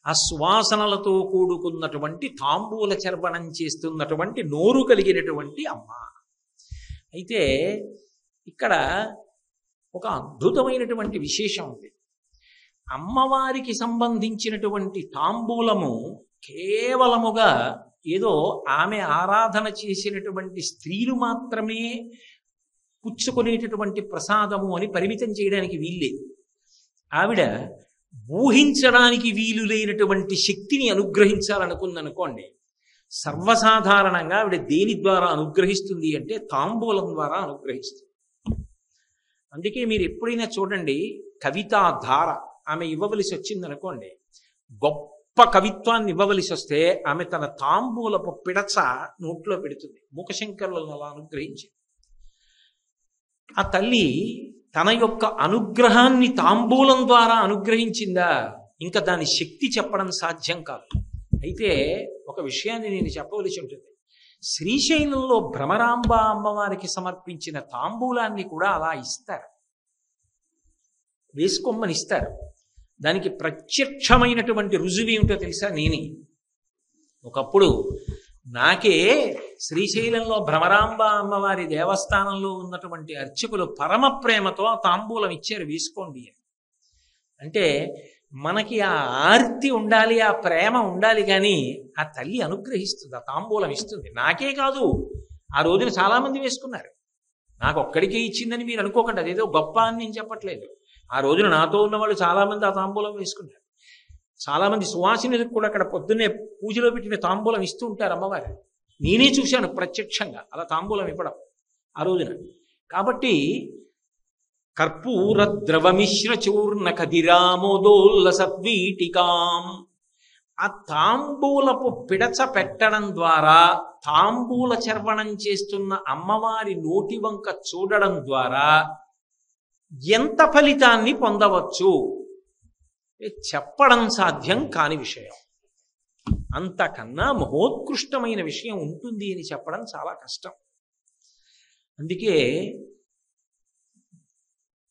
ఆ సువాసనలతో కూడుకున్నటువంటి తాంబూల చర్వణం చేస్తున్నటువంటి నోరు కలిగినటువంటి అమ్మ. అయితే ఇక్కడ ఒక అద్భుతమైనటువంటి విశేషం ఉంది. అమ్మవారికి సంబంధించినటువంటి తాంబూలము కేవలముగా ఏదో ఆమె ఆరాధన చేసినటువంటి స్త్రీలు మాత్రమే పుచ్చుకునేటటువంటి ప్రసాదము అని పరిమితం చేయడానికి వీల్లేదు. ఆవిడ ఊహించడానికి వీలు లేనటువంటి శక్తిని అనుగ్రహించాలనుకుందనుకోండి, సర్వసాధారణంగా ఆవిడ దేని ద్వారా అనుగ్రహిస్తుంది అంటే తాంబూలం ద్వారా అనుగ్రహిస్తుంది. అందుకే మీరు ఎప్పుడైనా చూడండి, కవితాధార ఆమె ఇవ్వవలసి వచ్చిందనుకోండి, గొప్ప కవిత్వాన్ని ఇవ్వవలసి వస్తే ఆమె తన తాంబూలపు పిడచ నోట్లో పెడుతుంది. మూకశంకరులను అలా అనుగ్రహించింది. ఆ తల్లి తన యొక్క అనుగ్రహాన్ని తాంబూలం ద్వారా అనుగ్రహించిందా, ఇంకా దాని శక్తి చెప్పడం సాధ్యం కాదు. అయితే ఒక విషయాన్ని నేను చెప్పవలసి ఉంటుంది. శ్రీశైలంలో భ్రమరాంబ అమ్మవారికి సమర్పించిన తాంబూలాన్ని కూడా అలా ఇస్తారు, వేసుకోమని ఇస్తారు. దానికి ప్రత్యక్షమైనటువంటి రుజువు ఏమిటో తెలుసా? నేనే ఒకప్పుడు నాకే శ్రీశైలంలో భ్రమరాంబ అమ్మవారి దేవస్థానంలో ఉన్నటువంటి అర్చకులు పరమ ప్రేమతో ఆ తాంబూలం ఇచ్చారు, వేసుకోండి అని. అంటే మనకి ఆ ఆర్తి ఉండాలి, ఆ ప్రేమ ఉండాలి, కానీ ఆ తల్లి అనుగ్రహిస్తుంది, ఆ తాంబూలం ఇస్తుంది. నాకే కాదు, ఆ రోజున చాలామంది వేసుకున్నారు. నాకు ఒక్కడికే ఇచ్చిందని మీరు అనుకోకండి, అదేదో గొప్ప అని నేను చెప్పట్లేదు. ఆ రోజున నాతో ఉన్నవాళ్ళు చాలామంది ఆ తాంబూలం వేసుకున్నారు. చాలామంది సువాసినులకు కూడా అక్కడ పొద్దున్నే పూజలో పెట్టిన తాంబూలం ఇస్తూ ఉంటారు అమ్మవారు. నేనే చూశాను ప్రత్యక్షంగా అలా తాంబూలం ఇవ్వడం ఆ రోజున. కాబట్టి కర్పూర ద్రవమిశ్ర చూర్ణ కదిరామోదోల్ల సద్వీటికాం, ఆ తాంబూలపు పిడచ పెట్టడం ద్వారా తాంబూల చర్వణం చేస్తున్న అమ్మవారి నోటి వంక చూడడం ద్వారా ఎంత ఫలితాన్ని పొందవచ్చు చెప్పడం సాధ్యం కాని విషయం. అంతకన్నా మహోత్కృష్టమైన విషయం ఉంటుంది అని చెప్పడం చాలా కష్టం. అందుకే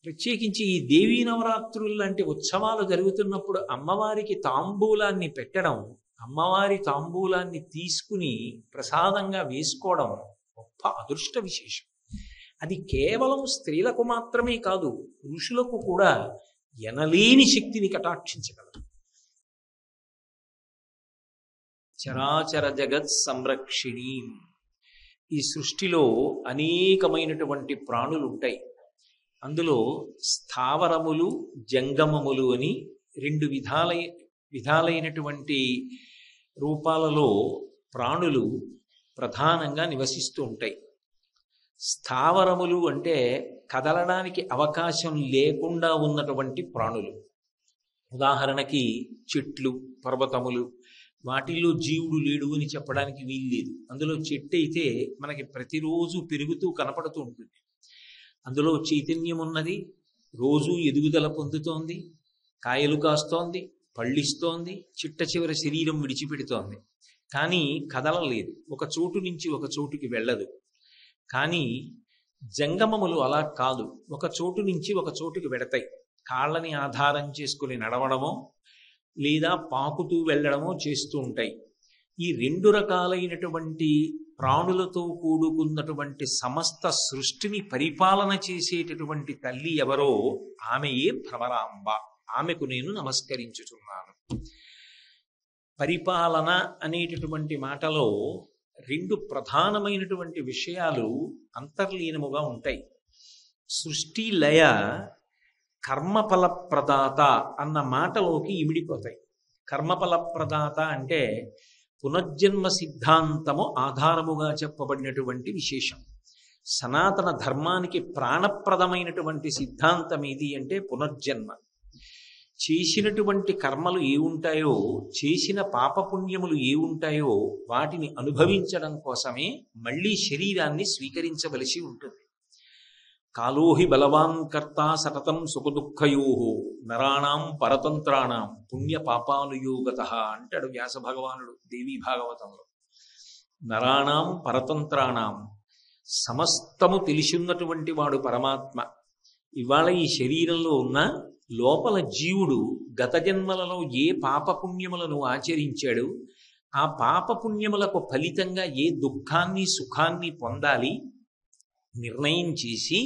ప్రత్యేకించి ఈ దేవీ నవరాత్రులు లాంటి ఉత్సవాలు జరుగుతున్నప్పుడు అమ్మవారికి తాంబూలాన్ని పెట్టడం, అమ్మవారి తాంబూలాన్ని తీసుకుని ప్రసాదంగా వేసుకోవడం గొప్ప అదృష్ట విశేషం. అది కేవలం స్త్రీలకు మాత్రమే కాదు, పురుషులకు కూడా ఎనలేని శక్తిని కటాక్షించగలదు. చరాచర జగత్ సంరక్షిణి. ఈ సృష్టిలో అనేకమైనటువంటి ప్రాణులు ఉంటాయి. అందులో స్థావరములు జంగమములు అని రెండు విధాలైనటువంటి రూపాలలో ప్రాణులు ప్రధానంగా నివసిస్తూ ఉంటాయి. స్థావరములు అంటే కదలడానికి అవకాశం లేకుండా ఉన్నటువంటి ప్రాణులు. ఉదాహరణకి చెట్లు, పర్వతములు, వాటిల్లో జీవుడు లేడు అని చెప్పడానికి వీల్లేదు. అందులో చెట్టు అయితే మనకి ప్రతిరోజు పెరుగుతూ కనపడుతూ ఉంటుంది. అందులో చైతన్యం ఉన్నది, రోజు ఎదుగుదల పొందుతోంది, కాయలు కాస్తోంది, పళ్ళిస్తోంది, చిట్ట చివరి శరీరం విడిచిపెడుతోంది. కానీ కదలలేదు, ఒక చోటు నుంచి ఒక చోటుకి వెళ్ళదు. కానీ జంగమములు అలా కాదు, ఒక చోటు నుంచి ఒక చోటుకి వెడతాయి. కాళ్ళని ఆధారం చేసుకుని నడవడమో లేదా పాకుతూ వెళ్ళడమో చేస్తూ ఉంటాయి. ఈ రెండు రకాలైనటువంటి ప్రాణులతో కూడుకున్నటువంటి సమస్త సృష్టిని పరిపాలన చేసేటటువంటి తల్లి ఎవరో ఆమెయే భ్రమరాంబ. ఆమెకు నేను నమస్కరించుచున్నాను. పరిపాలన అనేటటువంటి మాటలో రెండు ప్రధానమైనటువంటి విషయాలు అంతర్లీనముగా ఉంటాయి. సృష్టి లయ కర్మఫల ప్రదాత అన్న మాటలోకి ఇమిడిపోతాయి. కర్మఫల ప్రదాత అంటే పునర్జన్మ సిద్ధాంతము ఆధారముగా చెప్పబడినటువంటి విశేషం. సనాతన ధర్మానికి ప్రాణప్రదమైనటువంటి సిద్ధాంతం ఏది అంటే పునర్జన్మ. చేసినటువంటి కర్మలు ఏ ఉంటాయో, చేసిన పాపపుణ్యములు ఏ ఉంటాయో వాటిని అనుభవించడం కోసమే మళ్ళీ శరీరాన్ని స్వీకరించవలసి ఉంటుంది. కాలోహి బలవాన్ కర్త సతతం సుఖదుఃఖయో నరాణం పరతంత్రాణం పుణ్య పాపానుయోగత అంటాడు వ్యాస భగవానుడు దేవీ భాగవతంలో. నరాణం పరతంత్రాణం, సమస్తము తెలిసిన్నటువంటి వాడు పరమాత్మ. ఇవాళ ఈ శరీరంలో ఉన్న లోపల జీవుడు గత జన్మలలో ఏ పాపపుణ్యములను ఆచరించాడు, ఆ పాపపుణ్యములకు ఫలితంగా ఏ దుఃఖాన్ని సుఖాన్ని పొందాలి నిర్ణయం చేసి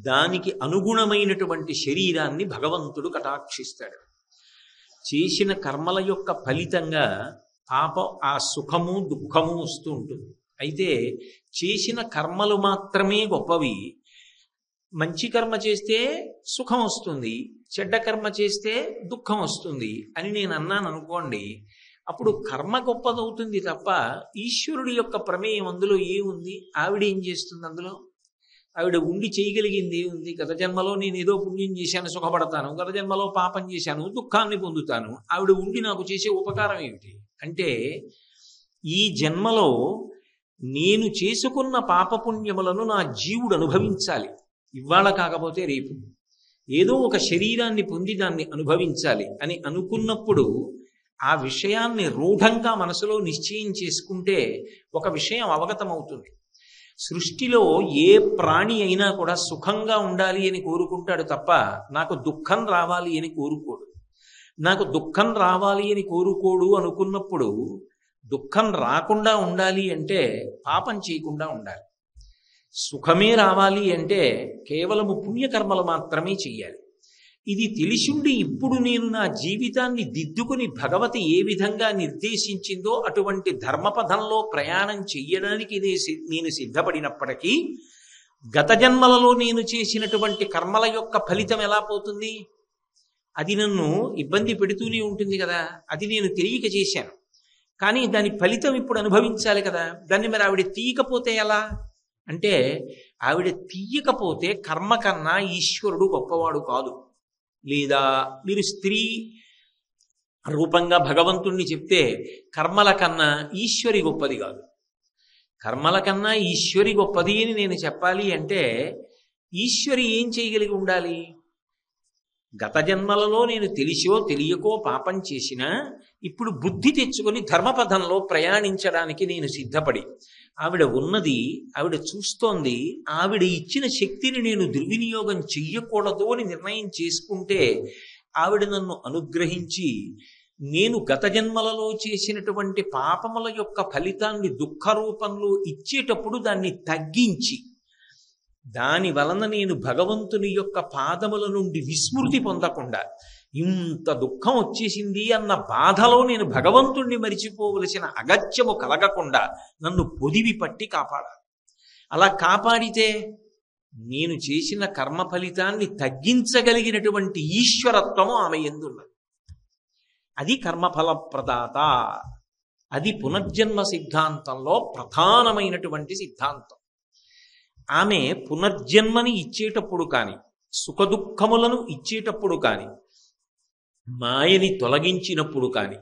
దానికి అనుగుణమైనటువంటి శరీరాన్ని భగవంతుడు కటాక్షిస్తాడు. చేసిన కర్మల యొక్క ఫలితంగా ఆ సుఖము దుఃఖము వస్తూ ఉంటుంది. అయితే చేసిన కర్మలు మాత్రమే గొప్పవి. మంచి కర్మ చేస్తే సుఖం వస్తుంది, చెడ్డ కర్మ చేస్తే దుఃఖం వస్తుంది అని నేను అన్నాను అనుకోండి, అప్పుడు కర్మ గొప్పదవుతుంది తప్ప ఈశ్వరుడి యొక్క ప్రమేయం అందులో ఏముంది? ఆవిడ ఏం చేస్తుంది అందులో? ఆవిడ ఉండి చేయగలిగింది ఏముంది? గత జన్మలో నేను ఏదో పుణ్యం చేశాను సుఖపడతాను, గత జన్మలో పాపం చేశాను దుఃఖాన్ని పొందుతాను. ఆవిడ ఉండి నాకు చేసే ఉపకారం ఏమిటి అంటే, ఈ జన్మలో నేను చేసుకున్న పాపపుణ్యములను నా జీవుడు అనుభవించాలి. ఇవాళ కాకపోతే రేపు ఏదో ఒక శరీరాన్ని పొంది దాన్ని అనుభవించాలి అని అనుకున్నప్పుడు ఆ విషయాన్ని రూఢంగా మనసులో నిశ్చయం చేసుకుంటే ఒక విషయం అవగతమవుతుంది. సృష్టిలో ఏ ప్రాణి అయినా కూడా సుఖంగా ఉండాలి అని కోరుకుంటాడు తప్ప నాకు దుఃఖం రావాలి అని కోరుకోడు. నాకు దుఃఖం రావాలి అని కోరుకోడు అనుకున్నప్పుడు దుఃఖం రాకుండా ఉండాలి అంటే పాపం చేయకుండా ఉండాలి. సుఖమే రావాలి అంటే కేవలము పుణ్యకర్మలు మాత్రమే చెయ్యాలి. ఇది తెలిసిండి ఇప్పుడు నేను నా జీవితాన్ని దిద్దుకుని భగవతి ఏ విధంగా నిర్దేశించిందో అటువంటి ధర్మపథంలో ప్రయాణం చెయ్యడానికి నేను సిద్ధపడినప్పటికీ గత జన్మలలో నేను చేసినటువంటి కర్మల యొక్క ఫలితం ఎలా పోతుంది? అది నన్ను ఇబ్బంది పెడుతూనే ఉంటుంది కదా. అది నేను తెలియక చేశాను, కానీ దాని ఫలితం ఇప్పుడు అనుభవించాలి కదా. దాన్ని మరి ఆవిడ తీయకపోతే ఎలా అంటే, ఆవిడ తీయకపోతే కర్మ కన్నా ఈశ్వరుడు గొప్పవాడు కాదు. లేదా మీరు స్త్రీ రూపంగా భగవంతుణ్ణి చెప్తే కర్మల కన్నా ఈశ్వరి గొప్పది కాదు. కర్మల కన్నా ఈశ్వరి గొప్పది అని నేను చెప్పాలి అంటే ఈశ్వరి ఏం చేయగలిగి ఉండాలి? గత జన్మలలో నేను తెలిసో తెలియకో పాపం చేసినా ఇప్పుడు బుద్ధి తెచ్చుకొని ధర్మపథంలో ప్రయాణించడానికి నేను సిద్ధపడి, ఆవిడ ఉన్నది, ఆవిడ చూస్తోంది, ఆవిడ ఇచ్చిన శక్తిని నేను దుర్వినియోగం చెయ్యకూడదు అని నిర్ణయం చేసుకుంటే ఆవిడ నన్ను అనుగ్రహించి నేను గత జన్మలలో చేసినటువంటి పాపముల యొక్క ఫలితాన్ని దుఃఖ రూపంలో ఇచ్చేటప్పుడు దాన్ని తగ్గించి దాని వలన నేను భగవంతుని యొక్క పాదముల నుండి విస్మృతి పొందకుండా, ఇంత దుఃఖం వచ్చేసింది అన్న బాధలో నేను భగవంతుణ్ణి మరిచిపోవలసిన అగత్యము కలగకుండా నన్ను పొదివి పట్టి కాపాడాలి. అలా కాపాడితే నేను చేసిన కర్మ ఫలితాన్ని తగ్గించగలిగినటువంటి ఈశ్వరత్వము ఆమె యందున్నది. అది కర్మఫల ప్రదాత. అది పునర్జన్మ సిద్ధాంతంలో ప్రధానమైనటువంటి సిద్ధాంతం. ఆమె పునర్జన్మని ఇచ్చేటప్పుడు కానీ, సుఖదుఖములను ఇచ్చేటప్పుడు కానీ, మాయని తొలగించినప్పుడు కానీ,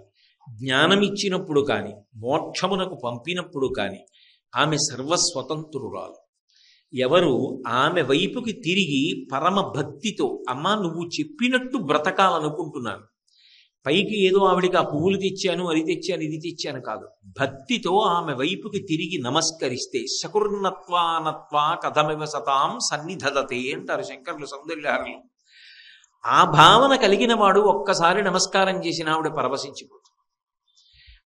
జ్ఞానం ఇచ్చినప్పుడు కానీ, మోక్షమునకు పంపినప్పుడు కానీ ఆమె సర్వస్వతంత్రురాలు. ఎవరు ఆమె వైపుకి తిరిగి పరమ భక్తితో, అమ్మా నువ్వు చెప్పినట్టు బ్రతకాలనుకుంటున్నాను, పైకి ఏదో ఆవిడికి ఆ పువ్వులు తెచ్చాను, అది తెచ్చాను, ఇది తెచ్చాను కాదు, భక్తితో ఆమె వైపుకి తిరిగి నమస్కరిస్తే శకుర్ణత్వానత్వా కథమివ సతాం సన్నిధదతే అంటారు శంకరులు సౌందర్యలహరిలో. ఆ భావన కలిగిన వాడు ఒక్కసారి నమస్కారం చేసిన ఆవిడ పరవశించిపోతుంది.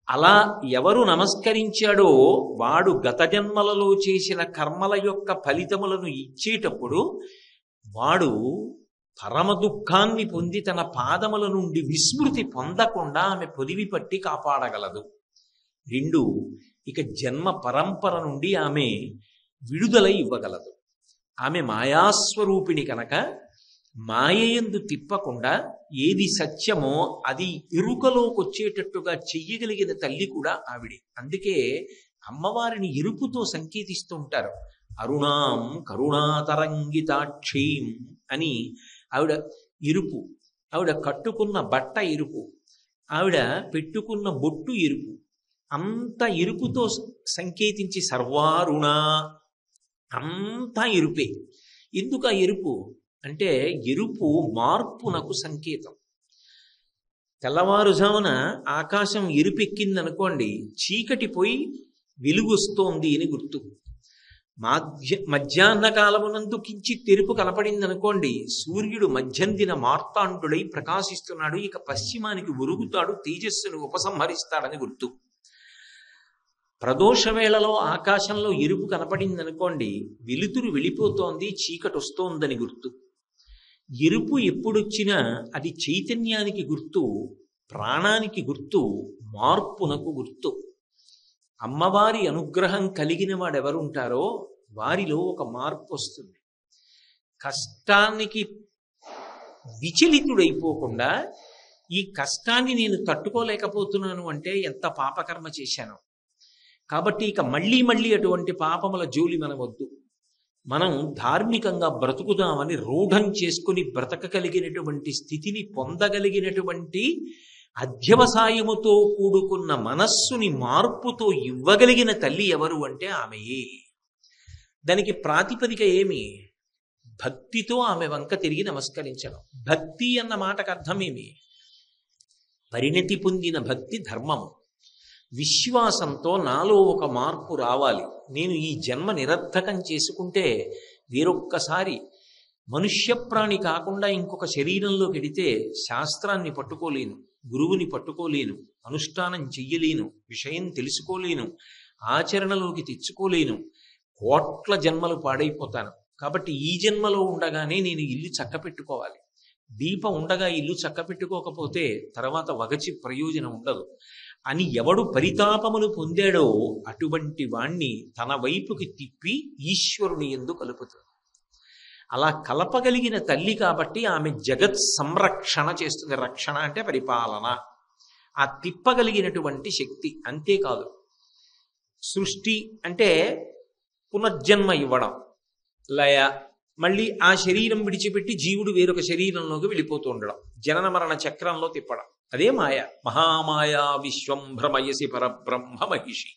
అలా ఎవరు నమస్కరించాడో వాడు గత జన్మలలో చేసిన కర్మల యొక్క ఫలితములను ఇచ్చేటప్పుడు వాడు పరమ దుఃఖాన్ని పొంది తన పాదముల నుండి విస్మృతి పొందకుండా ఆమె పొదివి పట్టి కాపాడగలదు. 2, ఇక జన్మ పరంపర నుండి ఆమె విడుదల ఇవ్వగలదు. ఆమె మాయాస్వరూపిణి కనుక మాయయందు తిప్పకుండా ఏది సత్యమో అది ఎరుకలోకి వచ్చేటట్టుగా చెయ్యగలిగిన తల్లి కూడా ఆవిడే. అందుకే అమ్మవారిని ఎరుపుతో సంకేతిస్తూ ఉంటారు. అరుణాం కరుణాతరంగితాక్షీం అని. ఆవిడ ఎరుపు, ఆవిడ కట్టుకున్న బట్ట ఎరుపు, ఆవిడ పెట్టుకున్న బొట్టు ఎరుపు, అంత ఎరుపుతో సంకేతించి సర్వారుణ అంతా ఎరుపే. ఎందుకు ఆ ఎరుపు అంటే ఎరుపు మార్పునకు సంకేతం. తెల్లవారుజామున ఆకాశం ఎరుపెక్కిందనుకోండి, చీకటి పోయి వెలుగు వస్తోంది అని గుర్తు. మధ్యాహ్న కాలమునందు కించిత్ తెరుపు కనపడిందనుకోండి, సూర్యుడు మధ్యందిన మార్తాండుడై ప్రకాశిస్తున్నాడు, ఇక పశ్చిమానికి ఒరుగుతాడు, తేజస్సును ఉపసంహరిస్తాడని గుర్తు. ప్రదోష వేళలో ఆకాశంలో ఎరుపు కనపడిందనుకోండి, వెలుతురు వెళ్ళిపోతోంది, చీకటి వస్తోందని గుర్తు. ఎరుపు ఎప్పుడొచ్చినా అది చైతన్యానికి గుర్తు, ప్రాణానికి గుర్తు, మార్పునకు గుర్తు. అమ్మవారి అనుగ్రహం కలిగిన వాడెవరుంటారో వారిలో ఒక మార్పు వస్తుంది. కష్టానికి విచలితుడైపోకుండా, ఈ కష్టాన్ని నేను తట్టుకోలేకపోతున్నాను అంటే ఎంత పాపకర్మ చేశాను, కాబట్టి ఇక మళ్ళీ మళ్ళీ అటువంటి పాపముల జోలి మనవద్దు, మనం ధార్మికంగా బ్రతుకుదామని రూఢం చేసుకుని బ్రతకగలిగినటువంటి స్థితిని పొందగలిగినటువంటి అధ్యవసాయముతో కూడుకున్న మనస్సుని మార్పుతో ఇవ్వగలిగిన తల్లి ఎవరు అంటే ఆమెయే. దానికి ప్రాతిపదిక ఏమి? భక్తితో ఆమె వంక తిరిగి నమస్కరించడం. భక్తి అన్న మాటకు అర్థమేమి? పరిణతి పొందిన భక్తి ధర్మము. విశ్వాసంతో నాలో ఒక మార్పు రావాలి, నేను ఈ జన్మ నిరర్థకం చేసుకుంటే వేరొక్కసారి మనుష్య ప్రాణి కాకుండా ఇంకొక శరీరంలో వెడితే శాస్త్రాన్ని పట్టుకోలేను, గురువుని పట్టుకోలేను, అనుష్ఠానం చెయ్యలేను, విషయం తెలుసుకోలేను, ఆచరణలోకి తెచ్చుకోలేను, కోట్ల జన్మలు పాడైపోతాను. కాబట్టి ఈ జన్మలో ఉండగానే నేను ఇల్లు చక్కపెట్టుకోవాలి. దీపం ఉండగా ఇల్లు చక్కపెట్టుకోకపోతే తర్వాత వగచి ప్రయోజనం ఉండదు అని ఎవడు పరితాపమును పొందాడో అటువంటి వాణ్ణి తన వైపుకి తిప్పి ఈశ్వరుని యందు కలుపుతుంది. అలా కలపగలిగిన తల్లి కాబట్టి ఆమె జగత్ సంరక్షణ చేస్తుంది. రక్షణ అంటే పరిపాలన, ఆ తిప్పగలిగినటువంటి శక్తి. అంతేకాదు, సృష్టి అంటే పునర్జన్మ ఇవ్వడం, లయ, మళ్ళీ ఆ శరీరం విడిచిపెట్టి జీవుడు వేరొక శరీరంలోకి వెళ్ళిపోతూ ఉండడం, జనన మరణ చక్రంలో తిప్పడం, అదే మాయ. మహామాయా విశ్వం భ్రమయసి పరబ్రహ్మ మహిషి.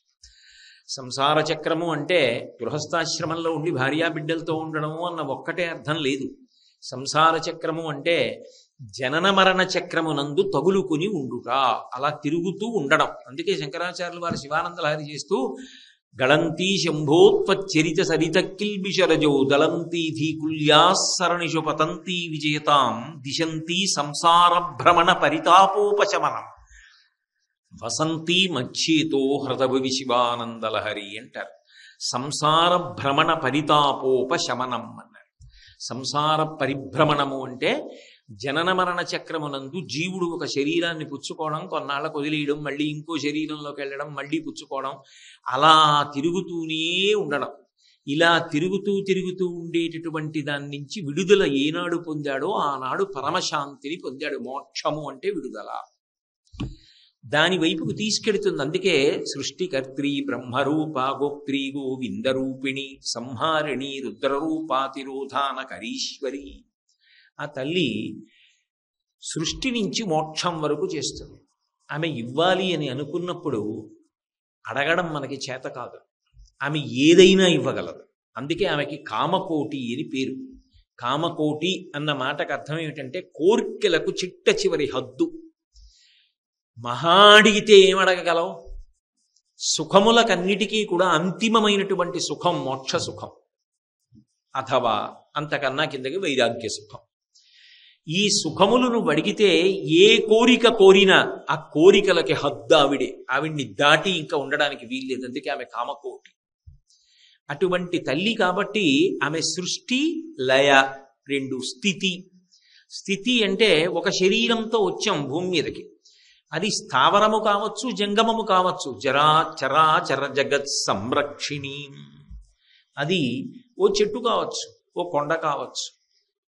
సంసార చక్రము అంటే గృహస్థాశ్రమంలో ఉండి భార్యాబిడ్డలతో ఉండడము అన్న ఒక్కటే అర్థం లేదు. సంసార చక్రము అంటే జనన మరణ చక్రమునందు తగులుకుని ఉండుట, అలా తిరుగుతూ ఉండడం. అందుకే శంకరాచార్యులు వారు శివానంద లహరి చేస్తూ గళంతీ శంభోత్వచ్చరిత సరిత కిల్బిషరజో దళంతీ ధీకుల్యాసరణిషు పతంతీ విజయతాం దిశంతీ సంసార భ్రమణ పరితాపోపశమనం వసంతీ మధ్యేతో హృదభవి శివానందలహరి అంటారు. సంసార భ్రమణ పరితాపోపశమనం అన్నారు. సంసార పరిభ్రమణము అంటే జనన మరణ చక్రమునందు జీవుడు ఒక శరీరాన్ని పుచ్చుకోవడం, కొన్నాళ్ళకు వదిలేయడం, మళ్ళీ ఇంకో శరీరంలోకి వెళ్ళడం, మళ్ళీ పుచ్చుకోవడం, అలా తిరుగుతూనే ఉండడం. ఇలా తిరుగుతూ ఉండేటటువంటి దాని నుంచి విడుదల ఏనాడు పొందాడో ఆనాడు పరమశాంతిని పొందాడు. మోక్షము అంటే విడుదల. దాని వైపుకు తీసుకెడుతుంది. అందుకే సృష్టికర్త్రి బ్రహ్మరూప గోప్త్రీ గోవిందరూపిణి సంహారిణి రుద్రరూపాతిరోధాన కరీశ్వరి. ఆ తల్లి సృష్టి నుంచి మోక్షం వరకు చేస్తుంది. ఆమె ఇవ్వాలి అని అనుకున్నప్పుడు అడగడం మనకి చేత కాదు, ఆమె ఏదైనా ఇవ్వగలదు. అందుకే ఆమెకి కామకోటి అని పేరు. కామకోటి అన్న మాటకు అర్థం ఏమిటంటే కోర్కెలకు చిట్ట చివరి హద్దు. మహా అడిగితే ఏమడగగలవు? సుఖములకన్నిటికీ కూడా అంతిమమైనటువంటి సుఖం మోక్ష సుఖం, అథవా అంతకన్నా కిందకి వైరాగ్య సుఖం. ఈ సుఖములను అడిగితే ఏ కోరిక కోరినా ఆ కోరికలకి హద్దు ఆవిడే, ఆవిడ్ని దాటి ఇంకా ఉండడానికి వీల్లేదు. అందుకే ఆమె కామకోటి. అటువంటి తల్లి కాబట్టి ఆమె సృష్టి లయ రెండు. స్థితి. స్థితి అంటే ఒక శరీరంతో వచ్చాం భూమి మీదకి, అది స్థావరము కావచ్చు, జంగమము కావచ్చు. చరాచర జగత్ సంరక్షిణి. అది ఓ చెట్టు కావచ్చు, ఓ కొండ కావచ్చు,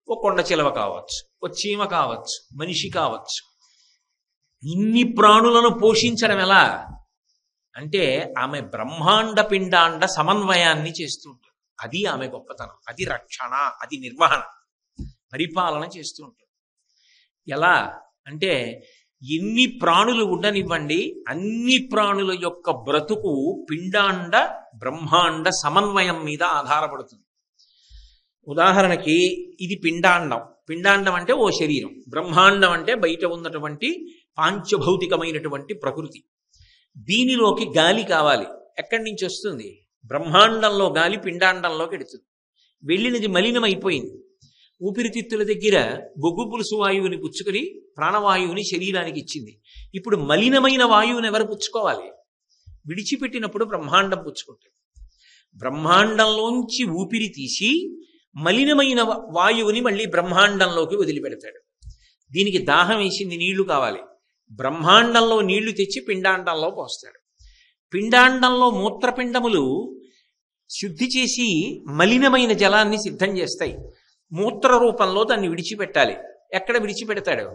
ఓ కొండ చిలవ కావచ్చు, ఓ చీమ కావచ్చు, మనిషి కావచ్చు. ఇన్ని ప్రాణులను పోషించడం ఎలా అంటే ఆమె బ్రహ్మాండ పిండాండ సమన్వయాన్ని చేస్తుంటుంది. అది ఆమె గొప్పతనం, అది రక్షణ, అది నిర్వహణ, పరిపాలన చేస్తూ ఉంటుంది. ఎలా అంటే ఎన్ని ప్రాణులు ఉండనివ్వండి, అన్ని ప్రాణుల యొక్క బ్రతుకు పిండాండ బ్రహ్మాండ సమన్వయం మీద ఆధారపడుతుంది. ఉదాహరణకి ఇది పిండాండం. పిండాండం అంటే ఓ శరీరం, బ్రహ్మాండం అంటే బయట ఉన్నటువంటి పాంచభౌతికమైనటువంటి ప్రకృతి. దీనిలోకి గాలి కావాలి, ఎక్కడి నుంచి వస్తుంది? బ్రహ్మాండంలో గాలి పిండాండంలోకి ఎడుతుంది. వెళ్ళినది మలినమైపోయింది. ఊపిరితిత్తుల దగ్గర బొగ్గు పులుసు వాయువుని పుచ్చుకొని ప్రాణవాయువుని శరీరానికి ఇచ్చింది. ఇప్పుడు మలినమైన వాయువుని ఎవరు పుచ్చుకోవాలి? విడిచిపెట్టినప్పుడు బ్రహ్మాండం పుచ్చుకుంటుంది. బ్రహ్మాండంలోంచి ఊపిరి తీసి మలినమైన వాయువుని మళ్ళీ బ్రహ్మాండంలోకి వదిలిపెడతాడు. దీనికి దాహం వేసింది, నీళ్లు కావాలి. బ్రహ్మాండంలో నీళ్లు తెచ్చి పిండాండంలో పోస్తాడు. పిండాండంలో మూత్రపిండములు శుద్ధి చేసి మలినమైన జలాన్ని సిద్ధం చేస్తాయి. మూత్ర రూపంలో దాన్ని విడిచిపెట్టాలి. ఎక్కడ విడిచిపెడతాడు?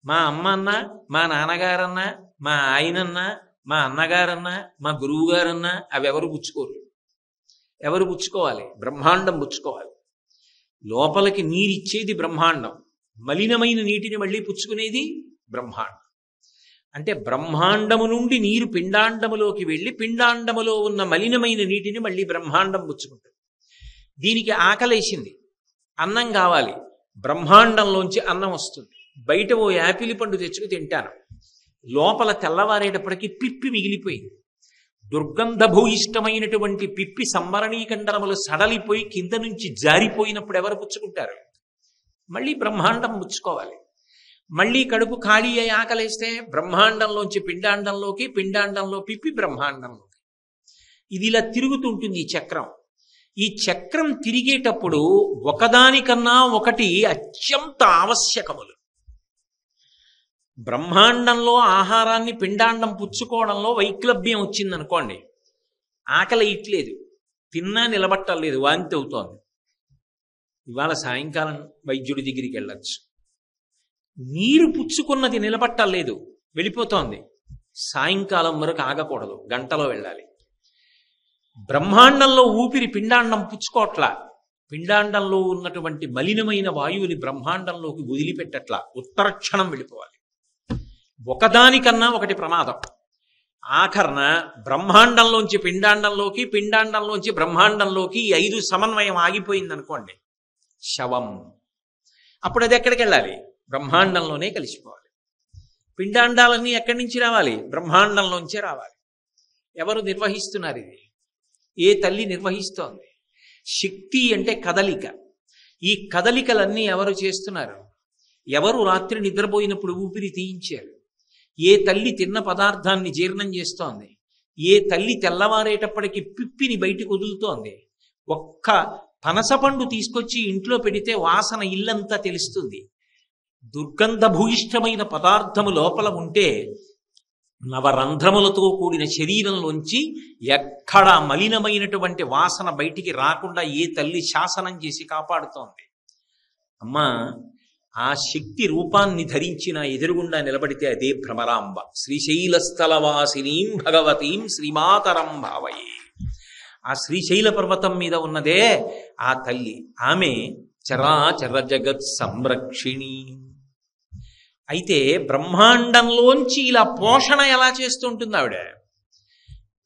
మా అమ్మ అన్నా, మా నాన్నగారన్నా, మా ఆయనన్నా, మా అన్నగారన్నా, మా గురువుగారన్నా అవి ఎవరు పుచ్చుకోరు. ఎవరు పుచ్చుకోవాలి? బ్రహ్మాండం పుచ్చుకోవాలి. లోపలికి నీరిచ్చేది బ్రహ్మాండం, మలినమైన నీటిని మళ్ళీ పుచ్చుకునేది బ్రహ్మాండం. అంటే బ్రహ్మాండము నుండి నీరు పిండాండములోకి వెళ్ళి పిండాండములో ఉన్న మలినమైన నీటిని మళ్ళీ బ్రహ్మాండం పుచ్చుకుంటుంది. దీనికి ఆకలేసింది, అన్నం కావాలి. బ్రహ్మాండంలోంచి అన్నం వస్తుంది. బయట ఓ యాపిల్ పండు తెచ్చుకు తింటాను. లోపల తెల్లవారేటప్పటికి పిప్పి మిగిలిపోయింది. దుర్గంధభూయిష్టమైనటువంటి పిప్పి సంవరణీకండరములు సడలిపోయి కింద నుంచి జారిపోయినప్పుడు ఎవరు పుచ్చుకుంటారు? మళ్ళీ బ్రహ్మాండం పుచ్చుకోవాలి. మళ్ళీ కడుపు ఖాళీ అయి ఆకలేస్తే బ్రహ్మాండంలోంచి పిండాండంలోకి, పిండాండంలో పిప్పి బ్రహ్మాండంలోకి. ఇది ఇలా తిరుగుతుంటుంది ఈ చక్రం. ఈ చక్రం తిరిగేటప్పుడు ఒకదానికన్నా ఒకటి అత్యంత ఆవశ్యకములు. బ్రహ్మాండంలో ఆహారాన్ని పిండాండం పుచ్చుకోవడంలో వైక్లభ్యం వచ్చిందనుకోండి, ఆకలి ఇట్లేదు, తిన్నా నిలబట్టలేదు, వాంతి అవుతోంది. ఇవాళ సాయంకాలం వైద్యుడి దగ్గరికి వెళ్ళచ్చు. నీరు పుచ్చుకున్నది నిలబట్టలేదు, వెళ్ళిపోతోంది. సాయంకాలం వరకు ఆగకూడదు, గంటలో వెళ్ళాలి. బ్రహ్మాండంలో ఊపిరి పిండాండం పుచ్చుకోట్లా, పిండాండంలో ఉన్నటువంటి మలినమైన వాయువుని బ్రహ్మాండంలోకి వదిలిపెట్టట్లా, ఉత్తర క్షణం వెళ్ళిపోవాలి. ఒకదానికన్నా ఒకటి ప్రమాదం. ఆఖరణ బ్రహ్మాండంలోంచి పిండాండంలోకి, పిండాండంలోంచి బ్రహ్మాండంలోకి 5 సమన్వయం ఆగిపోయిందనుకోండి, శవం. అప్పుడు అది ఎక్కడికి వెళ్ళాలి? బ్రహ్మాండంలోనే కలిసిపోవాలి. పిండాండాలన్నీ ఎక్కడి నుంచి రావాలి? బ్రహ్మాండంలోంచే రావాలి. ఎవరు నిర్వహిస్తున్నారు ఇది? ఏ తల్లి నిర్వహిస్తోంది? శక్తి అంటే కదలిక. ఈ కదలికలన్నీ ఎవరు చేస్తున్నారు? ఎవరు రాత్రి నిద్రపోయినప్పుడు ఊపిరి తీయించారు? ఏ తల్లి తిన్న పదార్థాన్ని జీర్ణం చేస్తోంది? ఏ తల్లి తెల్లవారేటప్పటికి పిప్పిని బయటకు వదులుతోంది? ఒక్క పనసపండు తీసుకొచ్చి ఇంట్లో పెడితే వాసన ఇల్లంతా తెలుస్తుంది. దుర్గంధభూయిష్టమైన పదార్థము లోపల ఉంటే నవరంధ్రములతో కూడిన శరీరంలోంచి ఎక్కడ మలినమైనటువంటి వాసన బయటికి రాకుండా ఏ తల్లి శాసనం చేసి కాపాడుతోంది? అమ్మా, ఆ శక్తి రూపాన్ని ధరించిన ఎదురుగుండా నిలబడితే అదే భ్రమరాంబ. శ్రీశైలస్థలవాసినీం భగవతీం శ్రీమాతరం భావయే. ఆ శ్రీశైల పర్వతం మీద ఉన్నదే ఆ తల్లి. ఆమె చరాచర జగత్ సంరక్షిణి. అయితే బ్రహ్మాండంలోంచి ఇలా పోషణ ఎలా చేస్తుంటుంది ఆవిడ?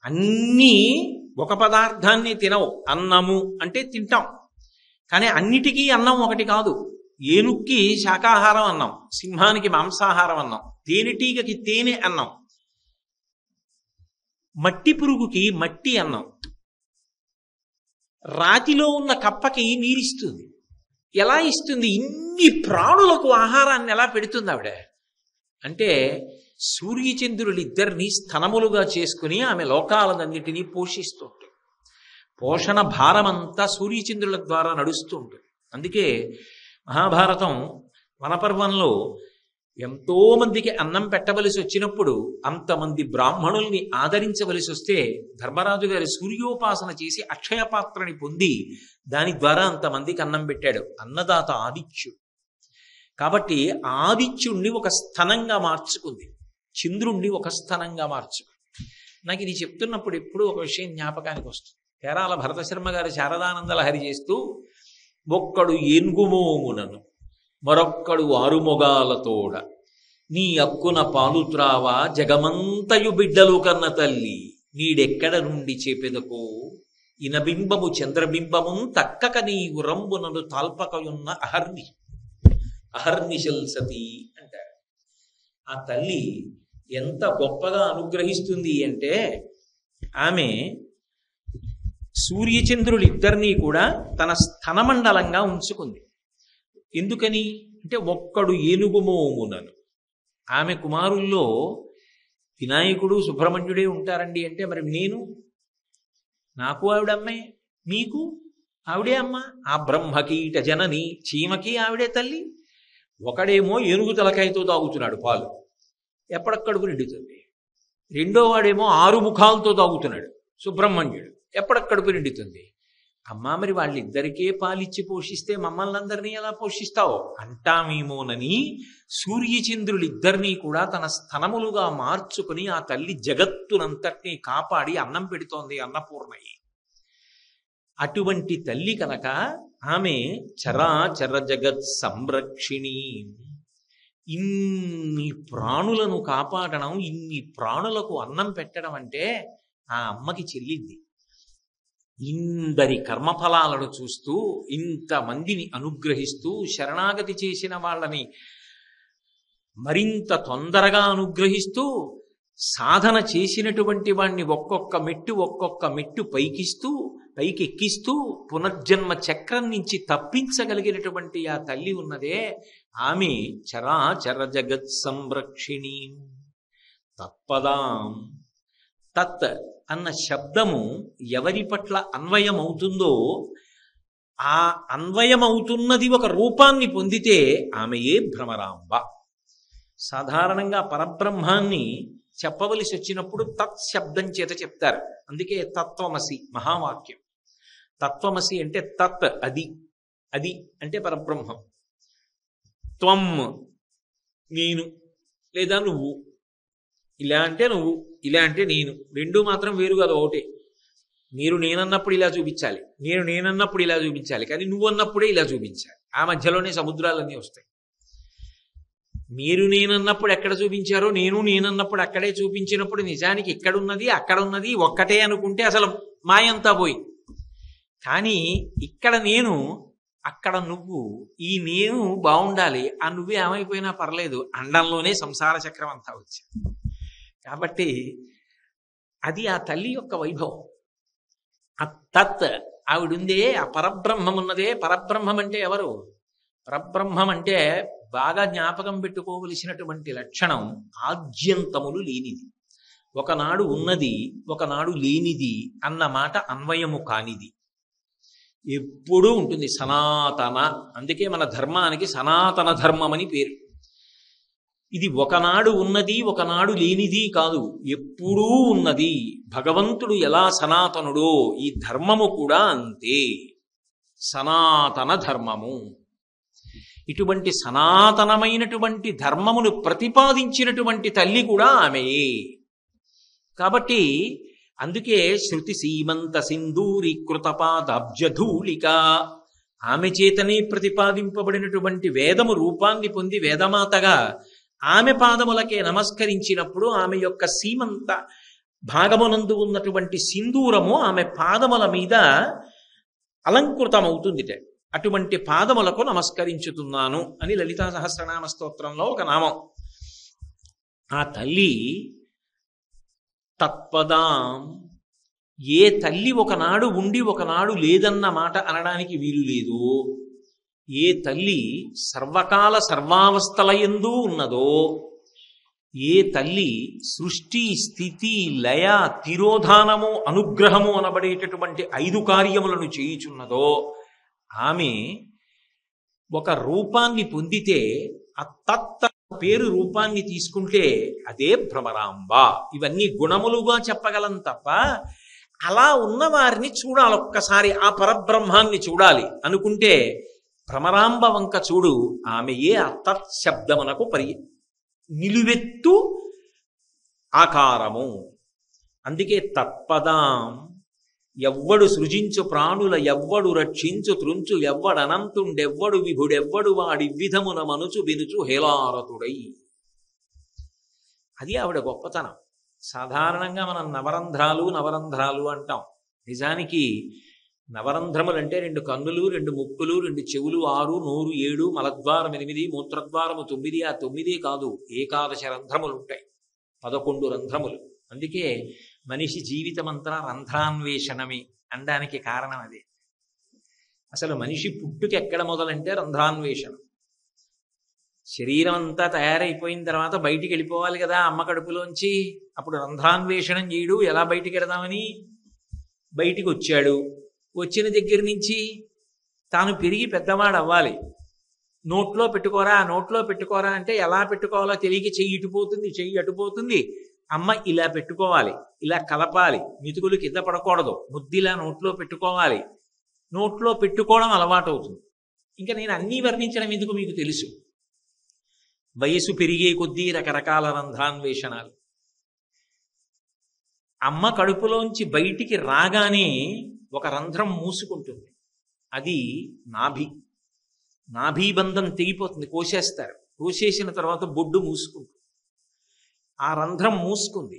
అన్నీ ఒక పదార్థాన్ని తినవు. అన్నము అంటే తింటాం, కానీ అన్నిటికీ అన్నం ఒకటి కాదు. ఏనుక్కి శాకాహారం అన్నం, సింహానికి మాంసాహారం అన్నం, తేనెటీగకి తేనె అన్నం, మట్టి పురుగుకి మట్టి అన్నం, రాతిలో ఉన్న కప్పకి నీరిస్తుంది. ఎలా ఇస్తుంది? ఇన్ని ప్రాణులకు ఆహారాన్ని ఎలా పెడుతుంది ఆవిడ? అంటే సూర్యచంద్రులిద్దరినీ స్తనములుగా చేసుకుని ఆమె లోకాలన్నిటినీ పోషిస్తూ ఉంటుంది. పోషణ భారమంతా సూర్యచంద్రుల ద్వారా నడుస్తూ ఉంటుంది. అందుకే మహాభారతం వనపర్వంలో ఎంతో మందికి అన్నం పెట్టవలసి వచ్చినప్పుడు, అంతమంది బ్రాహ్మణుల్ని ఆదరించవలసి వస్తే ధర్మరాజు గారి సూర్యోపాసన చేసి అక్షయ పాత్రని పొంది దాని ద్వారా అంతమందికి అన్నం పెట్టాడు. అన్నదాత ఆదిత్యుడు. కాబట్టి ఆదిత్యుణ్ణి ఒక స్థనంగా మార్చుకుంది, చంద్రుణ్ణి ఒక స్థనంగా మార్చుకుంది. నాకు ఇది చెప్తున్నప్పుడు ఎప్పుడూ ఒక విషయం జ్ఞాపకానికి వస్తుంది. కేరాల భరతశర్మ గారు శారదానంద లహరి చేస్తూ, ఒక్కడు ఏన్గుమోమునను మరొక్కడు ఆరుమొగాలతోడ నీ అక్కున పాలుత్రావా జగమంతయు బిడ్డలు కన్న తల్లి నీడెక్కడ నుండి చేపెదకో ఇనబింబము చంద్రబింబము తక్కక నీవు రంబునను తాల్పకయున్న అహర్నిశల్ సతి అంటారు. ఆ తల్లి ఎంత గొప్పగా అనుగ్రహిస్తుంది అంటే, ఆమె సూర్యచంద్రులు ఇద్దరినీ కూడా తన స్థనమండలంగా ఉంచుకుంది. ఎందుకని అంటే ఒక్కడు ఏనుగు మోమునను. ఆమె కుమారుల్లో వినాయకుడు సుబ్రహ్మణ్యుడే ఉంటారండి అంటే మరి నాకు ఆవిడమ్మే, మీకు ఆవిడే అమ్మ. ఆ బ్రహ్మకీట జనని, చీమకి ఆవిడే తల్లి. ఒకడేమో ఏనుగు తలకాయతో తాగుతున్నాడు పాలు, ఎప్పటికడుపు నిండుతుంది. రెండో వాడేమో 6 ముఖాలతో తాగుతున్నాడు సుబ్రహ్మణ్యుడు, ఎప్పటికడుపు నిండుతుంది. అమ్మా మరి వాళ్ళిద్దరికే పాలిచ్చి పోషిస్తే మమ్మల్ని అందరినీ ఎలా పోషిస్తావో అంటామేమోనని సూర్యచంద్రులిద్దరినీ కూడా తన స్థనములుగా మార్చుకుని ఆ తల్లి జగత్తునంతటినీ కాపాడి అన్నం పెడుతోంది అన్నపూర్ణయ్యి. అటువంటి తల్లి కనుక ఆమె చరాచర జగత్ సంరక్షిణి. ఇన్ని ప్రాణులను కాపాడడం, ఇన్ని ప్రాణులకు అన్నం పెట్టడం అంటే ఆ అమ్మకి చెల్లింది. ఇందరి కర్మఫలాలను చూస్తూ, ఇంతమందిని అనుగ్రహిస్తూ, శరణాగతి చేసిన వాళ్ళని మరింత తొందరగా అనుగ్రహిస్తూ, సాధన చేసినటువంటి వాణ్ణి ఒక్కొక్క మెట్టు పైకెక్కిస్తూ పునర్జన్మ చక్రం నుంచి తప్పించగలిగినటువంటి ఆ తల్లి ఉన్నదే, ఆమె చరాచర జగత్ సంరక్షిణి. తత్పదాం. తత్ అన్న శబ్దము ఎవరి పట్ల అన్వయమవుతుందో ఆ అన్వయమవుతున్నది ఒక రూపాన్ని పొందితే ఆమెయే భ్రమరాంబ. సాధారణంగా పరబ్రహ్మాన్ని చెప్పవలసి వచ్చినప్పుడు తత్ శబ్దం చేత చెప్తారు. అందుకే తత్వమసి మహావాక్యం. తత్వమసి అంటే తత్ అది, అది అంటే పరబ్రహ్మం. త్వం నేను లేదా నువ్వు, ఇలా అంటే నువ్వు, ఇలా అంటే నేను, రెండు మాత్రం వేరు కాదు, ఒకటే. మీరు నేనన్నప్పుడు ఇలా చూపించాలి, నేనన్నప్పుడు ఇలా చూపించాలి, కానీ నువ్వు అన్నప్పుడే ఇలా చూపించాలి. ఆ మధ్యలోనే సముద్రాలన్నీ వస్తాయి. మీరు నేనన్నప్పుడు ఎక్కడ చూపించారో నేనన్నప్పుడు అక్కడే చూపించినప్పుడు నిజానికి ఇక్కడున్నది అక్కడున్నది ఒక్కటే అనుకుంటే అసలు మాయంతా పోయి. కానీ ఇక్కడ నేను, అక్కడ నువ్వు, ఈ నేను బాగుండాలి, ఆ నువ్వే ఏమైపోయినా పర్లేదు, అండంలోనే సంసార చక్రం అంతా వచ్చింది. కాబట్టి అది ఆ తల్లి యొక్క వైభవం. ఆ తత్ ఆవిడుందే, ఆ పరబ్రహ్మం ఉన్నదే. పరబ్రహ్మం అంటే ఎవరు? పరబ్రహ్మం అంటే బాగా జ్ఞాపకం పెట్టుకోవలసినటువంటి లక్షణం ఆద్యంతములు లేనిది. ఒకనాడు ఉన్నది, ఒకనాడు లేనిది అన్న మాట అన్వయము కానిది, ఎప్పుడూ ఉంటుంది, సనాతన. అందుకే మన ధర్మానికి సనాతన ధర్మం అని పేరు. ఇది ఒకనాడు ఉన్నది ఒకనాడు లేనిది కాదు, ఎప్పుడూ ఉన్నది. భగవంతుడు ఎలా సనాతనుడో ఈ ధర్మము కూడా అంతే, సనాతన ధర్మము. ఇటువంటి సనాతనమైనటువంటి ధర్మమును ప్రతిపాదించినటువంటి తల్లి కూడా ఆమెయే. కాబట్టి అందుకే శృతి సీమంత సింధూరీకృత పాదాబ్జధూళిక, ఆమె చేతనే ప్రతిపాదింపబడినటువంటి వేదము రూపాన్ని పొంది వేదమాతగా ఆమె పాదములకే నమస్కరించినప్పుడు ఆమె యొక్క సీమంత భాగమునందు ఉన్నటువంటి సింధూరము ఆమె పాదముల మీద అలంకృతమవుతుందిట. అటువంటి పాదములకు నమస్కరించుతున్నాను అని లలితా సహస్రనామ స్తోత్రంలో ఒక నామం. ఆ తల్లి తత్పదాం. ఏ తల్లి ఒకనాడు ఉండి ఒకనాడు లేదన్న మాట అనడానికి వీలు లేదు, ఏ తల్లి సర్వకాల సర్వావస్థలయందు ఉన్నదో, ఏ తల్లి సృష్టి స్థితి లయ తిరోధానము అనుగ్రహము అనబడేటటువంటి 5 కార్యములను చేయుచున్నదో, ఆమె ఒక రూపాన్ని పొందితే ఆ తత్ పేరు రూపాన్ని తీసుకుంటే అదే భ్రమరాంబ. ఇవన్నీ గుణములుగా చెప్పగలం తప్ప అలా ఉన్నవారిని చూడాలి, ఒక్కసారి ఆ పరబ్రహ్మాన్ని చూడాలి అనుకుంటే భ్రమరాంబ వంక చూడు, ఆమెయే ఆ తత్ శబ్దమునకు నిలువెత్తు ఆకారము. అందుకే తత్పదాం. ఎవ్వడు సృజించు ప్రాణుల ఎవ్వడు రక్షించు త్రుంచు ఎవ్వడనంతుండెవ్వడు విభుడెవ్వడు వాడి విధమున మనుచు వినుచు హేలారతుడై. అది ఆవిడ గొప్పతనం. సాధారణంగా మనం నవరంధ్రాలు అంటాం. నిజానికి నవరంధ్రములు అంటే 2 కన్నులు, 2 ముక్కులు, 2 చెవులు, 6, నోరు 7, మలద్వారం 8, మూత్రద్వారము 9. ఆ 9 కాదు, 11 రంధ్రములు ఉంటాయి, 11 రంధ్రములు. అందుకే మనిషి జీవితమంతా రంధ్రాన్వేషణమే. అనడానికి కారణం అదే. అసలు మనిషి పుట్టుక ఎక్కడ మొదలంటే రంధ్రాన్వేషణ. శరీరం అంతా తయారైపోయిన తర్వాత బయటికి వెళ్ళిపోవాలి కదా అమ్మ కడుపులోంచి. అప్పుడు రంధ్రాన్వేషణం చేయడు, ఎలా బయటికి వెళదామని. బయటికి వచ్చాడు, వచ్చిన దగ్గర నుంచి తాను పెరిగి పెద్దవాడు అవ్వాలి. నోట్లో పెట్టుకోరా అంటే ఎలా పెట్టుకోవాలో తెలియక చెయ్యి ఇటుపోతుంది, చెయ్యి అటుపోతుంది. అమ్మ ఇలా పెట్టుకోవాలి, ఇలా కలపాలి, మితుకులు కింద పడకూడదు, ముద్దిలా నోట్లో పెట్టుకోవాలి. నోట్లో పెట్టుకోవడం అలవాటు అవుతుంది. ఇంకా నేను అన్నీ వర్ణించడం ఎందుకు, మీకు తెలుసు. వయసు పెరిగే కొద్దీ రకరకాల రంధ్రాన్వేషణాలు. అమ్మ కడుపులోంచి బయటికి రాగానే ఒక రంధ్రం మూసుకుంటుంది, అది నాభీబంధం తెగిపోతుంది, కోసేస్తారు. కోసేసిన తర్వాత బొడ్డు మూసుకుంటుంది. ఆ రంధ్రం మూసుకుంది.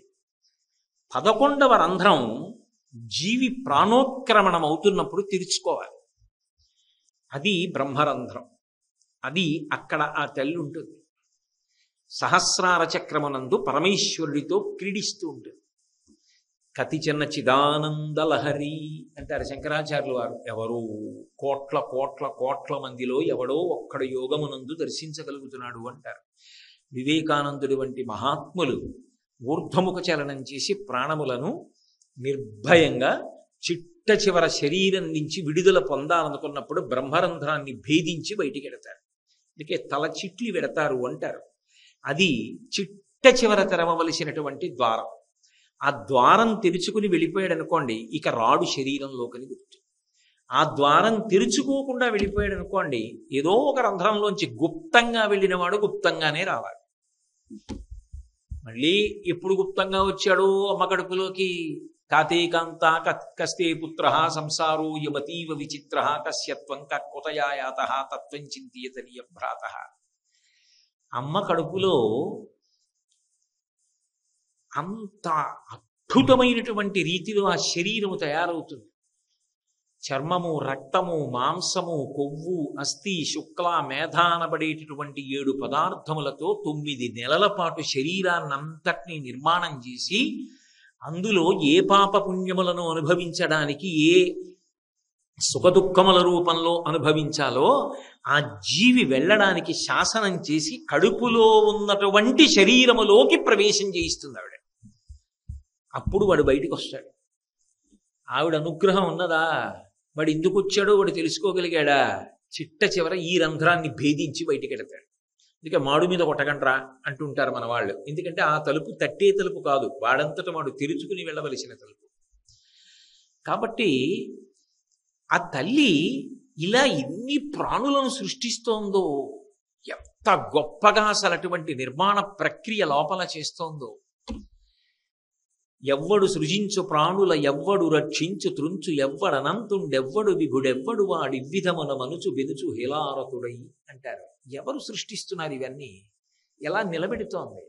11వ రంధ్రం జీవి ప్రాణోత్క్రమణం అవుతున్నప్పుడు తెరుచుకోవాలి. అది బ్రహ్మరంధ్రం. అది అక్కడ ఆ తల్లి ఉంటుంది. సహస్రార చక్రమునందు పరమేశ్వరుడితో క్రీడిస్తూ ఉంటుంది. కతి చిన్న చిదానంద లహరి అంటారు శంకరాచార్యులు వారు. ఎవరో కోట్ల కోట్ల కోట్ల మందిలో ఎవడో ఒక్కడు యోగమునందు దర్శించగలుగుతున్నాడు అంటారు. వివేకానందుడి వంటి మహాత్ములు ఊర్ధ్వముఖ చలనం చేసి ప్రాణములను నిర్భయంగా చిట్ట చివర శరీరం నుంచి విడుదల పొందాలనుకున్నప్పుడు బ్రహ్మరంధ్రాన్ని భేదించి బయటికి వెడతారు. అందుకే తల చిట్లి వెడతారు అంటారు. అది చిట్ట చివర తెరవవలసినటువంటి ద్వారం. ఆ ద్వారం తెరుచుకుని వెళ్ళిపోయాడు అనుకోండి, ఇక రాడు శరీరంలోకని గుర్తు. ఆ ద్వారం తెరుచుకోకుండా వెళ్ళిపోయాడు అనుకోండి, ఏదో ఒక రంధ్రంలోంచి గుప్తంగా వెళ్ళినవాడు గుప్తంగానే రావాలి. మళ్ళీ ఎప్పుడు గుప్తంగా వచ్చాడో అమ్మ కడుపులోకి, కాతేకాంత కస్తే పుత్ర సంసారో యమతీవ విచిత్ర కస్యత్వం కకుతయాయాత తత్వం చింతయతనీయ భ్రాత. అమ్మ కడుపులో అంత అద్భుతమైనటువంటి రీతిలో ఆ శరీరము తయారవుతుంది. చర్మము, రక్తము, మాంసము, కొవ్వు, అస్థి, శుక్ల, మేధ అనబడేటటువంటి 7 పదార్థములతో 9 నెలల పాటు శరీరాన్నంతటినీ నిర్మాణం చేసి, అందులో ఏ పాప పుణ్యములను అనుభవించడానికి, ఏ సుఖదుఖముల రూపంలో అనుభవించాలో ఆ జీవి వెళ్ళడానికి శాసనం చేసి కడుపులో ఉన్నటువంటి శరీరములోకి ప్రవేశం చేయిస్తుంది ఆవిడ. అప్పుడు వాడు బయటికి వస్తాడు. ఆవిడ అనుగ్రహం ఉన్నదా? వాడు ఎందుకు వచ్చాడో వాడు తెలుసుకోగలిగాడా? చిట్ట చివర ఈ రంధ్రాన్ని భేదించి బయటికి వెడతాడు. అందుకే మాడు మీద కొట్టకండ్రా అంటుంటారు మన వాళ్ళు. ఎందుకంటే ఆ తలుపు తట్టే తలుపు కాదు, వాడంతట వాడు తెరుచుకుని వెళ్ళవలసిన తలుపు. కాబట్టి ఆ తల్లి ఇలా ఎన్ని ప్రాణులను సృష్టిస్తోందో, ఎంత గొప్పగా అసలు అటువంటి నిర్మాణ ప్రక్రియ లోపల చేస్తోందో. ఎవ్వడు సృజించు ప్రాణుల ఎవ్వడు రక్షించు త్రుంచు ఎవ్వడనంతుండెవ్వడు విభుడెవ్వడు వాడివ్విధమున మనుచు బెనుచు హేలారతుడై అంటారు. ఎవరు సృష్టిస్తున్నారు ఇవన్నీ? ఎలా నిలబెడుతోంది?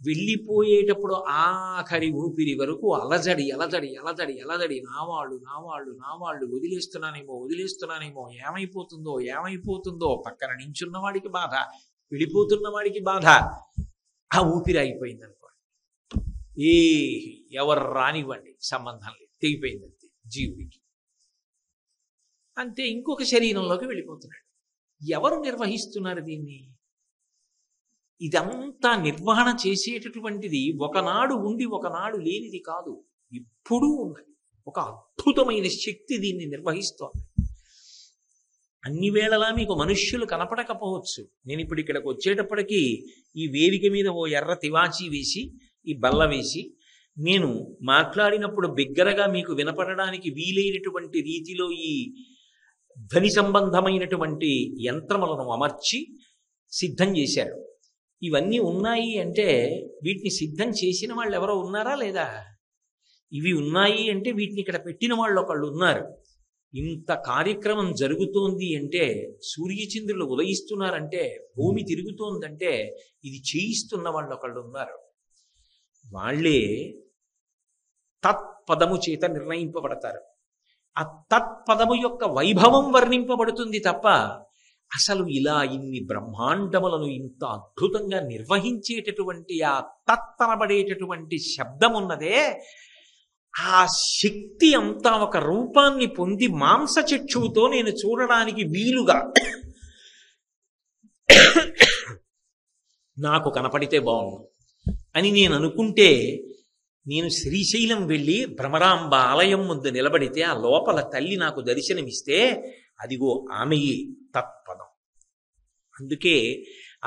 వెళ్ళిపోయేటప్పుడు ఆఖరి ఊపిరి వరకు అలజడి అలజడి అలజడి అలజడి. నావాళ్ళు నావాళ్ళు నావాళ్ళు, వదిలేస్తున్నానేమో, ఏమైపోతుందో. పక్కన నించున్న వాడికి బాధ, వెళ్ళిపోతున్న వాడికి బాధ. ఆ ఊపిరి అయిపోయింది అనుకోండి, ఎవరు రానివ్వండి, సంబంధం లేదు, తెగిపోయిందంతే జీవుడికి. అంతే, ఇంకొక శరీరంలోకి వెళ్ళిపోతున్నాడు. ఎవరు నిర్వహిస్తున్నారు దీన్ని? ఇదంతా నిర్వహణ చేసేటటువంటిది ఒకనాడు ఉండి ఒకనాడు లేనిది కాదు, ఎప్పుడూ ఉన్నది. ఒక అద్భుతమైన శక్తి దీన్ని నిర్వహిస్తోంది. అన్ని వేళలా మీకు మనుష్యులు కనపడకపోవచ్చు. నేను ఇప్పుడు ఇక్కడికి వచ్చేటప్పటికీ ఈ వేదిక మీద ఓ ఎర్ర తివాచీ వేసి, ఈ బల్ల వేసి, నేను మాట్లాడినప్పుడు బిగ్గరగా మీకు వినపడడానికి వీలైనటువంటి రీతిలో ఈ ధ్వని సంబంధమైనటువంటి యంత్రములను అమర్చి సిద్ధం చేశారు. ఇవన్నీ ఉన్నాయి అంటే వీటిని సిద్ధం చేసిన వాళ్ళు ఎవరో ఉన్నారా లేదా? ఇవి ఉన్నాయి అంటే వీటిని ఇక్కడ పెట్టిన వాళ్ళు ఒకళ్ళు ఉన్నారు. ఇంత కార్యక్రమం జరుగుతోంది అంటే, సూర్యచంద్రులు ఉదయిస్తున్నారంటే, భూమి తిరుగుతోందంటే, ఇది చేయిస్తున్న వాళ్ళు ఒకళ్ళు ఉన్నారు. వాళ్ళే తత్పదము చేత నిర్ణయింపబడతారు. ఆ తత్పదము యొక్క వైభవం వర్ణింపబడుతుంది తప్ప, అసలు ఇలా ఇన్ని బ్రహ్మాండములను ఇంత అద్భుతంగా నిర్వహించేటటువంటి ఆ తత్తనబడేటటువంటి శబ్దం ఉన్నదే, ఆ శక్తి అంతా ఒక రూపాన్ని పొంది మాంసచక్షువుతో నేను చూడడానికి వీలుగా నాకు కనపడితే బాగుండు అని నేను అనుకుంటే, నేను శ్రీశైలం వెళ్ళి భ్రమరాంబ ఆలయం ముందు నిలబడితే ఆ లోపల తల్లి నాకు దర్శనమిస్తే అదిగో ఆమెయే తత్పదం. అందుకే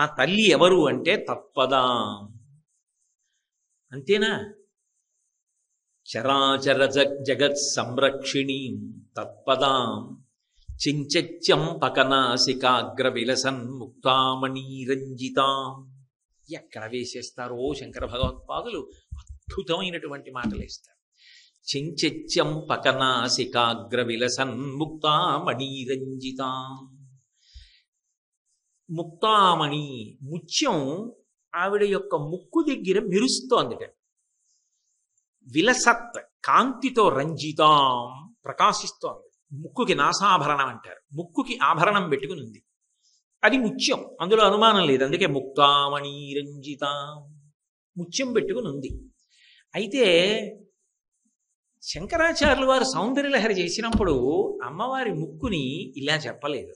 ఆ తల్లి ఎవరు అంటే తత్పదాం. అంతేనా? చరాచర జగత్ సంరక్షిణీ తత్పదాం చించత్యం పకనాసికాగ్ర విలసన్ ముక్తామణీరంజితాం. ఎక్కడ వేసేస్తారో శంకర భగవత్పాదులు అద్భుతమైనటువంటి మాటలు వేస్తారు. చించత్యం పకనాసికాగ్ర విలసన్ ముక్తామణీరంజితాం. ముక్తామణి ముత్యం ఆవిడ యొక్క ముక్కు దగ్గర మెరుస్తోందిట. విలసత్ కాంతితో రంజితాం ప్రకాశిస్తోంది. ముక్కుకి నాసాభరణం అంటారు. ముక్కుకి ఆభరణం పెట్టుకుని ఉంది. అది ముత్యం, అందులో అనుమానం లేదు. అందుకే ముక్తామణి రంజితాం ముత్యం పెట్టుకుని ఉంది. అయితే శంకరాచార్యులు వారు సౌందర్యలహరి చేసినప్పుడు అమ్మవారి ముక్కుని ఇలా చెప్పలేదు.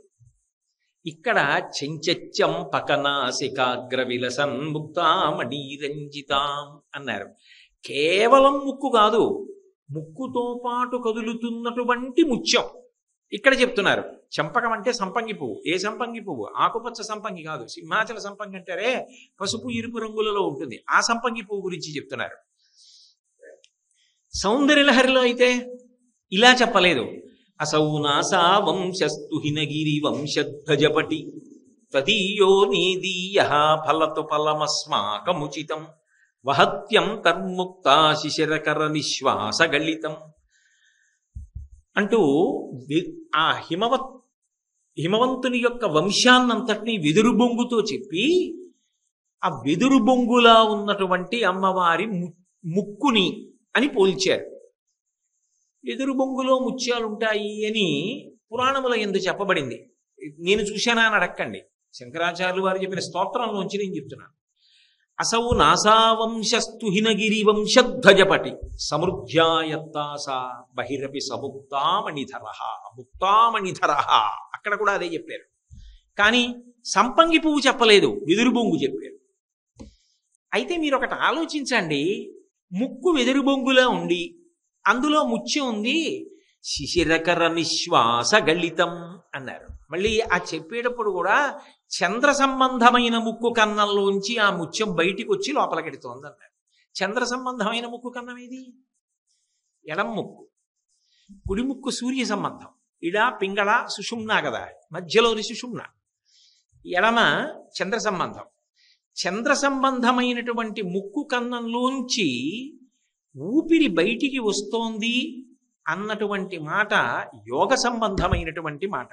ఇక్కడ చెంచత్యం పకనాసికాగ్ర విలసన్ ముక్తామణి రంజితాం అన్నారు. కేవలం ముక్కు కాదు, ముక్కుతో పాటు కదులుతున్నటువంటి ముత్యం ఇక్కడ చెప్తున్నారు. చంపకం అంటే సంపంగి పువ్వు. ఏ సంపంగి పువ్వు? ఆకుపచ్చ సంపంగి కాదు, సింహాచల సంపంగి అంటారే, పసుపు ఎరుపు రంగులలో ఉంటుంది. ఆ సంపంగి పువ్వు గురించి చెప్తున్నారు. సౌందర్యలహరిలో అయితే ఇలా చెప్పలేదు. అసౌ నాసా వంశస్తు హినగిరి వంశధ్వజపటి తదీయో నేదీయ ఫలతు ఫలమస్మాకముచితం వహత్యం కర్ముక్తా శిశిరకర నిశ్వాసగళితం అంటూ ఆ హిమవంతుని యొక్క వంశాన్నంతటినీ వెదురు బొంగుతో చెప్పి, ఆ వెదురు బొంగులా ఉన్నటువంటి అమ్మవారి ముక్కుని అని పోల్చారు. వెదురు బొంగులో ముత్యాలుంటాయి అని పురాణముల యందు చెప్పబడింది. నేను చూశానా అని అడక్కండి, శంకరాచార్యులు వారు చెప్పిన స్తోత్రంలోంచి నేను చెప్తున్నాను. అసౌ నాసావంశస్తు హినగిరి వంశధ్వజపటి సమృద్ధ్యాయత్తాసా బహిరపి సముక్తామణిధర ముక్తామణిధర. అక్కడ కూడా అదే చెప్పారు. కానీ సంపంగి పువ్వు చెప్పలేదు, వెదురు బొంగు చెప్పారు. అయితే మీరు ఒకటి ఆలోచించండి, ముక్కు వెదురు బొంగులా ఉండి అందులో ముత్యం ఉంది. శిశిరకర నిశ్వాస గళితం అన్నారు. మళ్ళీ ఆ చెప్పేటప్పుడు కూడా చంద్ర సంబంధమైన ముక్కు కన్నంలోంచి ఆ ముత్యం బయటికి వచ్చి లోపలికెడుతోంది అన్నారు. చంద్ర సంబంధమైన ముక్కు కన్నం ఏది? ఎడం ముక్కు. కుడి ముక్కు సూర్య సంబంధం. ఇడ పింగళ సుషుమ్న కదా, మధ్యలోని సుషుమ్న. ఎడమ చంద్ర సంబంధం. చంద్ర సంబంధమైనటువంటి ముక్కు కన్నంలోంచి ఊపిరి బయటికి వస్తోంది అన్నటువంటి మాట యోగ సంబంధమైనటువంటి మాట.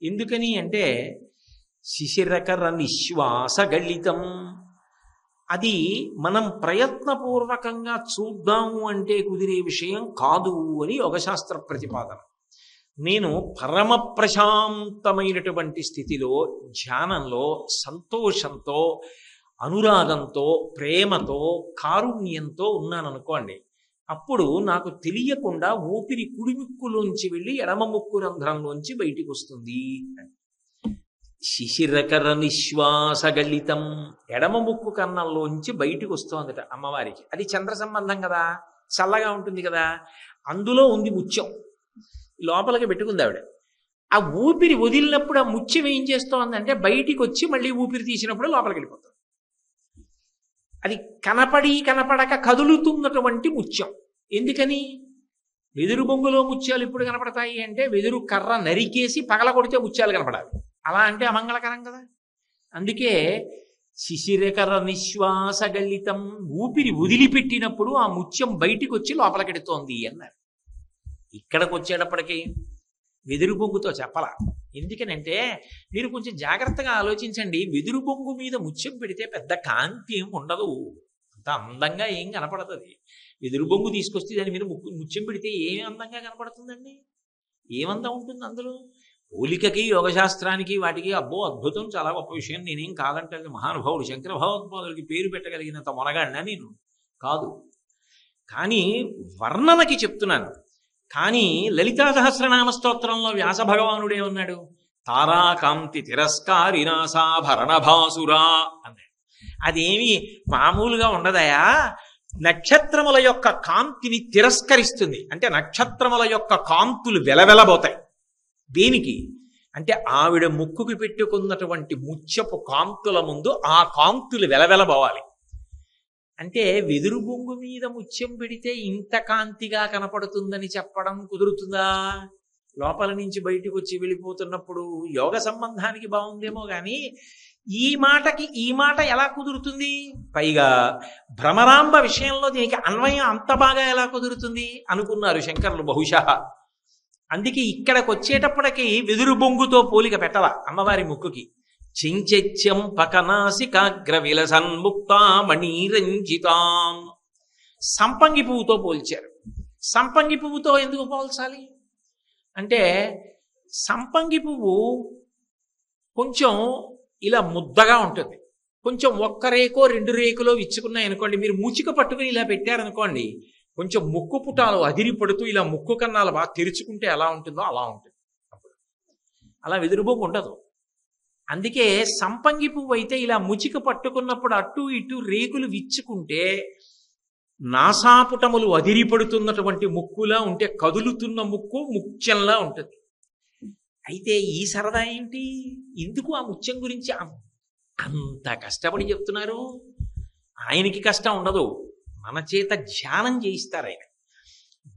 ఎందుకని అంటే శిశిరకర నిశ్వాస గళితం. అది మనం ప్రయత్నపూర్వకంగా చూద్దాము అంటే కుదిరే విషయం కాదు అని యోగశాస్త్ర ప్రతిపాదన. నేను పరమ ప్రశాంతమైనటువంటి స్థితిలో, ధ్యానంలో, సంతోషంతో, అనురాగంతో, ప్రేమతో, కారుణ్యంతో ఉన్నాననుకోండి, అప్పుడు నాకు తెలియకుండా ఊపిరి కుడి ముక్కులోంచి వెళ్ళి ఎడమ ముక్కు రంధ్రంలోంచి బయటికి వస్తుంది. శిశిరకర నిశ్వాస గళితం. ఎడమ ముక్కు కన్నంలోంచి బయటికి వస్తోందట అమ్మవారికి. అది చంద్ర సంబంధం కదా, చల్లగా ఉంటుంది కదా, అందులో ఉంది ముత్యం. లోపలికి పెట్టుకుంది ఆవిడ. ఆ ఊపిరి వదిలినప్పుడు ఆ ముత్యం ఏం చేస్తోందంటే బయటికి వచ్చి మళ్ళీ ఊపిరి తీసినప్పుడు లోపలికి వెళ్ళిపోతుంది. అది కనపడక కదులుతున్నటువంటి ముత్యం. ఎందుకని? వెదురు బొంగులో ముత్యాలు ఇప్పుడు కనపడతాయి అంటే వెదురు కర్ర నరికేసి పగల కొడితే ముత్యాలు కనపడాలి. అలా అంటే అమంగళకరం కదా. అందుకే శిశిరకర నిశ్వాస గళితం. ఊపిరి వదిలిపెట్టినప్పుడు ఆ ముత్యం బయటికి వచ్చి లోపలికెడుతోంది అన్నారు. ఇక్కడికి వచ్చేటప్పటికి వెదురు బొంగుతో చెప్పలా. ఎందుకనంటే మీరు కొంచెం జాగ్రత్తగా ఆలోచించండి. వెదురు బొంగు మీద ముత్యం పెడితే పెద్ద కాంతి ఏం ఉండదు, అంత అందంగా ఏం కనపడుతుంది. వెదురు బొంగు తీసుకొస్తే దాని మీద ముత్యం పెడితే ఏమి అందంగా కనపడుతుందండి? ఏమందం ఉంటుంది అందులో? పోలికకి యోగశాస్త్రానికి వాటికి అబ్బో అద్భుతం, చాలా గొప్ప విషయం, నేనేం కాదంటే మహానుభావుడు శంకర భగవత్పాదులకి పేరు పెట్టగలిగినంత మొనగాడినా నేను కాదు. కానీ వర్ణనకి చెప్తున్నాను. కానీ లలితా సహస్రనామ స్తోత్రంలో వ్యాస భగవానుడే ఉన్నాడు, తారాకాంతి తిరస్కారినాసాభరణ భాసురా అన్నాడు. అదేమి మామూలుగా ఉండదయా, నక్షత్రముల యొక్క కాంతిని తిరస్కరిస్తుంది. అంటే నక్షత్రముల యొక్క కాంతులు వెలవెలబోతాయి. దేనికి అంటే ఆవిడ ముక్కుకి పెట్టుకున్నటువంటి ముత్యపు కాంతుల ముందు ఆ కాంతులు వెలవెలబోవాలి. అంటే వెదురు బొంగు మీద ముత్యం పెడితే ఇంత కాంతిగా కనపడుతుందని చెప్పడం కుదురుతుందా? లోపల నుంచి బయటకు వచ్చి వెళ్ళిపోతున్నప్పుడు యోగ సంబంధానికి బాగుందేమో కానీ ఈ మాటకి ఈ మాట ఎలా కుదురుతుంది? పైగా భ్రమరాంబ విషయంలో దీనికి అన్వయం అంత బాగా ఎలా కుదురుతుంది అనుకున్నారు శంకరులు బహుశా. అందుకే ఇక్కడికి వచ్చేటప్పటికి వెదురు బొంగుతో పోలిక పెట్టాల అమ్మవారి ముక్కుకి. చించెత్యం పకనాసికాగ్ర విలసన్ముక్తామణిరంజితాం, సంపంగి పువ్వుతో పోల్చారు. సంపంగి పువ్వుతో ఎందుకు పోల్చాలి అంటే, సంపంగి పువ్వు కొంచెం ఇలా ముద్దగా ఉంటుంది. కొంచెం ఒక్క రేకో రెండు రేకులో విచ్చుకున్నాయి అనుకోండి, మీరు ముచిక పట్టుకుని ఇలా పెట్టారనుకోండి, కొంచెం ముక్కు పుటాలు అదిరి పడుతూ ఇలా ముక్కు కన్నాలు బాగా తెరుచుకుంటే ఎలా ఉంటుందో అలా ఉంటుంది. అప్పుడు అలా వెదురుబొంగు ఉండదు. అందుకే సంపంగి పువ్వు అయితే ఇలా ముచిక పట్టుకున్నప్పుడు అటు ఇటు రేకులు విచ్చుకుంటే నాసాపుటములు అదిరిపడుతున్నటువంటి ముక్కులా ఉంటే, కదులుతున్న ముక్కు ముత్యంలా ఉంటుంది. అయితే ఈ సరదా ఏంటి? ఎందుకు ఆ ముత్యం గురించి అంత కష్టపడి చెప్తున్నారు? ఆయనకి కష్టం ఉండదు, మన చేత ధ్యానం చేయిస్తారు ఆయన.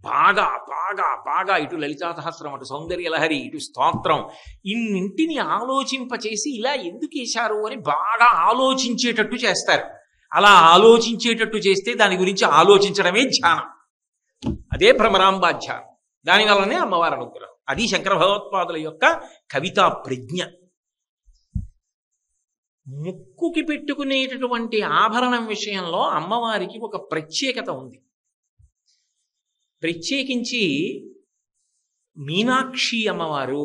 బాగా బాగా బాగా ఇటు లలితా సహస్రం, అటు సౌందర్య లహరి, ఇటు స్తోత్రం, ఇన్నింటిని ఆలోచింపచేసి ఇలా ఎందుకు వేశారు అని బాగా ఆలోచించేటట్టు చేస్తారు. అలా ఆలోచించేటట్టు చేస్తే దాని గురించి ఆలోచించడమే ధ్యానం. అదే భ్రమరాంబ ధ్యానం. దానివల్లనే అమ్మవారి అనుగ్రహం. అది శంకర భగవత్పాదుల యొక్క కవితా ప్రజ్ఞ. ముక్కుకి పెట్టుకునేటటువంటి ఆభరణం విషయంలో అమ్మవారికి ఒక ప్రత్యేకత ఉంది. ప్రత్యేకించి మీనాక్షి అమ్మవారు,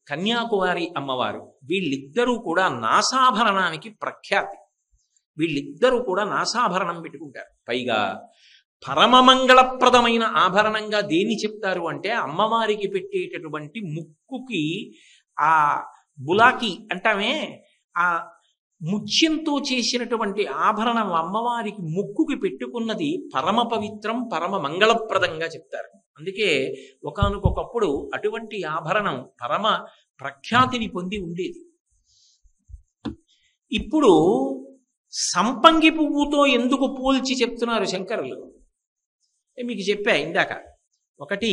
కన్యాకుమారి అమ్మవారు, వీళ్ళిద్దరూ కూడా నాసాభరణానికి ప్రఖ్యాతి. వీళ్ళిద్దరూ కూడా నాసాభరణం పెట్టుకుంటారు. పైగా పరమమంగళప్రదమైన ఆభరణంగా దేన్ని చెప్తారు అంటే, అమ్మవారికి పెట్టేటటువంటి ముక్కుకి ఆ బులాకి అంటామే, ఆ ముత్యంతో చేసినటువంటి ఆభరణం అమ్మవారికి ముక్కుకి పెట్టుకున్నది పరమ పవిత్రం, పరమ మంగళప్రదంగా చెప్తారు. అందుకే ఒకానొకప్పుడు అటువంటి ఆభరణం పరమ ప్రఖ్యాతిని పొంది ఉండేది. ఇప్పుడు సంపంగి పువ్వుతో ఎందుకు పోల్చి చెప్తున్నారు శంకరులు? మీకు చెప్పా ఇందాక. ఒకటి,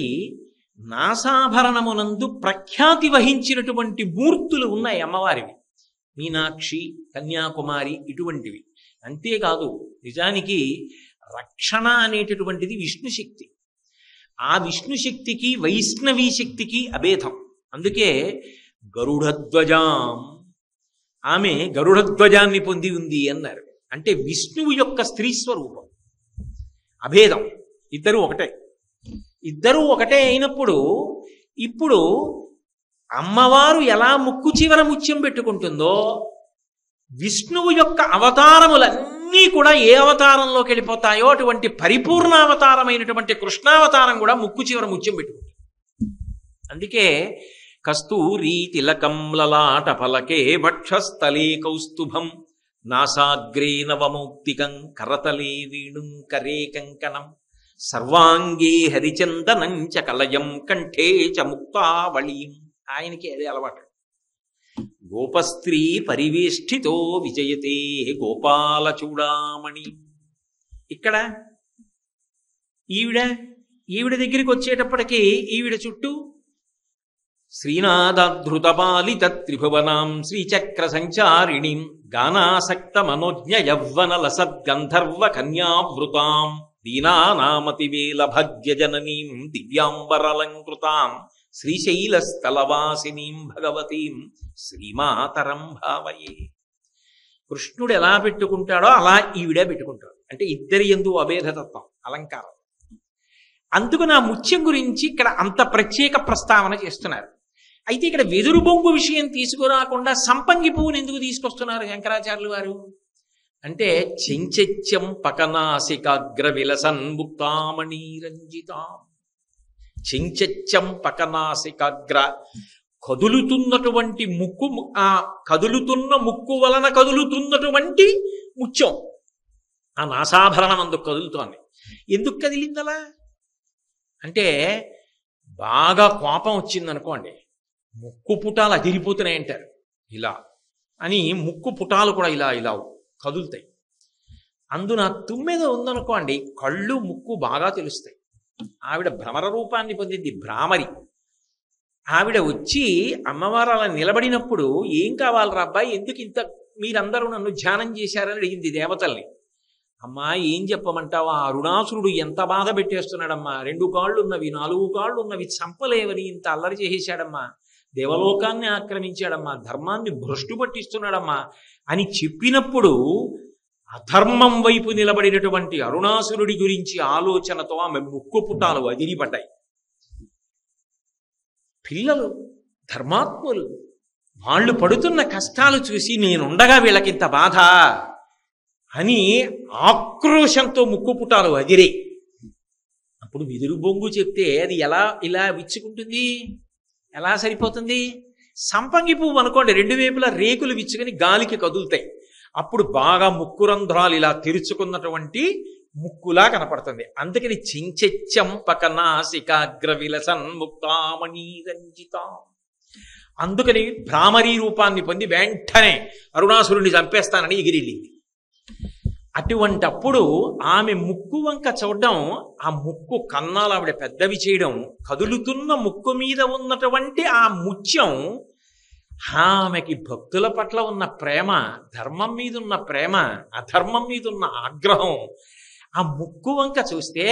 నాసాభరణమునందు ప్రఖ్యాతి వహించినటువంటి మూర్తులు ఉన్నాయి అమ్మవారివి, మీనాక్షి, కన్యాకుమారి, ఇటువంటివి. అంతేకాదు, నిజానికి రక్షణ అనేటటువంటిది విష్ణుశక్తి. ఆ విష్ణుశక్తికి వైష్ణవీ శక్తికి అభేదం. అందుకే గరుడధ్వజాం, ఆమె గరుడధ్వజాన్ని పొంది ఉంది అన్నారు. అంటే విష్ణువు యొక్క స్త్రీ స్వరూపం. అభేదం, ఇద్దరూ ఒకటే. ఇద్దరూ ఒకటే అయినప్పుడు ఇప్పుడు అమ్మవారు ఎలా ముక్కు చివర ముత్యం పెట్టుకుంటుందో, విష్ణువు యొక్క అవతారములన్నీ కూడా ఏ అవతారంలోకి వెళ్ళిపోతాయో అటువంటి పరిపూర్ణ అవతారమైనటువంటి కృష్ణావతారం కూడా ముక్కు చివర ముత్యం పెట్టుకుంటుంది. అందుకే కస్తూరీ తిలకం లలాట ఫలకే వక్షస్థలే కౌస్తుభం నాసాగ్రే నవమౌక్తికం కరతలే వీణుం కరే కంకణం సర్వాంగే హరిచందనం చ కలయం కంఠే చ ముక్తావళీం. ఆయనకి అదే అలవాటు. గోపస్త్రీ పరివేష్టితో విజయతే గోపాల చూడామణి. ఇక్కడ ఈవిడ దగ్గరికి వచ్చేటప్పటికీ ఈవిడ చుట్టూ శ్రీనాథధృతపాలిత త్రిభువనాం శ్రీచక్ర సంచారిణీం గానాసక్త మనోజ్ఞ యవ్వన లసద్గంధర్వ కన్యావృతాం దీనానామతివేల భాగ్యజననీం దివ్యాంబరలంకృతాం శ్రీశైలస్థలవాసినీం భగవతీం శ్రీమాతరం భావయే. కృష్ణుడు ఎలా పెట్టుకుంటాడో అలా ఈవిడే పెట్టుకుంటాడు. అంటే ఇద్దరి యందు అభేదతత్వం, అలంకారం. అందుకు నా ముత్యం గురించి ఇక్కడ అంత ప్రత్యేక ప్రస్తావన చేస్తున్నారు. అయితే ఇక్కడ వెదురు బొంగు విషయం తీసుకురాకుండా సంపంగి పువ్వుని ఎందుకు తీసుకొస్తున్నారు శంకరాచార్యులు వారు? అంటే చెంచెత్యం పకనాసికాగ్ర విలసన్ ముక్తామణీరంజితాం. చెంచెత్యం పకనాసికాగ్ర, కదులుతున్నటువంటి ముక్కు, ఆ కదులుతున్న ముక్కు వలన కదులుతున్నటువంటి ముత్యం ఆ నాసాభరణం అందుకు కదులుతోంది. ఎందుకు కదిలిందలా అంటే బాగా కోపం వచ్చిందనుకోండి, ముక్కు పుటాలు అదిరిపోతున్నాయంటారు ఇలా అని, ముక్కు పుటాలు కూడా ఇలా ఇలా కదులుతాయి. అందున తుమ్మెద ఉందనుకోండి, కళ్ళు ముక్కు బాగా తెలుస్తాయి. ఆవిడ భ్రమర రూపాన్ని పొందింది, భ్రామరి. ఆవిడ వచ్చి అమ్మవారు అలా నిలబడినప్పుడు ఏం కావాలరా అబ్బాయి, ఎందుకు ఇంత మీరందరూ నన్ను ధ్యానం చేశారని అడిగింది దేవతల్ని. అమ్మా ఏం చెప్పమంటావు, ఆ అరుణాసురుడు ఎంత బాధ పెట్టేస్తున్నాడమ్మా, 2 కాళ్ళు ఉన్నవి 4 కాళ్ళు ఉన్నవి చంపలేవని ఇంత అల్లరి చేసేశాడమ్మా, దేవలోకాన్ని ఆక్రమించాడమ్మా, ధర్మాన్ని భ్రష్టు పట్టిస్తున్నాడమ్మా అని చెప్పినప్పుడు అధర్మం వైపు నిలబడినటువంటి అరుణాసురుడి గురించి ఆలోచనతో ఆమె ముక్కు పుటాలు అదిరిపడ్డాయి. పిల్లలు ధర్మాత్ములు, వాళ్ళు పడుతున్న కష్టాలు చూసి నేనుండగా వీళ్ళకింత బాధ అని ఆక్రోశంతో ముక్కు పుటాలు అదిరే. అప్పుడు విదురు బొంగు చెప్తే అది ఎలా ఇలా విచ్చుకుంటుంది, ఎలా సరిపోతుంది? సంపంగి పువ్వు అనుకోండి, 2 వైపులా రేకులు విచ్చుకొని గాలికి కదులుతాయి. అప్పుడు బాగా ముక్కు రంధ్రాలు ఇలా తెరుచుకున్నటువంటి ముక్కులా కనపడుతుంది. అందుకని చెంచెత్యం పకనాసికాగ్ర విలసన్ ముక్తామణీరంజితాం. అందుకని భ్రామరీ రూపాన్ని పొంది వెంటనే అరుణాసురుణ్ణి చంపేస్తానని ఎగిరిల్లింది. అటువంటప్పుడు ఆమె ముక్కు వంక చూడడం, ఆ ముక్కు కన్నాలు ఆవిడ పెద్దవి చేయడం, కదులుతున్న ముక్కు మీద ఉన్నటువంటి ఆ ముత్యం ఆమెకి భక్తుల పట్ల ఉన్న ప్రేమ, ధర్మం మీద ఉన్న ప్రేమ, అధర్మం మీద ఉన్న ఆగ్రహం. ఆ ముక్కు వంక చూస్తే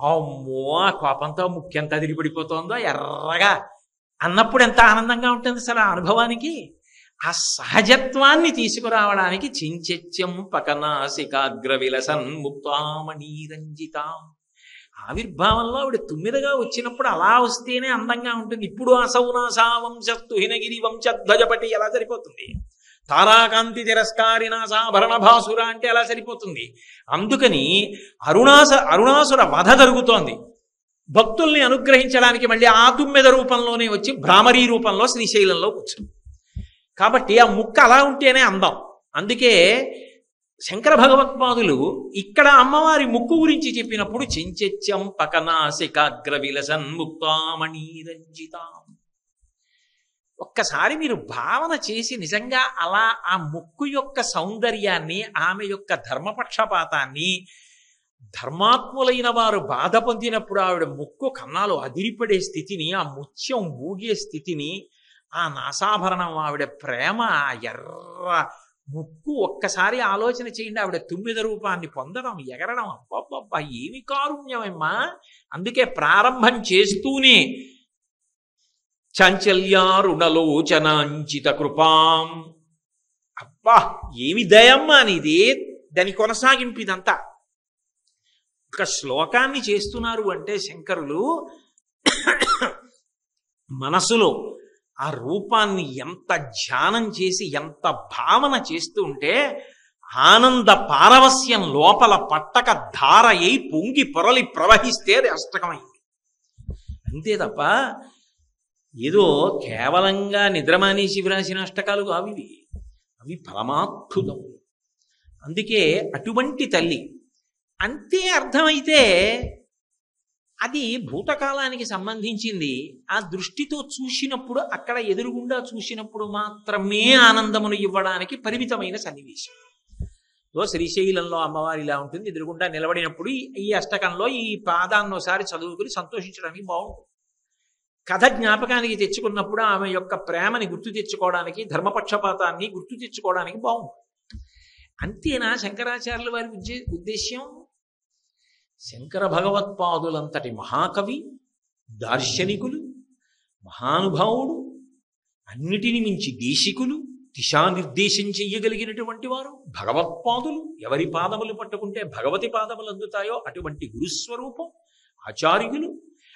అమ్మో ఆ కోపంతో ముక్కు ఎంత అదిరిపడిపోతుందో ఎర్రగా అన్నప్పుడు ఎంత ఆనందంగా ఉంటుంది అసలు ఆ అనుభవానికి. ఆ సహజత్వాన్ని తీసుకురావడానికి చెంచెత్యం పకనాసికాగ్ర విలసన్ ముక్తామణీరంజితాం. ఆవిర్భావంలో ఆవిడ 9గా వచ్చినప్పుడు అలా వస్తేనే అందంగా ఉంటుంది. ఇప్పుడు అసౌనాసా వంశస్తు హినగిరి వంశధ్వజపటి ఎలా సరిపోతుంది? తారాకాంతి తిరస్కారి నాసాభరణ భాసుర అంటే ఎలా సరిపోతుంది? అందుకని అరుణాసుర వధ జరుగుతోంది. భక్తుల్ని అనుగ్రహించడానికి మళ్ళీ ఆ 9 రూపంలోనే వచ్చి భ్రామరీ రూపంలో శ్రీశైలంలో కూర్చుంది. కాబట్టి ఆ ముక్క అలా ఉంటేనే అందం. అందుకే శంకర భగవత్పాదులు ఇక్కడ అమ్మవారి ముక్కు గురించి చెప్పినప్పుడు చెంచెత్యం పకనాసికాగ్ర విలసన్ ముక్తామణీరంజితాం. ఒక్కసారి మీరు భావన చేసి నిజంగా అలా ఆ ముక్కు యొక్క సౌందర్యాన్ని, ఆమె యొక్క ధర్మపక్షపాతాన్ని, ధర్మాత్ములైన వారు బాధ పొందినప్పుడు ఆవిడ ముక్కు కన్నాలు అదిరిపడే స్థితిని, ఆ ముత్యం ఊగే స్థితిని, ఆ నాసాభరణం, ఆవిడ ప్రేమ, ఆ ఎర్ర ముక్కు ఒక్కసారి ఆలోచన చేయండి. ఆవిడ 9 రూపాన్ని పొందడం, ఎగరడం, అబ్బబ్బబ్బా ఏమి కారుణ్యమమ్మా. అందుకే ప్రారంభం చేస్తూనే చాంచల్యారుణలోచనాంచిత కృపాం, అబ్బా ఏమి దయమ్మా అనేది దాని కొనసాగింపు ఇదంతా. ఒక శ్లోకాన్ని చేస్తున్నారు అంటే శంకరులు మనసులో ఆ రూపాన్ని ఎంత ధ్యానం చేసి, ఎంత భావన చేస్తూ ఉంటే ఆనంద పారవస్యం లోపల పట్టక ధార అయి పొంగి పొరలి ప్రవహిస్తే అది అష్టకమైంది. అంతే తప్ప ఏదో కేవలంగా నిద్రమానేసి వ్రాసిన అష్టకాలు కావివి, అవి పరమాద్భుతములు. అందుకే అటువంటి తల్లి అంతే అర్థమైతే అది భూతకాలానికి సంబంధించింది. ఆ దృష్టితో చూసినప్పుడు, అక్కడ ఎదురుగుండా చూసినప్పుడు మాత్రమే ఆనందమును ఇవ్వడానికి పరిమితమైన సన్నివేశం. శ్రీశైలంలో అమ్మవారి ఇలా ఉంటుంది, ఎదురుగుండా నిలబడినప్పుడు ఈ అష్టకంలో ఈ పాదాన్నోసారి చదువుకుని సంతోషించడానికి బాగుంటుంది. కథ జ్ఞాపకానికి తెచ్చుకున్నప్పుడు ఆమె యొక్క ప్రేమని గుర్తు తెచ్చుకోవడానికి, ధర్మపక్షపాతాన్ని గుర్తు తెచ్చుకోవడానికి బాగుంటుంది. అంతేనా శంకరాచార్యుల వారి ఉద్దేశ్యం? శంకర భగవత్పాదులంతటి మహాకవి, దార్శనికులు, మహానుభావుడు, అన్నిటిని మించి దేశికులు, దిశానిర్దేశం చెయ్యగలిగినటువంటి వారు భగవత్పాదులు. ఎవరి పాదములు పట్టుకుంటే భగవతి పాదములు అందుతాయో అటువంటి గురుస్వరూపం ఆచార్యులు.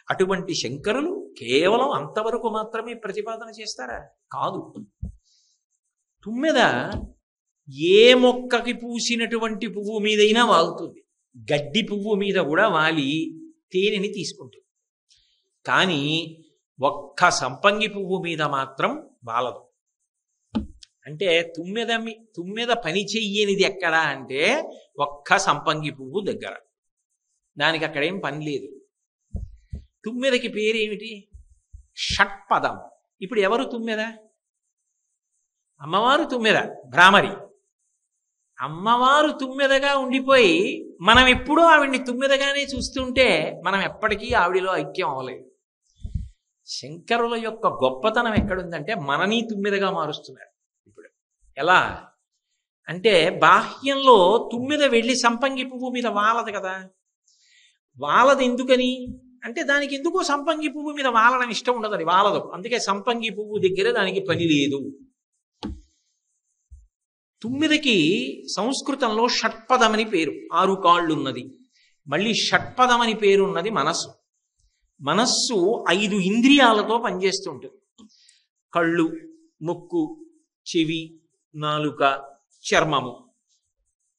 అటువంటి శంకరులు కేవలం అంతవరకు మాత్రమే ప్రతిపాదన చేస్తారా? కాదు. 9 ఏ మొక్కకి పూసినటువంటి పువ్వు మీదైనా వాలుతుంది. గడ్డి పువ్వు మీద కూడా వాలి తేనెని తీసుకుంటుంది. కానీ ఒక్క సంపంగి పువ్వు మీద మాత్రం వాలదు. అంటే తుమ్మెద పని చెయ్యనిది ఎక్కడా అంటే ఒక్క సంపంగి పువ్వు దగ్గర. దానికి అక్కడేం పని లేదు. తుమ్మెదకి పేరేమిటి? షట్పదం. ఇప్పుడు ఎవరు తుమ్మెద? అమ్మవారు తుమ్మెద, భ్రామరి. అమ్మవారు తుమ్మెదగా ఉండిపోయి మనం ఎప్పుడూ ఆవిడ్ని తుమ్మెదగానే చూస్తుంటే మనం ఎప్పటికీ ఆవిడిలో ఐక్యం అవ్వలేదు. శంకరుల యొక్క గొప్పతనం ఎక్కడుందంటే మనని తుమ్మెదగా మారుస్తున్నారు. ఇప్పుడు ఎలా అంటే బాహ్యంలో తుమ్మెద వెళ్ళి సంపంగి పువ్వు మీద వాలదు కదా. వాలదు ఎందుకని అంటే దానికి ఎందుకో సంపంగి పువ్వు మీద వాలడం ఇష్టం ఉండదు, అది వాలదు. అందుకే సంపంగి పువ్వు దగ్గర దానికి పని లేదు. తుమ్మెదకి సంస్కృతంలో షట్పదమని పేరు, 6 కాళ్ళున్నది. మళ్ళీ షట్పదమని పేరున్నది మనస్సు. మనస్సు 5 ఇంద్రియాలతో పనిచేస్తూ ఉంటుంది. కళ్ళు, ముక్కు, చెవి, నాలుక, చర్మము.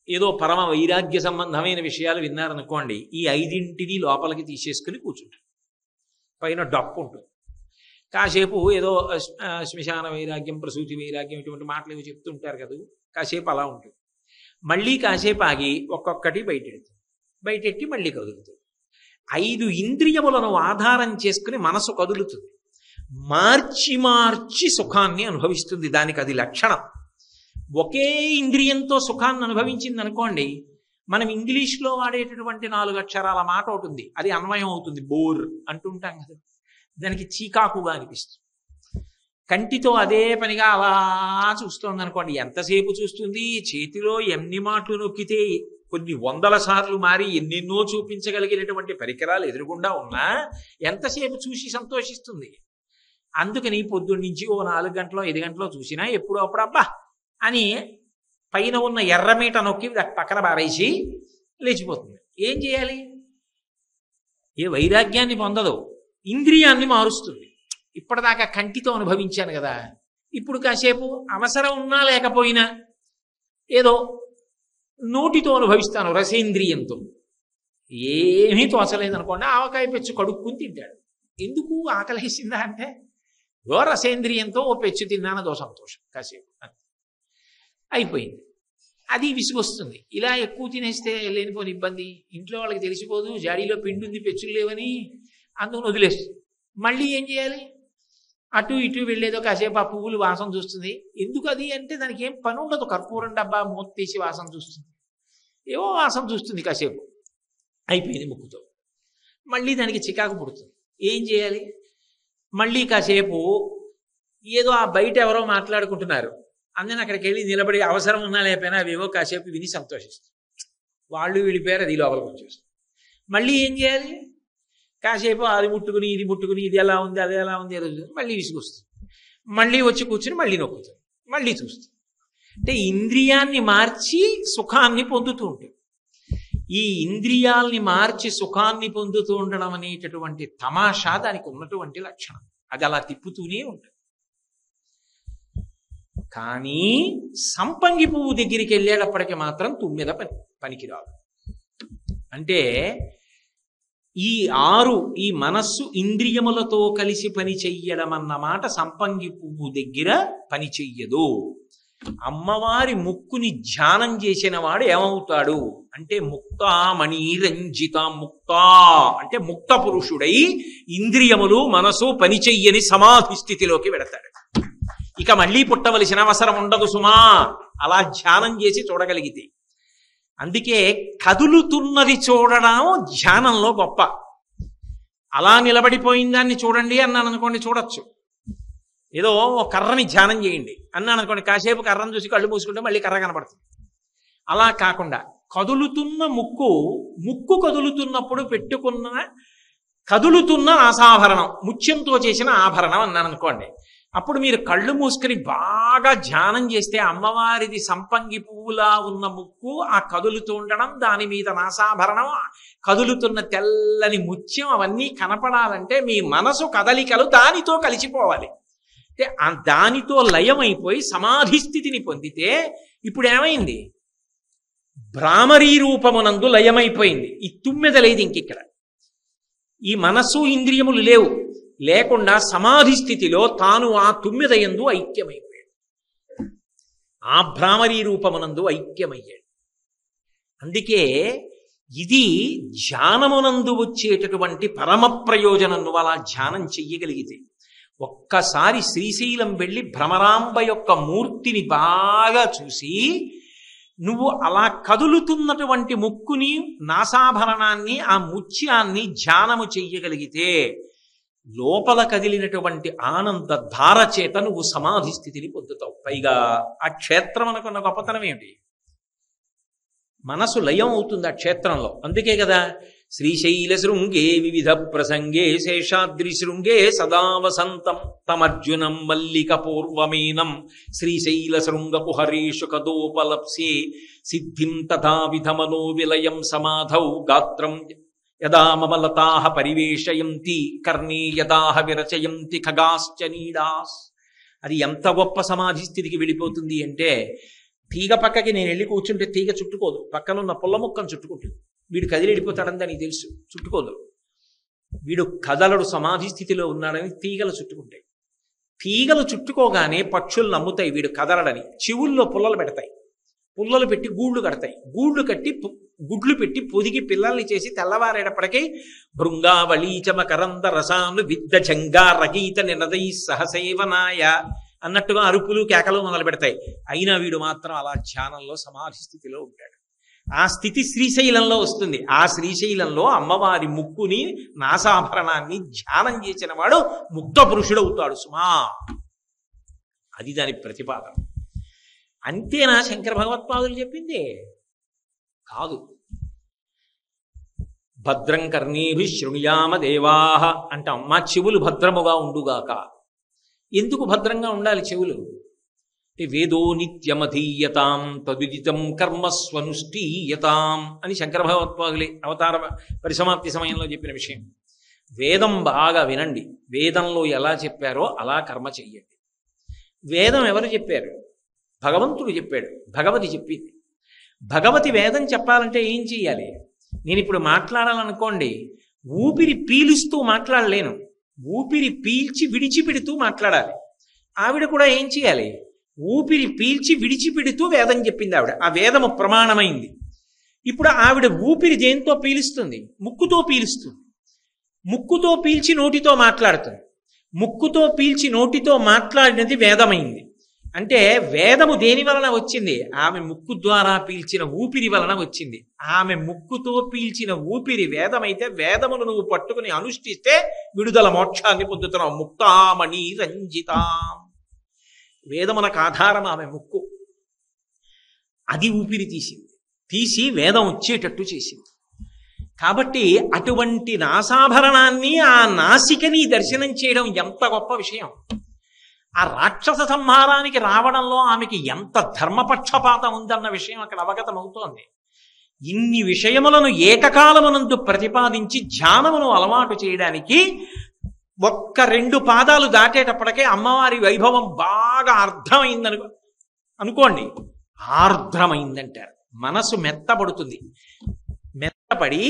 ఏదో పరమ వైరాగ్య సంబంధమైన విషయాలు విన్నారనుకోండి, ఈ 5ంటిని లోపలికి తీసేసుకుని కూర్చుంటారు. పైన డప్పు ఉంటుంది. కాసేపు ఏదో శ్మశాన వైరాగ్యం, ప్రసూతి వైరాగ్యం ఇటువంటి మాటలు ఏవో చెప్తుంటారు కదా, కాసేపు అలా ఉంటుంది. మళ్ళీ కాసేపు ఆగి ఒక్కొక్కటి బయటెట్టి మళ్ళీ కదులుతుంది. 5 ఇంద్రియములను ఆధారం చేసుకుని మనసు కదులుతుంది. మార్చి మార్చి సుఖాన్ని అనుభవిస్తుంది. దానికి అది లక్షణం. ఒకే ఇంద్రియంతో సుఖాన్ని అనుభవించింది అనుకోండి, మనం ఇంగ్లీష్లో వాడేటటువంటి 4 అక్షరాల మాట ఉంటుంది, అది అన్వయం అవుతుంది. బోర్ అంటుంటాం కదా, దానికి చీకాకుగా అనిపిస్తుంది. కంటితో అదే పనిగా అలా చూస్తోంది అనుకోండి, ఎంతసేపు చూస్తుంది? చేతిలో ఎన్ని మాటలు నొక్కితే కొన్ని 100 సార్లు మారి ఎన్నెన్నో చూపించగలిగినటువంటి పరికరాలు ఎదురుగుండా ఉన్నా ఎంతసేపు చూసి సంతోషిస్తుంది. అందుకని పొద్దున్నుంచి ఓ 4 గంటలో 5 గంటలో చూసినా ఎప్పుడో అప్పుడు అబ్బా అని పైన ఉన్న ఎర్రమీట నొక్కి పక్కన బారేసి లేచిపోతుంది. ఏం చేయాలి? ఏ వైరాగ్యాన్ని పొందదు, ఇంద్రియాన్ని మారుస్తుంది. ఇప్పటిదాకా కంటితో అనుభవించాను కదా, ఇప్పుడు కాసేపు అవసరం ఉన్నా లేకపోయినా ఏదో నోటితో అనుభవిస్తాను, రసేంద్రియంతో. ఏమీ తోచలేదనుకోండి, ఆవకాయ పెచ్చు కడుక్కుని తింటాడు. ఎందుకు ఆకలేసిందా అంటే ఓ రసేంద్రియంతో ఓ పెచ్చు తిన్నానదో సంతోషం. కాసేపు అయిపోయింది. అది విసుగొస్తుంది. ఇలా ఎక్కువ తినేస్తే లేనిపోని ఇబ్బంది. ఇంట్లో వాళ్ళకి తెలిసిపోదు, జాడీలో పిండి ఉంది, పెచ్చులు లేవని, అందుకని వదిలేస్తుంది. మళ్ళీ ఏం చేయాలి? అటు ఇటు వెళ్ళేదో కాసేపు ఆ పువ్వులు వాసన చూస్తుంది. ఎందుకు అది అంటే దానికి ఏం పని ఉండదు. కర్పూరం డబ్బా మూత తీసి వాసన చూస్తుంది, ఏవో వాసన చూస్తుంది కాసేపు. అయిపోయింది ముక్కుతో. మళ్ళీ దానికి చికాకు పుడుతుంది. ఏం చేయాలి? మళ్ళీ కాసేపు ఏదో ఆ బయట ఎవరో మాట్లాడుకుంటున్నారు, అందుకని అక్కడికి వెళ్ళి నిలబడి అవసరం ఉన్నా లేకపోయినా అవేవో కాసేపు విని సంతోషిస్తుంది. వాళ్ళు వెళ్ళిపోయారు, అది లోపలికి వచ్చేస్తుంది. మళ్ళీ ఏం చేయాలి? కాసేపు అది ముట్టుకుని ఇది ముట్టుకుని ఇది ఎలా ఉంది అది ఎలా ఉంది ఏదో మళ్ళీ విసుగొస్తుంది. మళ్ళీ వచ్చి కూర్చుని మళ్ళీ నొక్కుతుంది, మళ్ళీ చూస్తుంది. అంటే ఇంద్రియాన్ని మార్చి సుఖాన్ని పొందుతూ ఉంటుంది. ఈ ఇంద్రియాల్ని మార్చి సుఖాన్ని పొందుతూ ఉండడం అనేటటువంటి తమాషా దానికి ఉన్నటువంటి లక్షణం. అది అలా తిప్పుతూనే ఉంటుంది. కానీ సంపంగి పువ్వు దగ్గరికి వెళ్ళేటప్పటికి మాత్రం తుమ్మెద పనికిరాదు. అంటే ఈ మనస్సు ఇంద్రియములతో కలిసి పని చెయ్యడం అన్నమాట సంపంగి పువ్వు దగ్గర పని చెయ్యదు. అమ్మవారి ముక్కుని ధ్యానం చేసిన వాడు ఏమవుతాడు అంటే ముక్తామణి రంజిత ముక్తా అంటే ముక్త పురుషుడై ఇంద్రియములు మనసు పని చెయ్యని సమాధి స్థితిలోకి వెడతాడు. ఇక మళ్ళీ పుట్టవలసిన అవసరం ఉండదు సుమా, అలా ధ్యానం చేసి చూడగలిగితే. అందుకే కదులుతున్నది చూడడం ధ్యానంలో గొప్ప. అలా నిలబడిపోయిన దాన్ని చూడండి అన్నాను అనుకోండి, చూడొచ్చు. ఏదో కర్రని ధ్యానం చేయండి అన్నాను అనుకోండి, కాసేపు కర్రను చూసి కళ్ళు మూసుకుంటే మళ్ళీ కర్ర కనపడుతుంది. అలా కాకుండా కదులుతున్న ముక్కు కదులుతున్నప్పుడు పెట్టుకున్న కదులుతున్న ఆసాభరణం, ముత్యంతో చేసిన ఆభరణం అన్నాను అనుకోండి, అప్పుడు మీరు కళ్ళు మూసుకుని బాగా ధ్యానం చేస్తే అమ్మవారిది సంపంగి పువ్వులా ఉన్న ముక్కు, ఆ కదులుతూ ఉండడం, దాని మీద నాసాభరణం, కదులుతున్న తెల్లని ముత్యం, అవన్నీ కనపడాలంటే మీ మనసు కదలికలు దానితో కలిసిపోవాలి. అంటే దానితో లయమైపోయి సమాధి స్థితిని పొందితే ఇప్పుడు ఏమైంది? భ్రామరీ రూపమునందు లయమైపోయింది. ఈ తుమ్మెద లేదు ఇంకిక్కడ. ఈ మనస్సు ఇంద్రియములు లేవు. లేకుండా సమాధి స్థితిలో తాను ఆ తుమ్మెద యందు ఐక్యమైపోయాడు. ఆ భ్రామరీ రూపమునందు ఐక్యమయ్యాడు. అందుకే ఇది ధ్యానమునందు వచ్చేటటువంటి పరమ ప్రయోజనం. నువ్వు అలా ధ్యానం చెయ్యగలిగితే ఒక్కసారి శ్రీశైలం వెళ్ళి భ్రమరాంబ యొక్క మూర్తిని బాగా చూసి నువ్వు అలా కదులుతున్నటువంటి ముక్కుని, నాసాభరణాన్ని, ఆ ముత్యాన్ని ధ్యానము చెయ్యగలిగితే లోపల కదిలినటువంటి ఆనంద ధార చేత నువ్వు సమాధి స్థితిని పొందుతావు. పైగా ఆ క్షేత్రం అనుకున్న గొప్పతనం ఏమిటి? మనసు లయం అవుతుంది ఆ క్షేత్రంలో. అందుకే కదా శ్రీశైల శృంగే వివిధ ప్రసంగే శేషాద్రి శృంగే సదా వసంతం తమర్జునం మల్లిక పూర్వమేనం శ్రీశైల శృంగపు హరీషు కదోపలప్సే సిద్ధిం తథా విధమనో విలయం సమాధౌ గాత్రం యదా మమలతాః పరివేషయంతి కర్ణే యదాః విరచయంతి ఖగాశ్చ నీడాస్. అది ఎంత గొప్ప సమాధి స్థితికి వెళ్ళిపోతుంది అంటే, తీగ పక్కకి నేను వెళ్ళి కూర్చుంటే తీగ చుట్టుకోదు, పక్కనున్న పుల్ల ముక్కను చుట్టుకుంటుంది. వీడు కదిలి వెళ్ళిపోతాడని దానికి తెలుసు, చుట్టుకోదు. వీడు కదలడు, సమాధి స్థితిలో ఉన్నాడని తీగలు చుట్టుకుంటాయి. తీగలు చుట్టుకోగానే పక్షులు నమ్ముతాయి వీడు కదలడని. చెవుల్లో పుల్లలు పెడతాయి, పుల్లలు పెట్టి గూళ్ళు కడతాయి, గూళ్ళు కట్టి గుడ్లు పెట్టి పొదిగి పిల్లల్ని చేసి తెల్లవారేటప్పటికీ భృంగావళీచమ కరంద రసాను విద్ద జంగారగీత నినదై సహసేవనాయ అన్నట్టుగా అరుపులు కేకలు మొదలు పెడతాయి. అయినా వీడు మాత్రం అలా ధ్యానంలో సమాధి స్థితిలో ఉంటాడు. ఆ స్థితి శ్రీశైలంలో వస్తుంది. ఆ శ్రీశైలంలో అమ్మవారి ముక్కుని, నాసాభరణాన్ని ధ్యానం చేసిన వాడు ముక్త పురుషుడవుతాడు సుమా. అది దాని ప్రతిపాదన. అంతేనా శంకర భగవత్పాదులు చెప్పింది? కాదు. భద్రం కర్ణీభి శృణుయామ దేవాహ అంటాం. మా చెవులు భద్రముగా ఉండుగాక. ఎందుకు భద్రంగా ఉండాలి చెవులు? వేదో నిత్యమధీయతాం తదుదితం కర్మస్వనుష్ఠీయతాం అని శంకర భగవత్పాదులే అవతార పరిసమాప్తి సమయంలో చెప్పిన విషయం. వేదం బాగా వినండి. వేదంలో ఎలా చెప్పారో అలా కర్మ చెయ్యండి. వేదం ఎవరు చెప్పారు? భగవంతుడు చెప్పాడు, భగవతి చెప్పింది. భగవతి వేదం చెప్పాలంటే ఏం చెయ్యాలి? నేను ఇప్పుడు మాట్లాడాలనుకోండి, ఊపిరి పీలుస్తూ మాట్లాడలేను, ఊపిరి పీల్చి విడిచిపెడుతూ మాట్లాడాలి. ఆవిడ కూడా ఏం చేయాలి? ఊపిరి పీల్చి విడిచిపెడుతూ వేదం చెప్పింది ఆవిడ. ఆ వేదము ప్రమాణమైంది. ఇప్పుడు ఆవిడ ఊపిరి దేంతో పీలుస్తుంది? ముక్కుతో పీలుస్తుంది. ముక్కుతో పీల్చి నోటితో మాట్లాడుతుంది. ముక్కుతో పీల్చి నోటితో మాట్లాడినది వేదమైంది. అంటే వేదము దేని వలన వచ్చింది? ఆమె ముక్కు ద్వారా పీల్చిన ఊపిరి వలన వచ్చింది. ఆమె ముక్కుతో పీల్చిన ఊపిరి వేదమైతే వేదమును నువ్వు పట్టుకుని అనుష్ఠిస్తే విడుదల, మోక్షాన్ని పొందుతున్నావు. ముక్తామణి రంజితాం. వేదమునకు ఆధారం ఆమె ముక్కు. అది ఊపిరి తీసి వేదం వచ్చేటట్టు చేసింది. కాబట్టి అటువంటి నాసాభరణాన్ని, ఆ నాసికని దర్శనం చేయడం ఎంత గొప్ప విషయం. ఆ రాక్షస సంహారానికి రావడంలో ఆమెకి ఎంత ధర్మపక్షపాతం ఉందన్న విషయం అక్కడ అవగతమవుతోంది. ఇన్ని విషయములను ఏకకాలమునందు ప్రతిపాదించి ధ్యానమును అలవాటు చేయడానికి 1-2 పాదాలు దాటేటప్పటికే అమ్మవారి వైభవం బాగా అర్థమైందని అనుకోండి. ఆర్ద్రమైందంటారు. మనసు మెత్తబడుతుంది. మెత్తపడి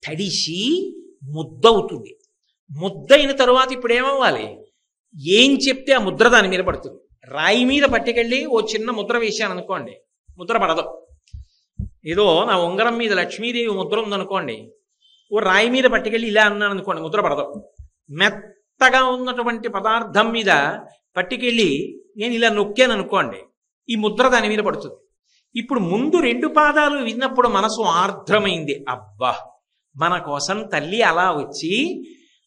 తడిసి ముద్దవుతుంది. ముద్దయిన తరువాత ఇప్పుడు ఏమవ్వాలి? ఏం చెప్తే ఆ ముద్ర దాని మీద పడుతుంది. రాయి మీద పట్టుకెళ్ళి ఓ చిన్న ముద్ర వేశాను అనుకోండి, ముద్ర పడదు. ఏదో నా ఉంగరం మీద లక్ష్మీదేవి ముద్ర ఉందనుకోండి, ఓ రాయి మీద పట్టుకెళ్ళి ఇలా అన్నాను అనుకోండి, ముద్ర పడదు. మెత్తగా ఉన్నటువంటి పదార్థం మీద పట్టుకెళ్ళి నేను ఇలా నొక్కాను అనుకోండి, ఈ ముద్ర దాని మీద పడుతుంది. ఇప్పుడు ముందు 2 పాదాలు విన్నప్పుడు మనసు ఆర్ద్రమైంది. అబ్బా, మన కోసం తల్లి అలా వచ్చి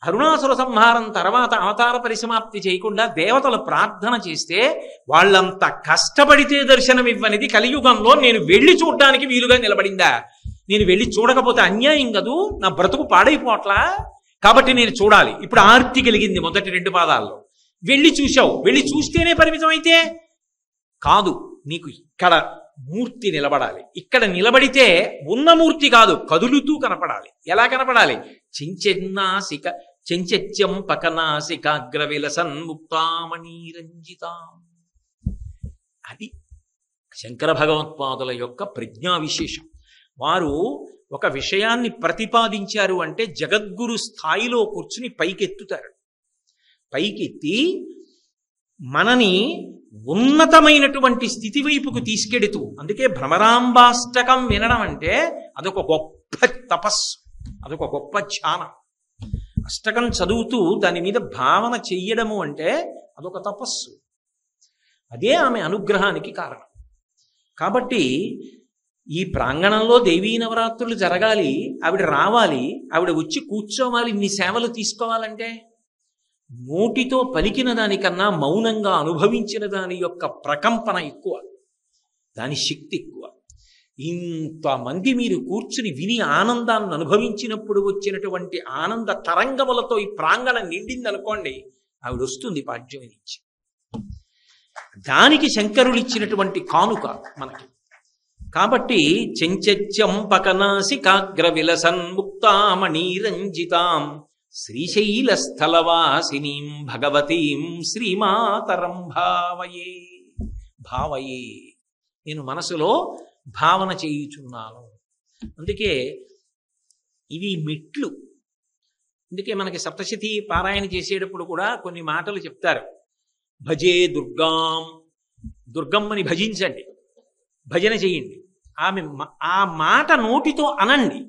అరుణాసుర సంహారం తర్వాత అవతార పరిసమాప్తి చేయకుండా దేవతలు ప్రార్థన చేస్తే వాళ్ళంత కష్టపడితే దర్శనం ఇవ్వనిది కలియుగంలో నేను వెళ్ళి చూడడానికి వీలుగా నిలబడిందా? నేను వెళ్ళి చూడకపోతే అన్యాయం కదూ, నా బ్రతుకు పాడైపోట్లా. కాబట్టి నేను చూడాలి. ఇప్పుడు ఆర్తి కలిగింది మొదటి 2 పాదాల్లో. వెళ్ళి చూశావు, వెళ్ళి చూస్తేనే పరిమితం అయితే కాదు. నీకు ఇక్కడ మూర్తి నిలబడాలి. ఇక్కడ నిలబడితే ఉన్న మూర్తి కాదు, కదులుతూ కనపడాలి. ఎలా కనపడాలి? చెంచెత్యం పకనాసికాగ్ర విలసన్ముక్తామణీరంజితాం. అది శంకర భగవత్పాదుల యొక్క ప్రజ్ఞా విశేషం. వారు ఒక విషయాన్ని ప్రతిపాదించారు అంటే జగద్గురు స్థాయిలో కూర్చుని పైకెత్తుతారు. పైకెత్తి మనని ఉన్నతమైనటువంటి స్థితి వైపుకు తీసుకెడుతూ, అందుకే భ్రమరాంబాష్టకం వినడం అంటే అదొక గొప్ప తపస్సు, అదొక గొప్ప ధ్యానం. అష్టకం చదువుతూ దాని మీద భావన చెయ్యడము అంటే అదొక తపస్సు. అదే ఆమె అనుగ్రహానికి కారణం. కాబట్టి ఈ ప్రాంగణంలో దేవీ నవరాత్రులు జరగాలి, ఆవిడ రావాలి, ఆవిడ వచ్చి కూర్చోవాలి, ఇన్ని సేవలు తీసుకోవాలంటే నోటితో పలికిన దానికన్నా మౌనంగా అనుభవించిన దాని యొక్క ప్రకంపన ఎక్కువ, దాని శక్తి ఎక్కువ. ఇంతమంది మీరు కూర్చుని విని ఆనందాన్ని అనుభవించినప్పుడు వచ్చినటువంటి ఆనంద తరంగములతో ఈ ప్రాంగణం నిండిందనుకోండి, ఆవిడ వస్తుంది పాడ్యమి నుంచి. దానికి శంకరులు ఇచ్చినటువంటి కానుక మనకి. కాబట్టి చెంచెత్యం పకనాసికాగ్ర విలసన్ముక్తామణీరంజితాం శ్రీశైలస్థలవాసినీం భగవతీం శ్రీమాతరం భావయే. భావయే, నేను మనసులో భావన చేయుచున్నాను. అందుకే ఇవి మెట్లు. అందుకే మనకి సప్తశతి పారాయణ చేసేటప్పుడు కూడా కొన్ని మాటలు చెప్తారు. భజే దుర్గాం, దుర్గమ్మని భజించండి, భజన చేయండి. ఆ మాట నోటితో అనండి.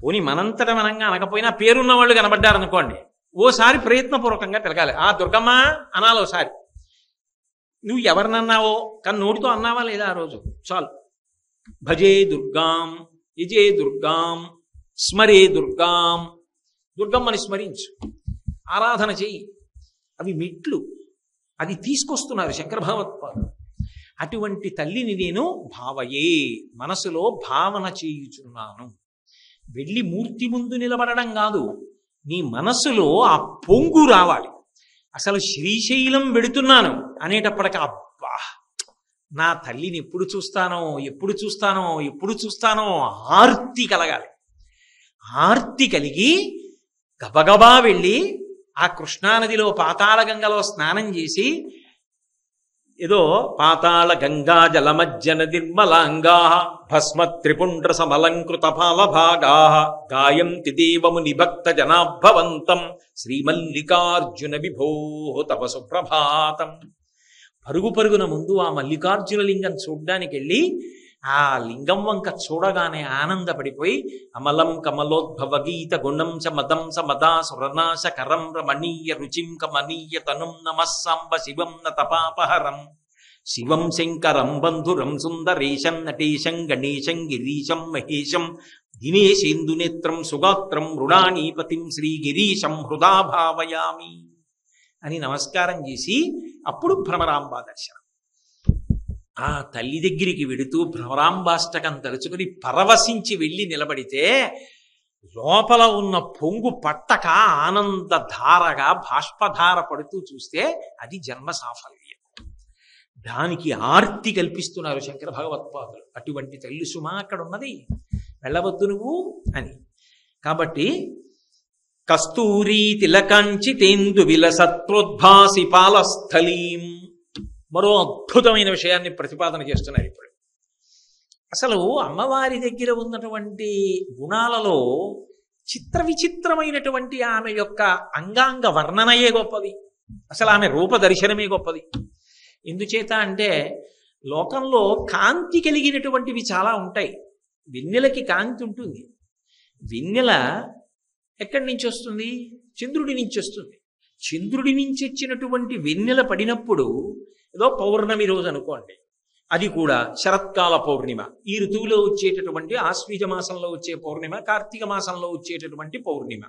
పోనీ మనంతట మనంగా అనకపోయినా పేరున్న వాళ్ళు కనబడ్డారనుకోండి, ఓసారి ప్రయత్నపూర్వకంగా పిలగాలి. ఆ దుర్గమ్మ అనాలి ఒకసారి. నువ్వు ఎవరినన్నావో కానీ నోటితో అన్నావా లేదా ఆ రోజు చాలు. భజే దుర్గాం, యజే దుర్గాం, స్మరే దుర్గాం. దుర్గమ్మని స్మరించు, ఆరాధన చెయ్యి. అవి మెట్లు, అది తీసుకొస్తున్నారు శంకర భగవత్పాదులు. అటువంటి తల్లిని నేను భావయే, మనసులో భావన చేయుచున్నాను. వెళ్ళి మూర్తి ముందు నిలబడడం కాదు, నీ మనసులో ఆ పొంగు రావాలి. అసలు శ్రీశైలం వెడుతున్నాను అనేటప్పటికి అబ్బా నా తల్లిని ఎప్పుడు చూస్తానో ఎప్పుడు చూస్తానో ఎప్పుడు చూస్తానో ఆర్తి కలగాలి. ఆర్తి కలిగి గబగబా వెళ్ళి ఆ కృష్ణానదిలో పాతాళ గంగలో స్నానం చేసి, ఏదో పాతాళ గంగా జలమజ్జన నిర్మలాంగా భస్మ త్రిపుండ్ర సమలంకృత ఫాలభాగా గాయంతి దేవముని భక్త జనాభవంతం శ్రీమల్లికార్జున విభో తవ సుప్రభాతం. పరుగు పరుగున ముందు ఆ మల్లికార్జున లింగం చూడ్డానికి వెళ్ళి ఆ లింగం వంక చూడగానే ఆనందపడిపోయి అమలం కమలోద్భవ గీత గుణం చ మదం స మదా సురనాశ కరం రమణీయ రుచిం కమనీయ తనుం నమస్సాంబ శివం న తపాపహరం శివం శంకరం బంధురం సుందరేశం నటేశం గణేశం గిరీశం మహేశం దినేశేందునేత్రం సుగాత్రం మృణానీపతిం శ్రీగిరీశం హృదా భావయామి అని నమస్కారం చేసి అప్పుడు భ్రమరాంబా దర్శనం. ఆ తల్లి దగ్గరికి వెడుతూ భ్రమరాంబాష్టకం తలుచుకుని పరవశించి వెళ్ళి నిలబడితే లోపల ఉన్న పొంగు పట్టక ఆనందధారగా బాష్పధార పడుతూ చూస్తే అది జన్మ సాఫల్యం. దానికి ఆర్తి కల్పిస్తున్నారు శంకర భగవత్పాదులు. అటువంటి తల్లి సుమా అక్కడ ఉన్నది, వెళ్ళవద్దు నువ్వు అని. కాబట్టి కస్తూరీ తిలకంచితేందు విలసత్రోద్భాసి పాలస్థలీం, మరో అద్భుతమైన విషయాన్ని ప్రతిపాదన చేస్తున్నారు ఇప్పుడు. అసలు అమ్మవారి దగ్గర ఉన్నటువంటి గుణాలలో చిత్ర విచిత్రమైనటువంటి ఆమె యొక్క అంగాంగ వర్ణనయే గొప్పది. అసలు ఆమె రూప దర్శనమే గొప్పది. ఎందుచేత అంటే లోకంలో కాంతి కలిగినటువంటివి చాలా ఉంటాయి. వెన్నెలకి కాంతి ఉంటుంది. వెన్నెల ఎక్కడి నుంచి వస్తుంది? చంద్రుడి నుంచి వస్తుంది. చంద్రుడి నుంచి వచ్చినటువంటి వెన్నెల పడినప్పుడు ఏదో పౌర్ణమి రోజు అనుకోండి, అది కూడా శరత్కాల పౌర్ణిమ, ఈ ఋతువులో వచ్చేటటువంటి ఆశ్వీజ మాసంలో వచ్చే పౌర్ణిమ, కార్తీక మాసంలో వచ్చేటటువంటి పౌర్ణిమ.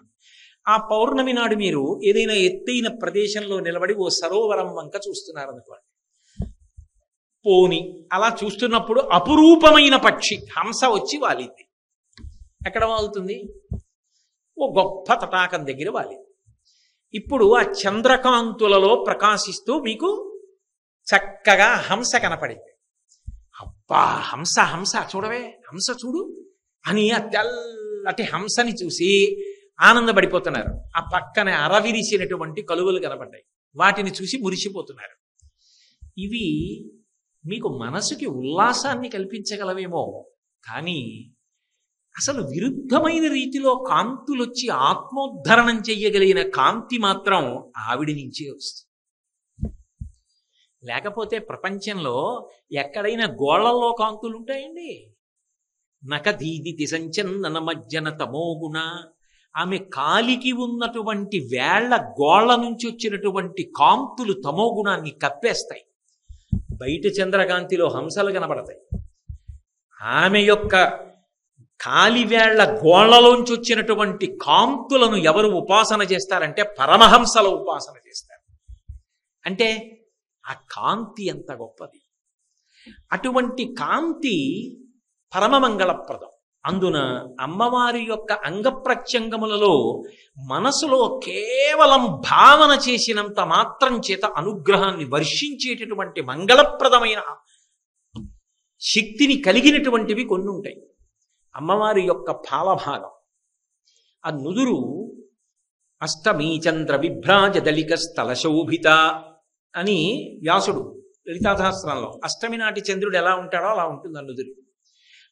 ఆ పౌర్ణమి నాడు మీరు ఏదైనా ఎత్తైన ప్రదేశంలో నిలబడి ఓ సరోవరం వంక చూస్తున్నారనుకోండి, పోని అలా చూస్తున్నప్పుడు అపురూపమైన పక్షి హంస వచ్చి వాలింది. ఎక్కడ వాలుతుంది? ఓ గొప్ప తటాకం దగ్గర వాలింది. ఇప్పుడు ఆ చంద్రకాంతులలో ప్రకాశిస్తూ మీకు చక్కగా హంస కనపడింది. అబ్బా హంస హంస చూడవే, హంస చూడు అని ఆ తెల్లటి హంసని చూసి ఆనందపడిపోతున్నారు. ఆ పక్కనే అరవిరిసినటువంటి కలువలు కనబడ్డాయి, వాటిని చూసి మురిసిపోతున్నారు. ఇవి మీకు మనసుకి ఉల్లాసాన్ని కల్పించగలవేమో, కానీ అసలు విరుద్ధమైన రీతిలో కాంతులొచ్చి ఆత్మోద్ధరణం చెయ్యగలిగిన కాంతి మాత్రం ఆవిడి నుంచే వస్తుంది. లేకపోతే ప్రపంచంలో ఎక్కడైనా గోళ్లలో కాంతులు ఉంటాయండి? నకదీదితి సంచందన మజ్జన తమోగుణ. ఆమె కాలికి ఉన్నటువంటి వేళ్ల గోళ్ల నుంచి వచ్చినటువంటి కాంతులు తమోగుణాన్ని కప్పేస్తాయి. బయట చంద్రకాంతిలో హంసలు కనబడతాయి. ఆమె యొక్క కాలివేళ్ల గోళ్లలోంచి వచ్చినటువంటి కాంతులను ఎవరు ఉపాసన చేస్తారంటే పరమహంసల ఉపాసన చేస్తారు. అంటే ఆ కాంతి ఎంత గొప్పది! అటువంటి కాంతి పరమమంగళప్రదం. అందున అమ్మవారి యొక్క అంగప్రత్యంగములలో మనసులో కేవలం భావన చేసినంత మాత్రం చేత అనుగ్రహాన్ని వర్షించేటటువంటి మంగళప్రదమైన శక్తిని కలిగినటువంటివి కొన్ని ఉంటాయి. అమ్మవారి యొక్క పాలభాగం, ఆ నుదురు అష్టమీ చంద్ర విభ్రాజ దళిక స్థల శోభిత అని వ్యాసుడు లలితా సహస్రంలో అష్టమి నాటి చంద్రుడు ఎలా ఉంటాడో అలా ఉంటుంది ఆ నుదురు.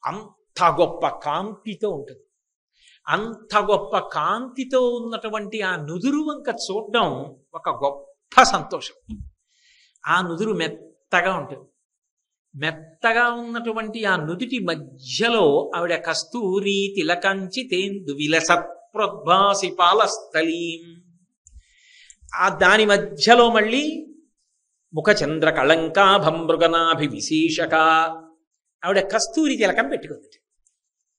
అంత గొప్ప కాంతితో ఉంటుంది. అంత గొప్ప కాంతితో ఉన్నటువంటి ఆ నుదురు వంక చూడడం ఒక గొప్ప సంతోషం. ఆ నుదురు మెత్తగా ఉంటుంది. మెత్తగా ఉన్నటువంటి ఆ నుదుటి మధ్యలో ఆవిడ కస్తూరి తిలకంచి తేందు విలసత్ప్రోద్భాసి పాలస్థలీం. ఆ దాని మధ్యలో మళ్ళీ ముఖచంద్ర కళంకాభం మృగనాభి విశేషక. ఆవిడ కస్తూరి తిలకం పెట్టుకుంది.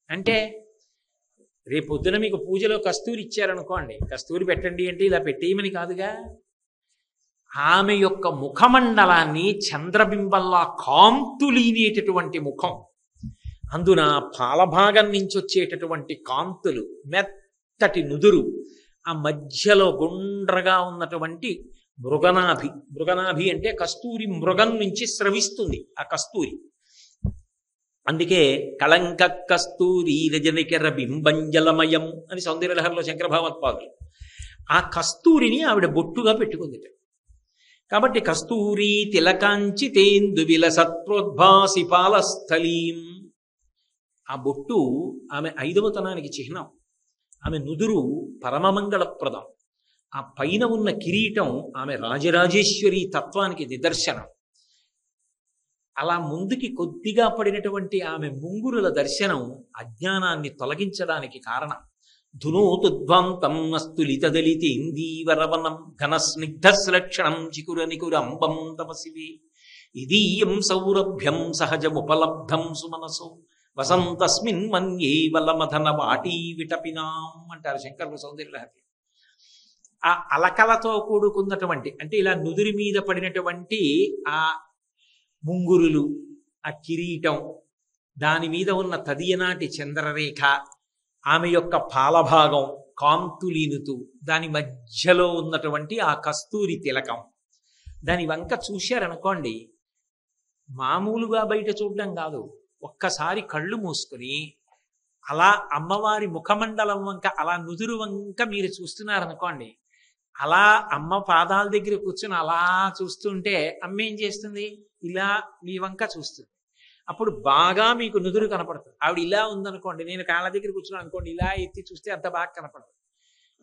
అంటే రేపొద్దున మీకు పూజలో కస్తూరి ఇచ్చారనుకోండి, కస్తూరి పెట్టండి అంటే ఇలా పెట్టేయమని కాదుగా. ఆమె యొక్క ముఖమండలాన్ని చంద్రబింబల్లా కాంతులీనేటటువంటి ముఖం, అందున పాలభాగం నుంచి వచ్చేటటువంటి కాంతులు, మెత్తటి నుదురు, ఆ మధ్యలో గుండ్రగా ఉన్నటువంటి మృగనాభి. మృగనాభి అంటే కస్తూరి మృగం నుంచి స్రవిస్తుంది ఆ కస్తూరి. అందుకే కళంక కస్తూరి రజనికర బింబంజలమయం అని సౌందర్యలహరిలో శంకర భగవత్పాదులు ఆ కస్తూరిని ఆవిడ బొట్టుగా పెట్టుకుంది. కాబట్టి కస్తూరి తిలకాంచి తేందు విలసత్ప్రోద్భాసి పాలస్థలీం. ఆ బొట్టు ఆమె 5వ తనానికి చిహ్నం. ఆమె నుదురు పరమమంగళప్రదం. ఆ పైన ఉన్న కిరీటం ఆమె రాజరాజేశ్వరి తత్వానికి నిదర్శనం. అలా ముందుకి కొద్దిగా పడినటువంటి ఆమె ముంగురుల దర్శనం అజ్ఞానాన్ని తొలగించడానికి కారణం. ధునోతుధ్వాంతం అస్తులితదలితేందీవరవనం ఘనస్నిగ్ధశ్లక్షణం చికుర నికురంబం తపసివే ఇదీయం సౌరభ్యం సహజముపలబ్ధం సుమనసో వసంతస్మిన్ మన్యే వలమధన వాటీ విటపినాం అంటారు శంకరులు సౌందర్యలహరి. ఆ అలకలతో కూడుకున్నటువంటి, అంటే ఇలా నుదురి మీద పడినటువంటి ఆ ముంగురులు, ఆ కిరీటం, దాని మీద ఉన్న తదియనాటి చంద్రరేఖ, ఆమె యొక్క పాలభాగం కాంతులీనుతూ దాని మధ్యలో ఉన్నటువంటి ఆ కస్తూరి తిలకం, దాని వంక చూశారనుకోండి, మామూలుగా బయట చూడడం కాదు, ఒక్కసారి కళ్ళు మూసుకుని అలా అమ్మవారి ముఖమండలం వంక అలా నుదురు వంక మీరు చూస్తున్నారనుకోండి, అలా అమ్మ పాదాల దగ్గర కూర్చుని అలా చూస్తుంటే అమ్మ ఏం చేస్తుంది? ఇలా మీ వంక చూస్తుంది. అప్పుడు బాగా మీకు నుదురు కనపడుతుంది. ఆవిడ ఇలా ఉందనుకోండి, నేను కాళ్ళ దగ్గర కూర్చున్నాను అనుకోండి, ఇలా ఎత్తి చూస్తే అంత బాగా కనపడదు.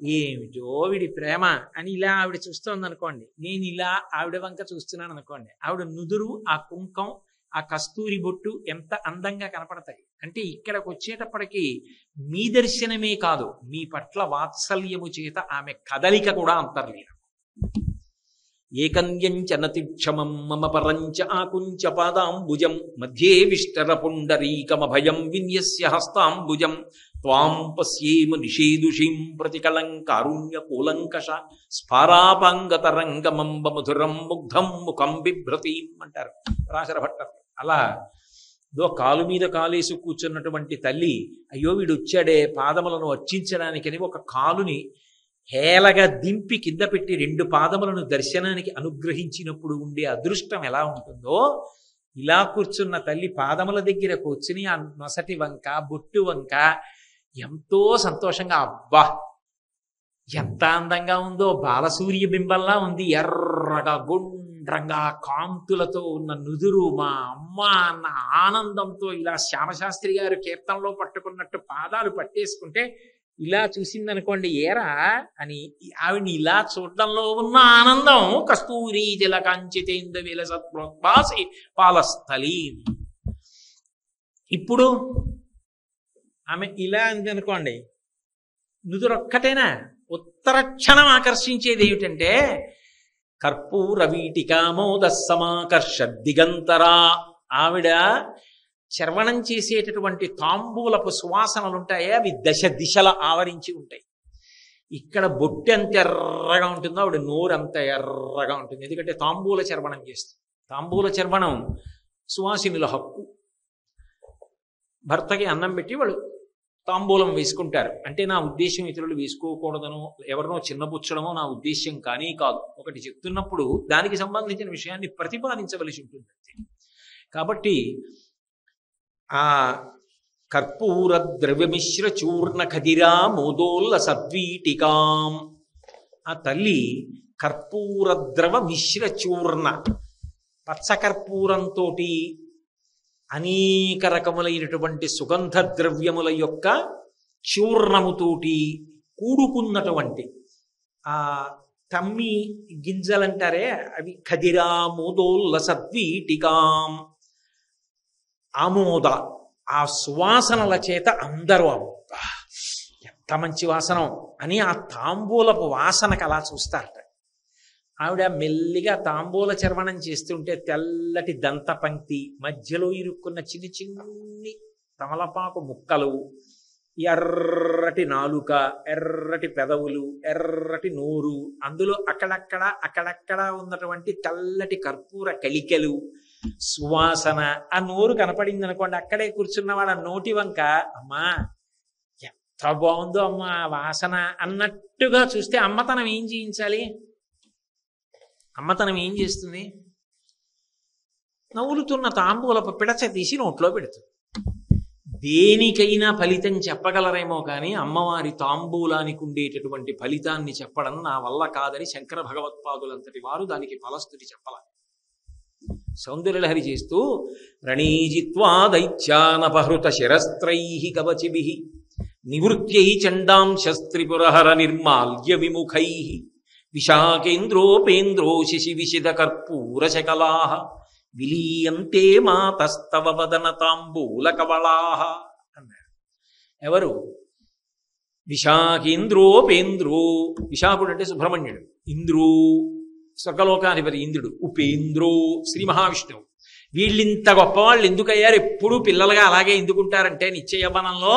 ఏమిటో వీడి ప్రేమ అని ఇలా ఆవిడ చూస్తోంది అనుకోండి, నేను ఇలా ఆవిడ వంక చూస్తున్నాను అనుకోండి, ఆవిడ నుదురు, ఆ కుంకం, ఆ కస్తూరి బొట్టు ఎంత అందంగా కనపడతాయి అంటే ఇక్కడికి వచ్చేటప్పటికి మీ దర్శనమే కాదు, మీ పట్ల వాత్సల్యము చేత ఆమె కదలిక కూడా అంతర్లీనం. ఏకన్యంచ నతిక్షమం మమ పరంచ ఆకుంచ పాదాంబుజం మధ్యే విష్టర పుండరీకమభయం విన్యస్య హస్తాంబుజం త్వాం పశ్యేమ నిషేదుషీం ప్రతికళంకారుణ్య కూలంకష స్ఫారాపాంగతరంగమంబ మధురం ముగ్ధం ముఖం బిభ్రతీం అంటారు పరాశర భట్టర్. అలా కాలు మీద కాలేసి కూర్చున్నటువంటి తల్లి, అయ్యో వీడు వచ్చాడే పాదములను అర్చించడానికని ఒక కాలుని హేళగా దింపి కింద పెట్టి 2 పాదములను దర్శనానికి అనుగ్రహించినప్పుడు ఉండే అదృష్టం ఎలా ఉంటుందో, ఇలా కూర్చున్న తల్లి పాదముల దగ్గర కూర్చుని ఆ నొసటి వంక, బొట్టు వంక ఎంతో సంతోషంగా, అబ్బా ఎంత అందంగా ఉందో, బాలసూర్య బింబంలా ఉంది, ఎర్రగా గుండ్రంగా కాంతులతో ఉన్న నుదురు. మా అమ్మ అన్న ఆనందంతో ఇలా శ్యామశాస్త్రి గారు కీర్తనలో పట్టుకున్నట్టు పాదాలు పట్టేసుకుంటే ఇలా చూసిందనుకోండి, ఏరా అని ఆవిడ్ని ఇలా చూడడంలో ఉన్న ఆనందం కస్తూరి జల కాంచితేందు విలసత్ప్రోత్పాసి పాలస్థలి. ఇప్పుడు ఆమె ఇలా అంది అనుకోండి, నుదురొక్కటేనా? ఉత్తర క్షణం ఆకర్షించేది ఏమిటంటే కర్పూర వీటికామోద సమాకర్ష దిగంతరా. ఆవిడ చర్వణం చేసేటటువంటి తాంబూలపు సువాసనలు ఉంటాయే, అవి దశ దిశల ఆవరించి ఉంటాయి. ఇక్కడ బొట్టు ఎంత ఎర్రగా ఉంటుందో ఆవిడ నోరు అంత ఎర్రగా ఉంటుంది. ఎందుకంటే తాంబూల చర్వణం చేస్తుంది. తాంబూల చర్వణం సువాసినుల హక్కు. భర్తకి అన్నం పెట్టి వాళ్ళు తాంబూలం వేసుకుంటారు. అంటే నా ఉద్దేశం ఇతరులు వేసుకోకూడదనో ఎవరినో చిన్నపుచ్చడమో నా ఉద్దేశ్యం కానీ కాదు. ఒకటి చెప్తున్నప్పుడు దానికి సంబంధించిన విషయాన్ని ప్రతిపాదించవలసి ఉంటుంది. కాబట్టి ఆ కర్పూర ద్రవ్యమిశ్ర చూర్ణ ఖదిరా మోదోల్ల సద్వీటికాం. ఆ తల్లి కర్పూర ద్రవ మిశ్ర చూర్ణ, పచ్చకర్పూరంతో అనేక రకములైనటువంటి సుగంధ ద్రవ్యముల యొక్క చూర్ణముతోటి కూడుకున్నటువంటి ఆ తమ్మి గింజలంటారే, అవి ఖదిరా మోదోల్ల సద్వీటికాం. ఆమోద, ఆ సువాసనల చేత అందరూ ఎంత మంచి వాసనం అని ఆ తాంబూలపు వాసనకు అలా చూస్తారట. ఆవిడ మెల్లిగా తాంబూల చర్వణం చేస్తుంటే తెల్లటి దంత పంక్తి, మధ్యలో ఇరుక్కున్న చిన్ని చిన్ని తమలపాకు ముక్కలు, ఎర్రటి నాలుక, ఎర్రటి పెదవులు, ఎర్రటి నోరు, అందులో అక్కడక్కడ ఉన్నటువంటి తెల్లటి కర్పూర కలికెలు, సువాసన. ఆ నోరు కనపడింది అనుకోండి, అక్కడే కూర్చున్నవాడు ఆ నోటి వంక అమ్మా ఎంత బాగుందో అమ్మా వాసన అన్నట్టుగా చూస్తే అమ్మతనం ఏం చేయించాలి? అమ్మతనం ఏం చేస్తుంది? నవ్వులుతున్న తాంబూలపు పిడచ తీసి నోట్లో పెడుతుంది. దేనికైనా ఫలితం చెప్పగలరేమో కానీ అమ్మవారి తాంబూలానికి ఉండేటటువంటి ఫలితాన్ని చెప్పడం నా వల్ల కాదని శంకర భగవత్పాదులంతటి వారు దానికి ఫలస్తుతి చెప్పాల. సౌందర్యలహరి చేస్తూ రణీజిత్వా దైత్యానపహృత శిరస్త్రై కవచిభిః నివృత్యై చండాంశస్త్రిపురహర నిర్మాల్య విముఖై విశాఖేంద్రోపేంద్రో శశి విశిద కర్పూర శకలాః విలీయంతే మాతస్తవ వదన తాంబూల కవళాః అన్నారు. ఎవరు? విశాఖేంద్రోపేంద్రో, విశాఖుడు అంటే సుబ్రహ్మణ్యుడు, ఇంద్రో స్వర్గలోకాధిపతి ఇంద్రుడు, ఉపేంద్రో శ్రీ మహావిష్ణువు. వీళ్ళింత గొప్పవాళ్ళు ఎందుకయ్యారు? ఎప్పుడూ పిల్లలుగా అలాగే ఎందుకుంటారంటే నిశ్చయవనంలో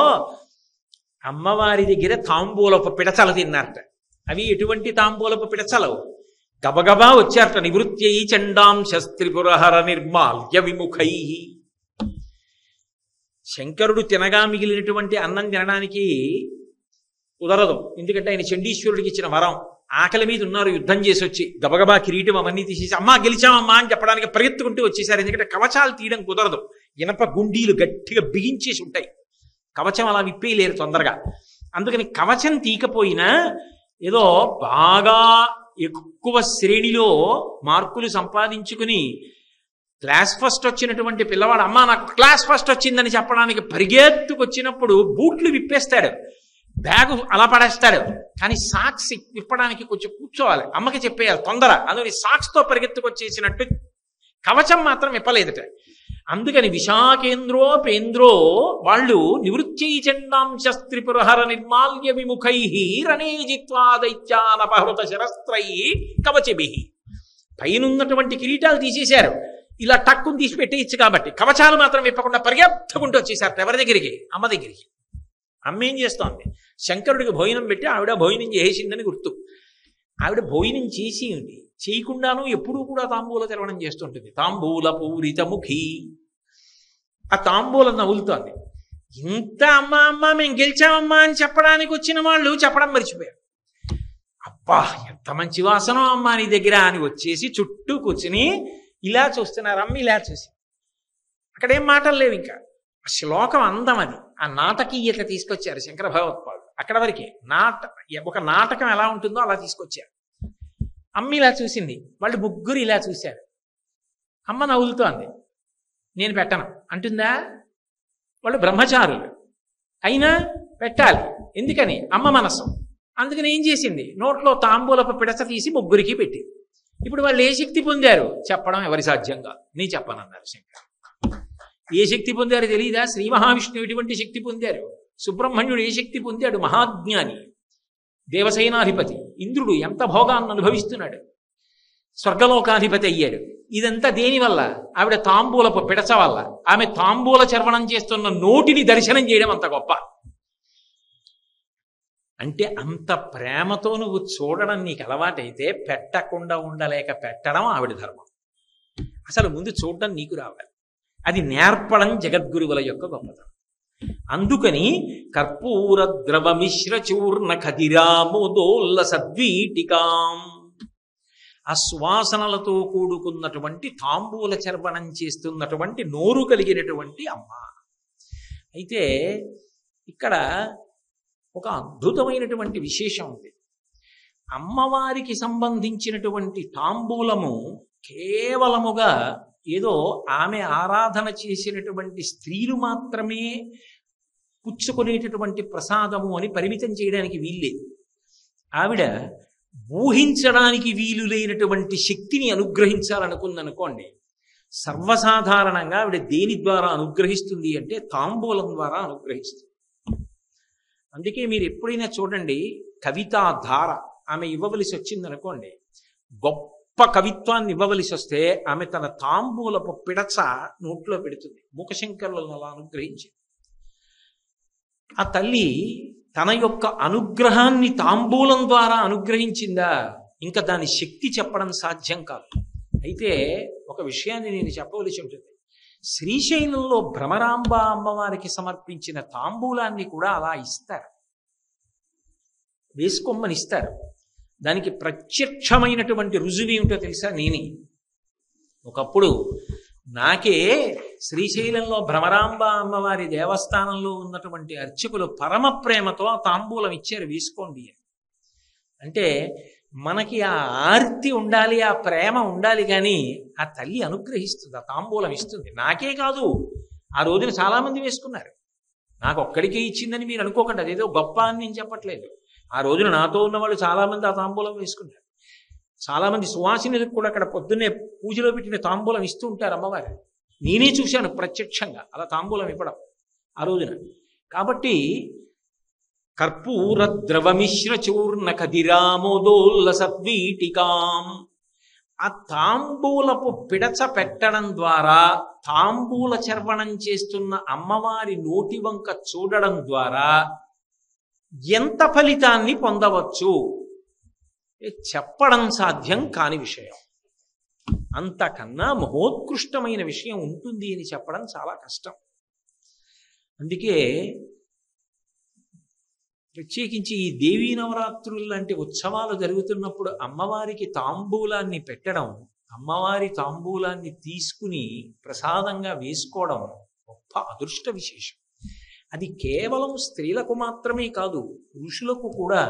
అమ్మవారి దగ్గర తాంబూలపు పిడచలు తిన్నారట. అవి ఎటువంటి తాంబూలపు పిడచలు? గబగబా వచ్చారట. నివృత్యై చండాంశస్త్రిపురహర నిర్మాల్య విముఖై. శంకరుడు తినగా మిగిలినటువంటి అన్నం తినడానికి కుదరదు. ఎందుకంటే ఆయన చండీశ్వరుడికి ఇచ్చిన వరం. ఆకలి మీద ఉన్నారు, యుద్ధం చేసి వచ్చి గబగబా కిరీటం అవన్నీ తీసేసి అమ్మా గెలిచామమ్మా అని చెప్పడానికి పరిగెత్తుకుంటూ వచ్చేసారు. ఎందుకంటే కవచాలు తీయడం కుదరదు. ఇనప గుండీలు గట్టిగా బిగించేసి ఉంటాయి. కవచం అలా విప్పేయలేరు తొందరగా. అందుకని కవచం తీయకపోయినా ఏదో బాగా ఎక్కువ శ్రేణిలో మార్కులు సంపాదించుకుని క్లాస్ ఫస్ట్ వచ్చినటువంటి పిల్లవాడు అమ్మా నాకు క్లాస్ ఫస్ట్ వచ్చిందని చెప్పడానికి పరిగెత్తుకొచ్చినప్పుడు బూట్లు విప్పేస్తాడు, బ్యాగు అలా పడేస్తాడు. కానీ సాక్స్ విప్పడానికి కొంచెం కూర్చోవాలి, అమ్మకి చెప్పేయాలి తొందర. అందుకని సాక్స్తో పరిగెత్తుకొచ్చేసినట్టు కవచం మాత్రం విప్పలేదట. అందుకని విశాఖేంద్రోపేంద్రో వాళ్ళు నివృత్యై చండాంశస్త్రిపురహర నిర్మాల్య విముఖై రణేజిత్వా దైత్యానపహృత శిరస్త్రై కవచిభిః. పైనున్నటువంటి కిరీటాలు తీసేశారు, ఇలా టక్కుని తీసి పెట్టేయచ్చు కాబట్టి. కవచాలు మాత్రం విప్పకుండా పరిగెత్తుకుంటూ వచ్చేసారు. ఎవరి దగ్గరికి? అమ్మ దగ్గరికి. అమ్మ ఏం చేస్తోంది? శంకరుడికి భోజనం పెట్టి ఆవిడ భోజనం చేసిందని గుర్తు. ఆవిడ భోజనం చేసి ఉంది, చేయకుండాను ఎప్పుడూ కూడా తాంబూల తెరవడం చేస్తుంటుంది. తాంబూల పూరిత ముఖి. ఆ తాంబూలం నవ్వులుతోంది. ఇంత అమ్మ అమ్మ మేము గెలిచామమ్మా అని చెప్పడానికి వచ్చిన వాళ్ళు చెప్పడం మర్చిపోయారు. అబ్బా ఎంత మంచి వాసనో అమ్మా నీ దగ్గర అని వచ్చేసి చుట్టూ కూర్చుని ఇలా చూస్తున్నారు. అమ్మ ఇలా చూసి అక్కడేం మాటలు లేవు. ఇంకా శ్లోకం అందం అది. ఆ నాటకీయత తీసుకొచ్చారు శంకర భగవత్పాదులు. అక్కడ వరకే ఒక నాటకం ఎలా ఉంటుందో అలా తీసుకొచ్చారు. అమ్మ ఇలా చూసింది, వాళ్ళు ముగ్గురు ఇలా చూశారు. అమ్మ నవ్వులుతోంది, నేను పెట్టను అంటుందా? వాళ్ళు బ్రహ్మచారులు అయినా పెట్టాలి, ఎందుకని? అమ్మ మనసు. అందుకని ఏం చేసింది? నోట్లో తాంబూలపు పిడచ తీసి ముగ్గురికి పెట్టింది. ఇప్పుడు వాళ్ళు ఏ శక్తి పొందారు చెప్పడం ఎవరి సాధ్యం కాదు, నీ చెప్పనన్నారు శంకర్. ఏ శక్తి పొందారు తెలియదా? శ్రీ మహావిష్ణువు ఎటువంటి శక్తి పొందారు? సుబ్రహ్మణ్యుడు ఏ శక్తి పొందాడు? మహాజ్ఞాని, దేవసేనాధిపతి. ఇంద్రుడు ఎంత భోగాన్ని అనుభవిస్తున్నాడు, స్వర్గలోకాధిపతి అయ్యాడు. ఇదంతా దేనివల్ల? ఆవిడ తాంబూలపు పిడచ వల్ల. ఆమె తాంబూల చర్వణం చేస్తున్న నోటిని దర్శనం చేయడం అంత గొప్ప. అంటే అంత ప్రేమతో నువ్వు చూడడం నీకు అలవాటైతే పెట్టకుండా ఉండలేక పెట్టడం ఆవిడ ధర్మం. అసలు ముందు చూడడం నీకు రావాలి, అది నేర్పడం జగద్గురువుల యొక్క గొప్పతనం. అందుకని కర్పూర ద్రవ మిశ్ర చూర్ణ ఖదిరామోదోల్ల సద్వీటికాం, ఆశ్వాసనలతో కూడుకున్నటువంటి తాంబూల చర్వణం చేస్తున్నటువంటి నోరు కలిగినటువంటి అమ్మ. అయితే ఇక్కడ ఒక అద్భుతమైనటువంటి విశేషం ఉంది. అమ్మవారికి సంబంధించినటువంటి తాంబూలము కేవలముగా ఏదో ఆమె ఆరాధన చేసినటువంటి స్త్రీలు మాత్రమే పుచ్చుకునేటటువంటి ప్రసాదము అని పరిమితం చేయడానికి వీల్లేదు. ఆవిడ ఊహించడానికి వీలు లేనటువంటి శక్తిని అనుగ్రహించాలనుకుందనుకోండి, సర్వసాధారణంగా ఆవిడ దేని ద్వారా అనుగ్రహిస్తుంది అంటే తాంబూలం ద్వారా అనుగ్రహిస్తుంది. అందుకే మీరు ఎప్పుడైనా చూడండి, కవితా ధార ఆమె ఇవ్వవలసి వచ్చిందనుకోండి, గొప్ప కవిత్వాన్ని ఇవ్వవలసి వస్తే ఆమె తన తాంబూలపు పిడచ నోట్లో పెడుతుంది. మూకశంకరులను అలా అనుగ్రహించింది. ఆ తల్లి తన యొక్క అనుగ్రహాన్ని తాంబూలం ద్వారా అనుగ్రహించిందా, ఇంకా దాని శక్తి చెప్పడం సాధ్యం కాదు. అయితే ఒక విషయాన్ని నేను చెప్పవలసి ఉంటుంది. శ్రీశైలంలో భ్రమరాంబ అమ్మవారికి సమర్పించిన తాంబూలాన్ని కూడా అలా ఇస్తారు, వేసుకోమని ఇస్తారు. దానికి ప్రత్యక్షమైనటువంటి రుజువు ఏమిటో తెలుసా? నేనే ఒకప్పుడు నాకే శ్రీశైలంలో భ్రమరాంబ అమ్మవారి దేవస్థానంలో ఉన్నటువంటి అర్చకులు పరమ ప్రేమతో ఆ తాంబూలం ఇచ్చారు, వేసుకోండి. అంటే మనకి ఆ ఆర్తి ఉండాలి, ఆ ప్రేమ ఉండాలి, కానీ ఆ తల్లి అనుగ్రహిస్తుంది, ఆ తాంబూలం ఇస్తుంది. నాకే కాదు, ఆ రోజున చాలామంది వేసుకున్నారు. నాకు ఒక్కడికే ఇచ్చిందని మీరు అనుకోకండి, అదేదో గొప్ప అని నేను చెప్పట్లేదు. ఆ రోజున నాతో ఉన్న వాళ్ళు చాలామంది ఆ తాంబూలం వేసుకున్నారు. చాలామంది సువాసినులకు కూడా అక్కడ పొద్దున్నే పూజలో పెట్టిన తాంబూలం ఇస్తూ ఉంటారు అమ్మవారు. నేనే చూశాను ప్రత్యక్షంగా అలా తాంబూలం ఇవ్వడం ఆ రోజున. కాబట్టి కర్పూర ద్రవమిశ్ర చూర్ణ ఖదిరామోదోల్ల సద్వీటికాం, ఆ తాంబూలపు పిడచ పెట్టడం ద్వారా, తాంబూల చర్వణం చేస్తున్న అమ్మవారి నోటి వంక చూడడం ద్వారా ఎంత ఫలితాన్ని పొందవచ్చు చెప్పడం సాధ్యం కాని విషయం. అంతకన్నా మహోత్కృష్టమైన విషయం ఉంటుంది అని చెప్పడం చాలా కష్టం. అందుకే ప్రత్యేకించి ఈ దేవీ నవరాత్రులు లాంటి ఉత్సవాలు జరుగుతున్నప్పుడు అమ్మవారికి తాంబూలాన్ని పెట్టడం, అమ్మవారి తాంబూలాన్ని తీసుకుని ప్రసాదంగా వేసుకోవడం గొప్ప అదృష్ట విశేషం. అది కేవలం స్త్రీలకు మాత్రమే కాదు, పురుషులకు కూడా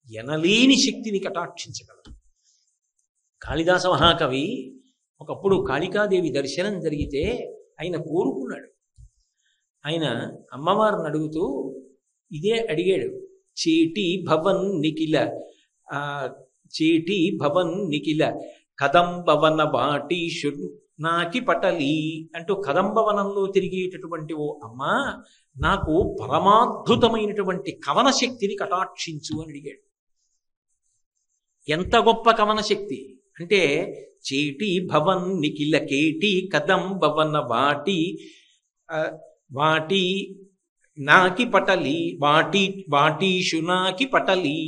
ఎనలేని శక్తిని కటాక్షించగలరు. కాళిదాస మహాకవి ఒకప్పుడు కాళికాదేవి దర్శనం జరిగితే ఆయన కోరుకున్నాడు. ఆయన అమ్మవారిని అడుగుతూ ఇదే అడిగాడు, చేటి భవన్ నిఖిల కదంబవన బాటీషు నాకి పటలి అంటూ కదంబవనంలో తిరిగేటటువంటి ఓ అమ్మ, నాకు పరమాద్భుతమైనటువంటి కవన శక్తిని కటాక్షించు అని అడిగాడు. ఎంత గొప్ప కవన శక్తి అంటే, చేటి భవన్ నిఖిల కేటి కదంబవన వాటి నాకి పటలి వాటీషు నాకి పటలి.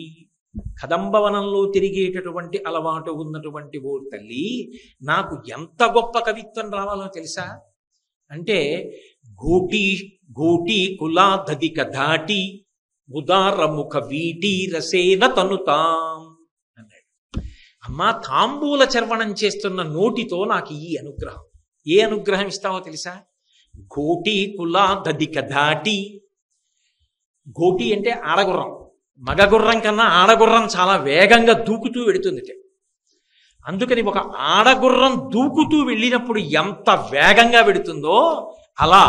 కదంబవనంలో తిరిగేటటువంటి అలవాటు ఉన్నటువంటి ఓ తల్లి, నాకు ఎంత గొప్ప కవిత్వం రావాలో తెలుసా అంటే, గోటి కులాధదిక దాటి ఉదార ముఖ వీటి రసేన తనుతాం అన్నాడు. అమ్మా, తాంబూల చర్వణం చేస్తున్న నోటితో నాకు ఈ అనుగ్రహం. ఏ అనుగ్రహం ఇస్తావో తెలుసా? ఘోటి కులాధదిక దాటి. ఘోటి అంటే ఆడగుర్రం, మగగుర్రం కన్నా ఆడగుర్రం చాలా వేగంగా దూకుతూ వెడుతుంది. అందుకని ఒక ఆడగుర్రం దూకుతూ వెళ్ళినప్పుడు ఎంత వేగంగా వెడుతుందో అలా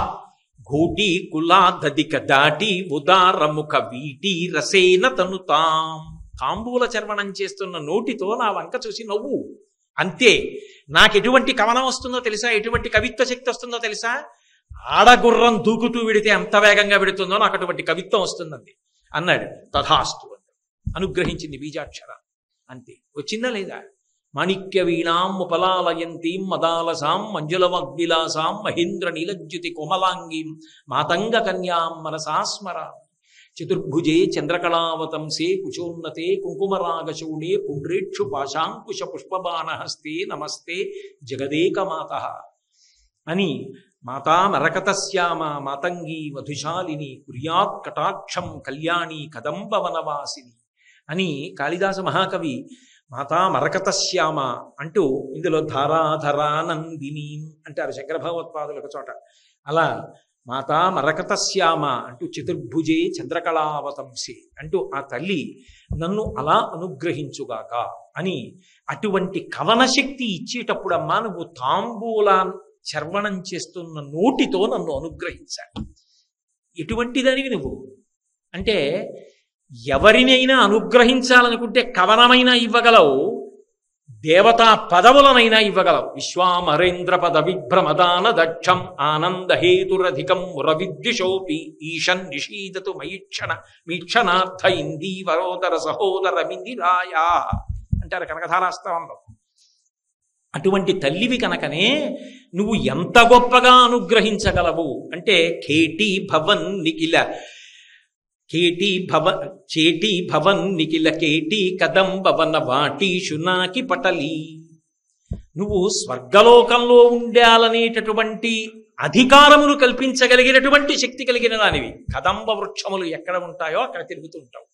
ఘోటి కులా దదిక దాటి ఉదారముఖ వీటి రసేన తనుతాం. తాంబూల చర్వణం చేస్తున్న నోటితో నా వంక చూసి నవ్వు, అంతే. నాకు ఎటువంటి కవనం వస్తుందో తెలుసా, ఎటువంటి కవిత్వ శక్తి వస్తుందో తెలుసా? ఆడగుర్రం దూకుతూ విడితే ఎంత వేగంగా విడుతుందో నాకు అటువంటి కవిత్వం వస్తుందండి అన్నాడు. తథాస్తు అనుగ్రహించింది బీజాక్షర. అంతే. వచ్చిందా లేదా? మాణిక్య వీణాం ఉపలాలయంతీం మదాలసాం మంజులవగ్విలాసాం మహేంద్ర నీలజ్యుతి కోమలాంగీం మాతంగ కన్యాం మనసా స్మరామి. చతుర్భుజే చంద్రకళావతంసే కుచోన్నతే కుంకుమరాగశూణే పుండ్రేక్షు పాశాంకుశ పుష్పబాణహస్తే నమస్తే జగదేకమాత అని మాతా మరకతశ్యామ మాతంగీ మధుశాలిని కుర్యాత్ కటాక్షం కళ్యాణి కదంబవనవాసిని అని కాళిదాస మహాకవి మాతా మరకతశ్యామ అంటూ ఇందులో ధారాధరానందిని అంటారు శంకర భగవత్పాదులు ఒక చోట. అలా మాతా మరకతశ్యామ అంటూ చతుర్భుజే చంద్రకళావతంసి అంటూ ఆ తల్లి నన్ను అలా అనుగ్రహించుగాక అని అటువంటి కవన శక్తి ఇచ్చేటప్పుడమ్మా నువ్వు తాంబూల చర్వణం చేస్తున్న నోటితో నన్ను అనుగ్రహించాలి. ఎటువంటిదానివి నువ్వు అంటే ఎవరినైనా అనుగ్రహించాలనుకుంటే కవనమైనా ఇవ్వగలవు, దేవతా పదవులనైనా ఇవ్వగలవు. విశ్వామరేంద్ర పద విభ్రమదాన దక్షం ఆనందహేతురధికం మురవిద్యుషోపి ఈశన్ నిషీదతు మయిక్షణ మీక్షణార్థ ఇందీవరోదర సహోదర మిందిరాయా అంటారు కనకధారాస్తవంలో. అటువంటి తల్లివి కనుకనే నువ్వు ఎంత గొప్పగా అనుగ్రహించగలవు అంటే కేటీ భవన్ నిఖిల చేటీ భవన్ నిఖిల కేటీ కదంబవన వాటి శునాకి పటలి. నువ్వు స్వర్గలోకంలో ఉండాలనేటటువంటి అధికారములు కల్పించగలిగినటువంటి శక్తి కలిగిన దానివి. కదంబ వృక్షములు ఎక్కడ ఉంటాయో అక్కడ తిరుగుతూ ఉంటావు.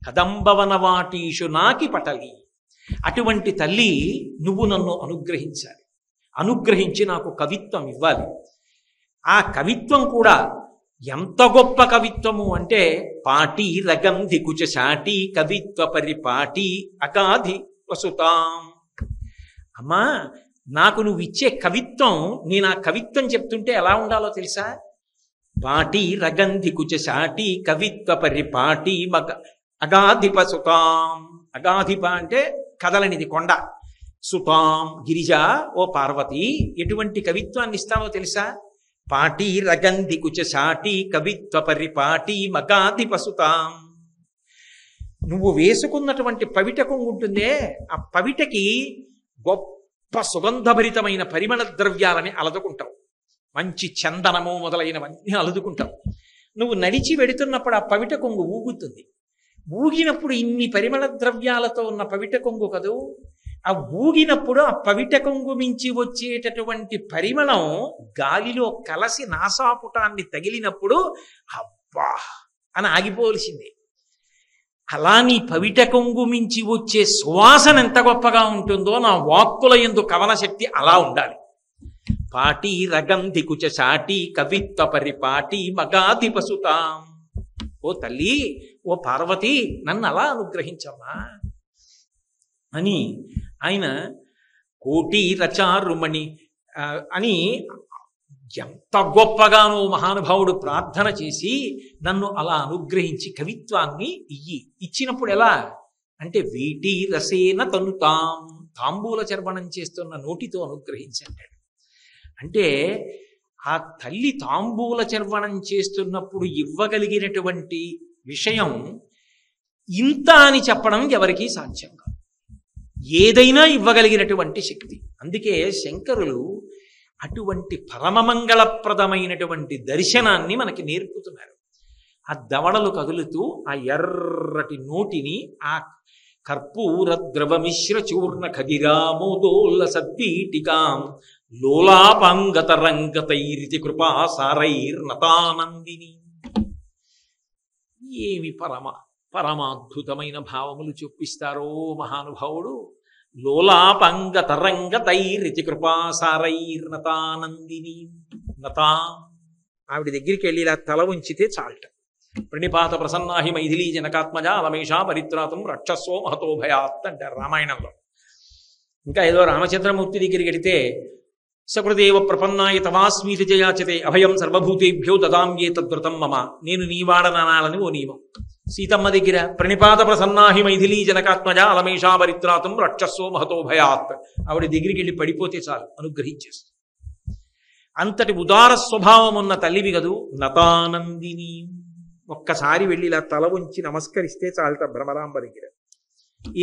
కదంబవన వాటి శునాకి పటలి. అటువంటి తల్లి నువ్వు నన్ను అనుగ్రహించాలి. అనుగ్రహించి నాకు కవిత్వం ఇవ్వాలి. ఆ కవిత్వం కూడా ఎంత గొప్ప కవిత్వము అంటే పాటి రగంధి కుచశాటి కవిత్వ పరిపాటి అగాధి వసుతాం. అమ్మా నాకు నువ్వు ఇచ్చే కవిత్వం, నేను ఆ కవిత్వం చెప్తుంటే ఎలా ఉండాలో తెలుసా? పాటి రగంధి కుచశాటి కవిత్వ పరిపాటి మగ అగాధిప సుతాం. అగాధిప అంటే కదలనిది కొండ. సుతాం గిరిజ ఓ పార్వతి ఎటువంటి కవిత్వాన్ని ఇస్తావో తెలుసా? పాటి రగంధి కుచశాటి కవిత్వ పరిపాటి మగాధిప సుతాం. నువ్వు వేసుకున్నటువంటి పవిట కొంగు ఉంటుందే, ఆ పవిటకి గొప్ప సుగంధభరితమైన పరిమళ ద్రవ్యాలని అలదుకుంటావు. మంచి చందనము మొదలైనవన్నీ అలదుకుంటావు. నువ్వు నడిచి వెడుతున్నప్పుడు ఆ పవిట కొంగు ఊగుతుంది. ఊగినప్పుడు ఇన్ని పరిమళ ద్రవ్యాలతో ఉన్న పవిట కొంగు కదూ, ఆ ఊగినప్పుడు ఆ పవిట కొంగు మించి వచ్చేటటువంటి పరిమళం గాలిలో కలసి నాసాపుటాన్ని తగిలినప్పుడు అబ్బా అని ఆగిపోవలసిందే. అలా నీ పవిట కొంగు మించి వచ్చే సువాసన ఎంత గొప్పగా ఉంటుందో నా వాక్కుల యందు కవన శక్తి అలా ఉండాలి. పాటి రగంధి కుచశాటి కవిత్వ పరిపాటి మగాధిప సుతాం. ఓ తల్లి, ఓ పార్వతి నన్ను అలా అనుగ్రహించమ్మా అని ఆయన కోటి రచారుమణి అని ఎంత గొప్పగానో మహానుభావుడు ప్రార్థన చేసి నన్ను అలా అనుగ్రహించి కవిత్వాన్ని ఇచ్చినప్పుడు ఎలా అంటే వీటి రసేన తనుతాం. తాంబూల చర్వణం చేస్తున్న నోటితో అనుగ్రహించంటాడు. అంటే ఆ తల్లి తాంబూల చర్వణం చేస్తున్నప్పుడు ఇవ్వగలిగినటువంటి విషయం ఇంత అని చెప్పడం ఎవరికీ సాధ్యం కాదు. ఏదైనా ఇవ్వగలిగినటువంటి శక్తి. అందుకే శంకరులు అటువంటి పరమమంగళప్రదమైనటువంటి దర్శనాన్ని మనకి నేర్పుతున్నారు. ఆ దవడలు కదులుతూ ఆ ఎర్రటి నోటిని ఆ కర్పూర ద్రవమిశ్ర చూర్ణ ఖగిరామోదోల్ల సద్దీటికాం లోలాపాంగత రంగతైరితి కృపాసారైర్నతానందిని. ఏమి పరమాద్భుతమైన భావములు చూపిస్తారో మహానుభావుడు. లోలాపాంగత రంగతైరితి కృపాసారైర్నతానందిని. నతా ఆవిడ దగ్గరికి వెళ్ళి ఇలా తల ఉంచితే చాలట. ప్రణిపాత ప్రసన్నాహి మైథిలీ జనకాత్మజ అలమేషా పరిత్రాతం రక్షస్వో మహతో భయాత్ అంటారు రామాయణంలో. ఇంకా ఏదో రామచంద్రమూర్తి దగ్గరికి వెడితే సకృదేవ ప్రపన్నాయ తవాస్మీతి జయాచతే అభయం సర్వభూతేభ్యో దదామ్యే తద్వ్రతం మమ, నేను నీవాడనాలని ఓ నియమం. సీతమ్మ దగ్గర ప్రణిపాత ప్రసన్నాహి మైథిలీ జనకాత్మజ అలమేషా పరిత్రాతం రక్షస్వో మహతో భయాత్, ఆవిడ దగ్గరికి వెళ్ళి పడిపోతే చాలు అనుగ్రహించేస్తుంది. అంతటి ఉదార స్వభావం ఉన్న తల్లివి కదూ నతానందిని. ఒక్కసారి వెళ్ళి ఇలా తల ఉంచి నమస్కరిస్తే చాలట భ్రమరాంబ దగ్గర.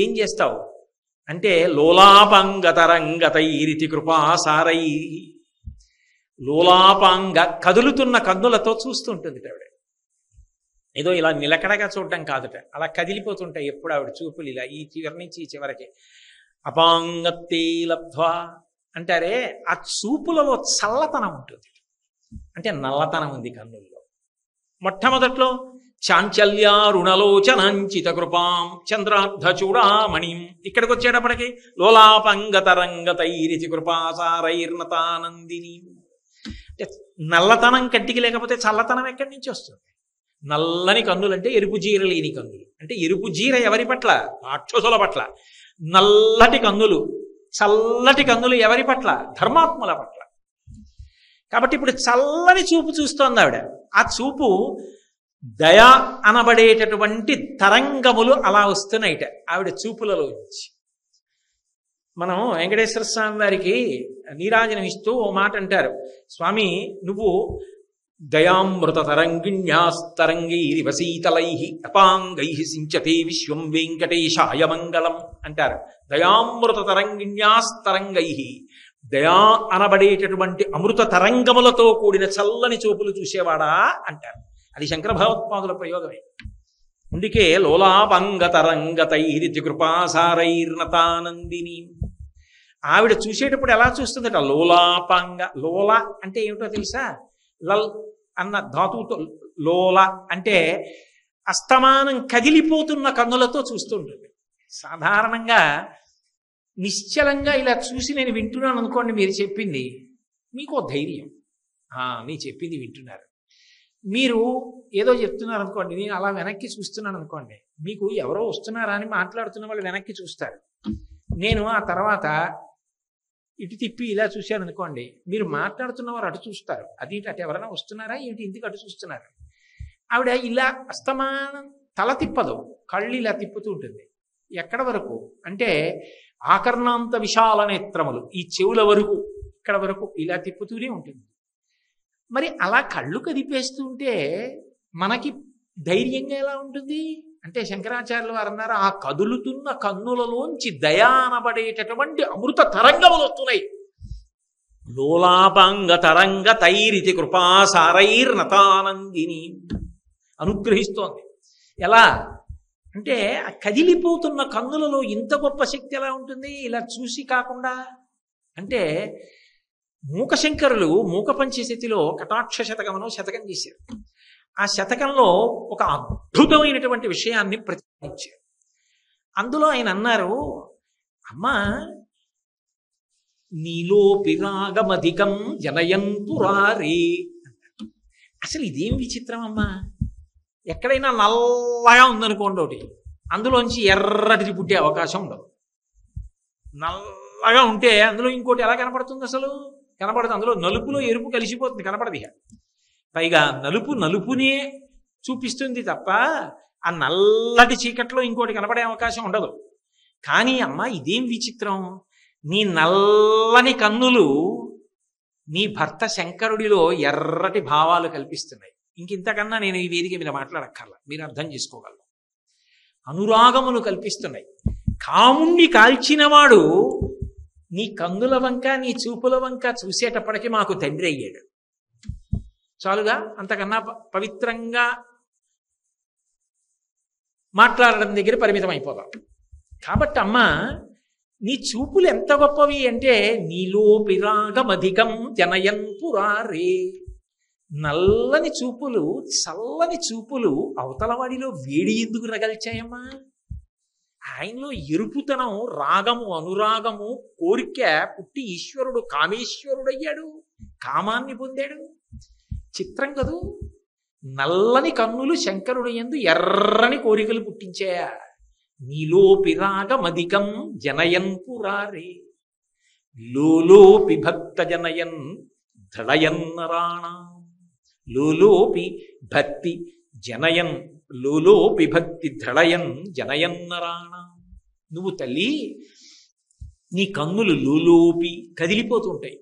ఏం చేస్తావు అంటే లోలాపాంగతరంగతైరితి కృపాసారై, లోలాపాంగ కదులుతున్న కన్నులతో చూస్తుంటుంది ఆవిడ. ఏదో ఇలా నిలకడగా చూడటం కాదుట, అలా కదిలిపోతుంటాయి ఎప్పుడు ఆవిడ చూపులు ఇలా ఈ చివరి నుంచి ఈ చివరికి. అపాంగత్తే లబ్ధ్వా అంటారే, ఆ చూపులలో చల్లతనం ఉంటుంది, అంటే నల్లతనం ఉంది కన్నుల్లో. మొట్టమొదట్లో చాంచల్యారుణలోచనాంచిత కృపాం చంద్రార్ధ చూడామణిం, ఇక్కడికి వచ్చేటప్పటికి లోలాపంగతరంగతైరితి కృపాసారైర్నతానందిని. అంటే నల్లతనం కంటికి లేకపోతే చల్లతనం ఎక్కడి నుంచి వస్తుంది? నల్లని కన్నులంటే ఎరుపు జీర లేని కన్నులు. అంటే ఎరుపు జీర ఎవరి పట్ల? రాక్షసుల పట్ల. నల్లటి కన్నులు చల్లటి కన్నులు ఎవరి పట్ల? ధర్మాత్ముల పట్ల. కాబట్టి ఇప్పుడు చల్లని చూపు చూస్తోంది ఆవిడ. ఆ చూపు దయ అనబడేటటువంటి తరంగములు అలా వస్తున్నాయిట ఆవిడ చూపులలో నుంచి. మనం వెంకటేశ్వర స్వామి వారికి నీరాజనం ఇస్తూ ఓ మాట అంటారు, స్వామి నువ్వు దయామృత తరంగిణ్యాస్తరంగైరివశీతలై అపాంగై సించతే విశ్వం వెంకటేశాయ మంగళం అంటారు. దయామృత తరంగిణ్యాస్తరంగై, దయా అనబడేటటువంటి అమృత తరంగములతో కూడిన చల్లని చూపులు చూసేవాడా అంటారు. అది శంకర భగవత్పాదుల ప్రయోగమే. అందుకే లోలాపంగతరంగతైరితి కృపాసారైర్నతానందిని. ఆవిడ చూసేటప్పుడు ఎలా చూస్తుందట? లోలాపంగ. లోల అంటే ఏమిటో తెలుసా? లల్ అన్న ధాతువుతో లోల అంటే అస్తమానం కదిలిపోతున్న కన్నులతో చూస్తుంటుంది. సాధారణంగా నిశ్చలంగా ఇలా చూసి నేను వింటున్నాను అనుకోండి, మీరు చెప్పింది, మీకు ధైర్యం, నీ చెప్పింది వింటున్నారు. మీరు ఏదో చెప్తున్నారు అనుకోండి, నేను అలా వెనక్కి చూస్తున్నాను అనుకోండి, మీకు ఎవరో వస్తున్నారా అని మాట్లాడుతున్న వాళ్ళు వెనక్కి చూస్తారు. నేను ఆ తర్వాత ఇటు తిప్పి ఇలా చూశాను అనుకోండి, మీరు మాట్లాడుతున్నవారు అటు చూస్తారు. అది అటు ఎవరైనా వస్తున్నారా ఏంటి, ఇంటికి అటు చూస్తున్నారు. ఆవిడ ఇలా అస్తమానం తల తిప్పదు, కళ్ళు ఇలా తిప్పుతూ ఉంటుంది. ఎక్కడ వరకు అంటే ఆకర్ణాంత విశాల నేత్రములు, ఈ చెవుల వరకు, ఇక్కడ వరకు ఇలా తిప్పుతూనే ఉంటుంది. మరి అలా కళ్ళు కదిపేస్తూ ఉంటే మనకి ధైర్యంగా ఎలా ఉంటుంది అంటే శంకరాచార్యులు వారు అన్నారు, ఆ కదులుతున్న కన్నులలోంచి దయా అనబడేటటువంటి అమృత తరంగములు వస్తున్నాయి. లోలాపాంగ తరంగ తైరితి కృపాసారైర్నతానందిని అనుగ్రహిస్తోంది. ఎలా అంటే ఆ కదిలిపోతున్న కన్నులలో ఇంత గొప్ప శక్తి ఎలా ఉంటుంది ఇలా చూసి కాకుండా? అంటే మూకశంకరులు మూక పంచశతిలో కటాక్ష శతకమనో శతకం చేశారు. ఆ శతకంలో ఒక అద్భుతమైనటువంటి విషయాన్ని ప్రతిపాదించారు. అందులో ఆయన అన్నారు, అమ్మా నీలో పిరాగమధికం జనయంతురారే. అసలు ఇదేం విచిత్రం అమ్మా, ఎక్కడైనా నల్లగా ఉందనుకోండి ఒకటి, అందులోంచి ఎర్రటిది పుట్టే అవకాశం ఉండదు. నల్లగా ఉంటే అందులో ఇంకోటి ఎలా కనపడుతుంది? అసలు కనపడదు. అందులో నలుపులో ఎరుపు కలిసిపోతుంది, కనపడదు. పైగా నలుపు నలుపునే చూపిస్తుంది తప్ప ఆ నల్లటి చీకట్లో ఇంకోటి కనపడే అవకాశం ఉండదు. కానీ అమ్మ ఇదేం విచిత్రం, నీ నల్లని కన్నులు నీ భర్త శంకరుడిలో ఎర్రటి భావాలు కల్పిస్తున్నాయి. ఇంకింతకన్నా నేను ఈ వేదిక మీద మాట్లాడక్కర్లా, మీరు అర్థం చేసుకోగలరు. అనురాగములు కల్పిస్తున్నాయి. కాముణ్ణి కాల్చినవాడు నీ కన్నుల వంక నీ చూపుల వంక చూసేటప్పటికీ మాకు తండ్రి అయ్యాడు. చాలుగా, అంతకన్నా పవిత్రంగా మాట్లాడడం దగ్గర పరిమితం అయిపోదాం. కాబట్టి అమ్మ నీ చూపులు ఎంత గొప్పవి అంటే నీలో పిరాగమధికం జనయంతురారే. నల్లని చూపులు, చల్లని చూపులు అవతలవాడిలో వేడి ఎందుకు రగల్చాయమ్మా? ఆయనలో ఎరుపుతనం, రాగము, అనురాగము, కోరిక పుట్టి ఈశ్వరుడు కామేశ్వరుడయ్యాడు, కామాన్ని పొందాడు. చిత్రం కదూ. నల్లని కన్నులు శంకరుడు యందు ఎర్రని కోరికలు పుట్టించాయా. నీలోపి రాగమధికం జనయన్ పురారే లోలోపి భక్త జనయన్ దళయన్నరాణం. లోలోపి భక్తి జనయన్ లోలోపి భక్తి దళయన్ జనయన్నరాణం. నువ్వు తల్లి నీ కన్నులు లోలోపి కదిలిపోతుంటాయి.